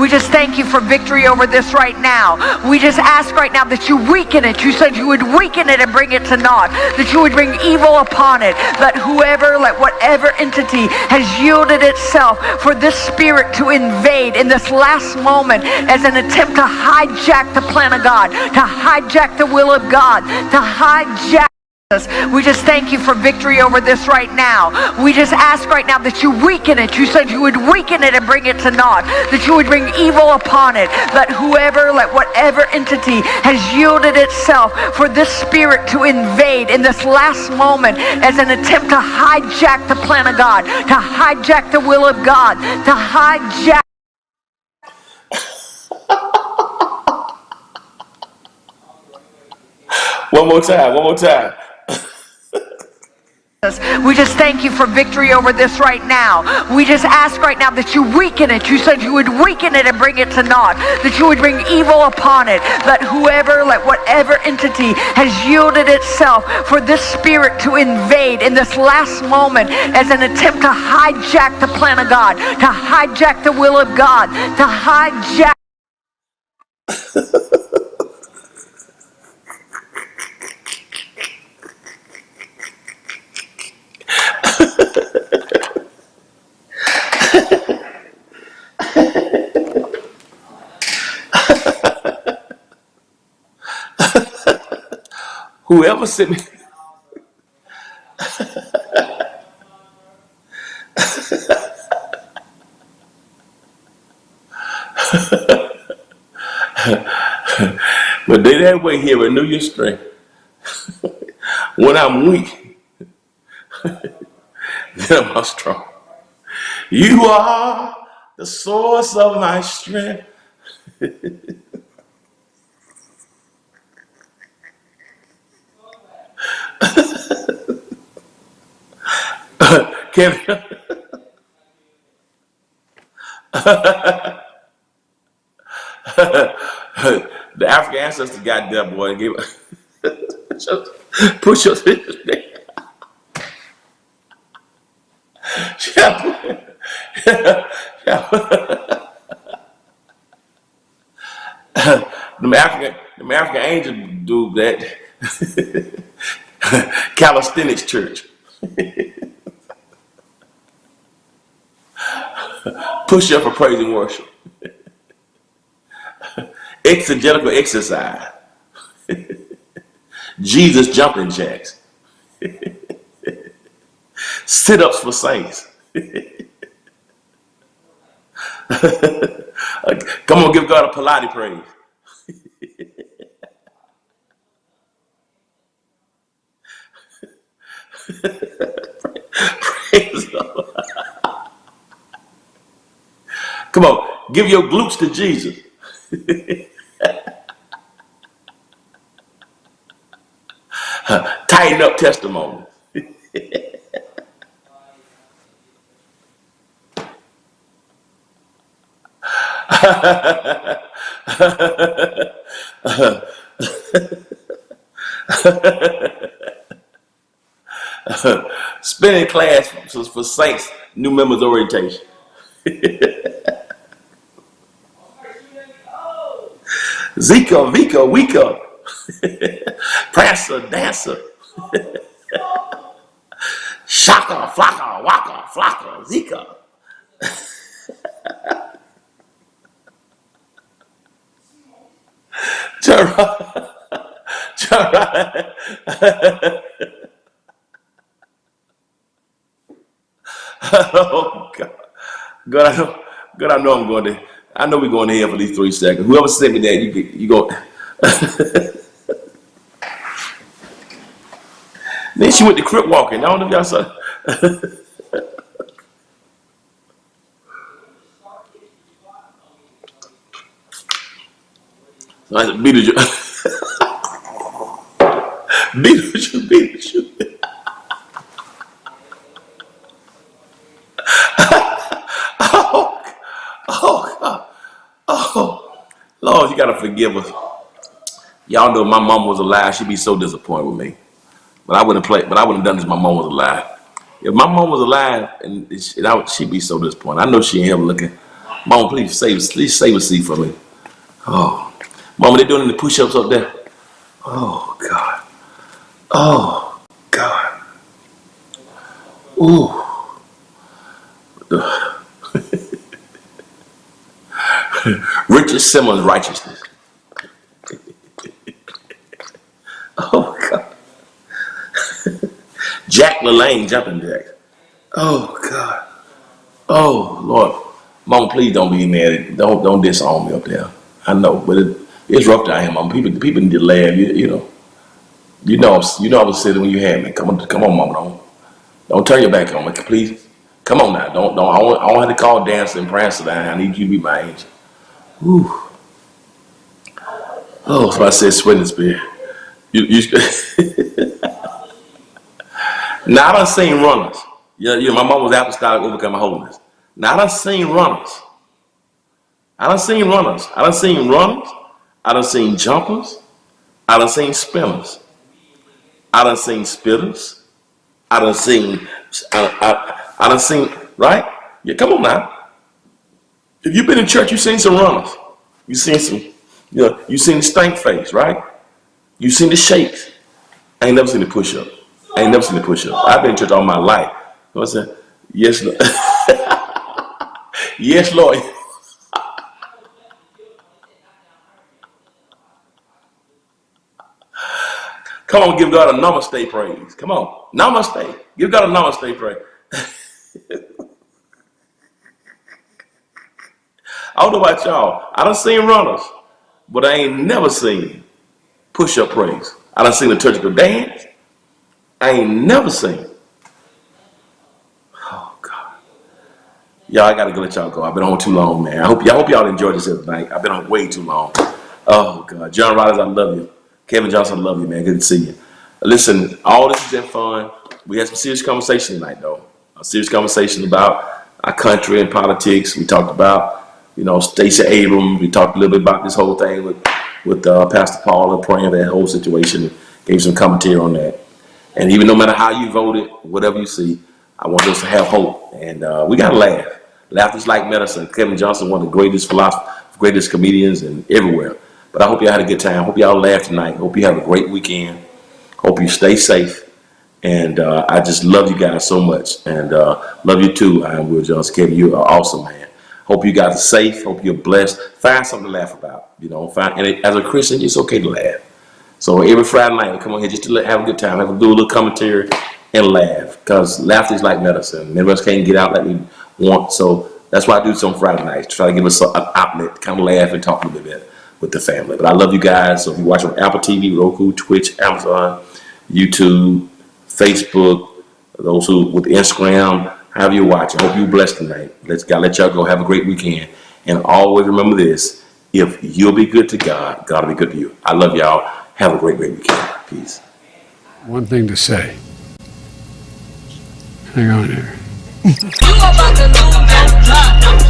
We just thank you for victory over this right now. We just ask right now that you weaken it. You said you would weaken it and bring it to naught. That you would bring evil upon it. Let whatever entity has yielded itself for this spirit to invade in this last moment as an attempt to hijack the plan of God, to hijack the will of God, to hijack. We just thank you for victory over this right now. We just ask right now that you weaken it. You said you would weaken it and bring it to naught. That you would bring evil upon it. Let whatever entity has yielded itself for this spirit to invade in this last moment as an attempt to hijack the plan of God, to hijack the will of God, to hijack. One more time. We just thank you for victory over this right now. We just ask right now that you weaken it. You said you would weaken it and bring it to naught. That you would bring evil upon it. Let whatever entity has yielded itself for this spirit to invade in this last moment as an attempt to hijack the plan of God, to hijack the will of God, to hijack. Whoever sent me. day that way here, renew your strength. When I'm weak, then I'm strong. You are the source of my strength. Kevin, the African ancestors got there, boy, and gave push up. The African angel do that. Calisthenics church. Push up for praise and worship. Exegetical exercise. Jesus jumping jacks. Sit-ups for saints. Come on, give God a Pilates praise. Praise the Lord. Come on, give your glutes to Jesus. Tighten up testimony. Spinning class for saints, new members orientation. Zika, Vika, Wika. Prancer, dancer. Shaka, flaka, waka, flaka, Zika. Oh God. God, I know I'm going to. I know we're going to hell for these 3 seconds. Whoever sent me that, you go. Then she went to crip walking. I don't know if y'all saw. Beetlejuice. Beetlejuice. Oh, God. Oh, Lord, you gotta forgive us. Y'all know if my mom was alive, she'd be so disappointed with me. But I wouldn't play. But I wouldn't have done this if my mom was alive. If my mom was alive, she'd be so disappointed. I know she ain't ever looking. Mom, please save a seat for me. Oh, Mama, they doing the push-ups up there. Oh God. Oh God. Ooh. Richard Simmons righteousness. Oh God. Jack LaLanne jumping jacks. Oh God. Oh Lord. Mom, please don't be mad. Don't disown me up there. I know, but it's rough down here, Mom. People need to laugh. You know I was sitting when you had me. Come on, Mama. Don't turn your back on me, please. Come on now. Don't. I don't have to call Dancer and Prancer down. I need you to be my angel. Whew. Oh, so I said sweat in the spirit. Now I done seen runners. Yeah, my mom was apostolic, overcoming holiness. Now I done seen runners. I done seen runners. I done seen jumpers. I done seen spinners. I done seen spitters. I done seen, right? Yeah, come on now. If you've been in church, you've seen some runners. You've seen some, you've seen the stank face, right? You've seen the shakes. I ain't never seen the push-up. I've been in church all my life. You know what I'm saying? Yes, Lord. Yes, Lord. Come on, give God a namaste praise. Come on. Namaste. Give God a namaste praise. I don't know about y'all. I done seen runners, but I ain't never seen push-up praise. I done seen the liturgical dance. I ain't never seen. Oh God, y'all, I gotta go let y'all go. I've been on too long, man. I hope y'all enjoyed this tonight. I've been on way too long. Oh God, John Rodgers, I love you. Kevin Johnson, I love you, man. Good to see you. Listen, all this has been fun. We had some serious conversation tonight, though. A serious conversation about our country and politics. We talked about, Stacey Abrams. We talked a little bit about this whole thing with Pastor Paul and praying that whole situation. Gave some commentary on that. And even no matter how you voted, whatever you see, I want us to have hope. And we got to laugh. Laughter's like medicine. Kevin Johnson, one of the greatest philosophers, greatest comedians and everywhere. But I hope y'all had a good time. Hope y'all laughed tonight. Hope you have a great weekend. Hope you stay safe. And I just love you guys so much. And love you too. I am Will Jones. Kevin, you are awesome, man. Hope you guys are safe. Hope you're blessed. Find something to laugh about. And as a Christian, it's okay to laugh. So every Friday night, come on here just to have a good time. Do a little commentary and laugh. Because laughter is like medicine. Many of us can't get out like we want. So that's why I do this on Friday nights. To try to give us an outlet to kind of laugh and talk a little bit with the family. But I love you guys. So if you watch on Apple TV, Roku, Twitch, Amazon, YouTube, Facebook, those who with Instagram, however you watch, I hope you're blessed tonight. Let y'all go. Have a great weekend. And always remember this. If you'll be good to God, God will be good to you. I love y'all. Have a great weekend. Peace. One thing to say. Hang on here. You about to lose your job.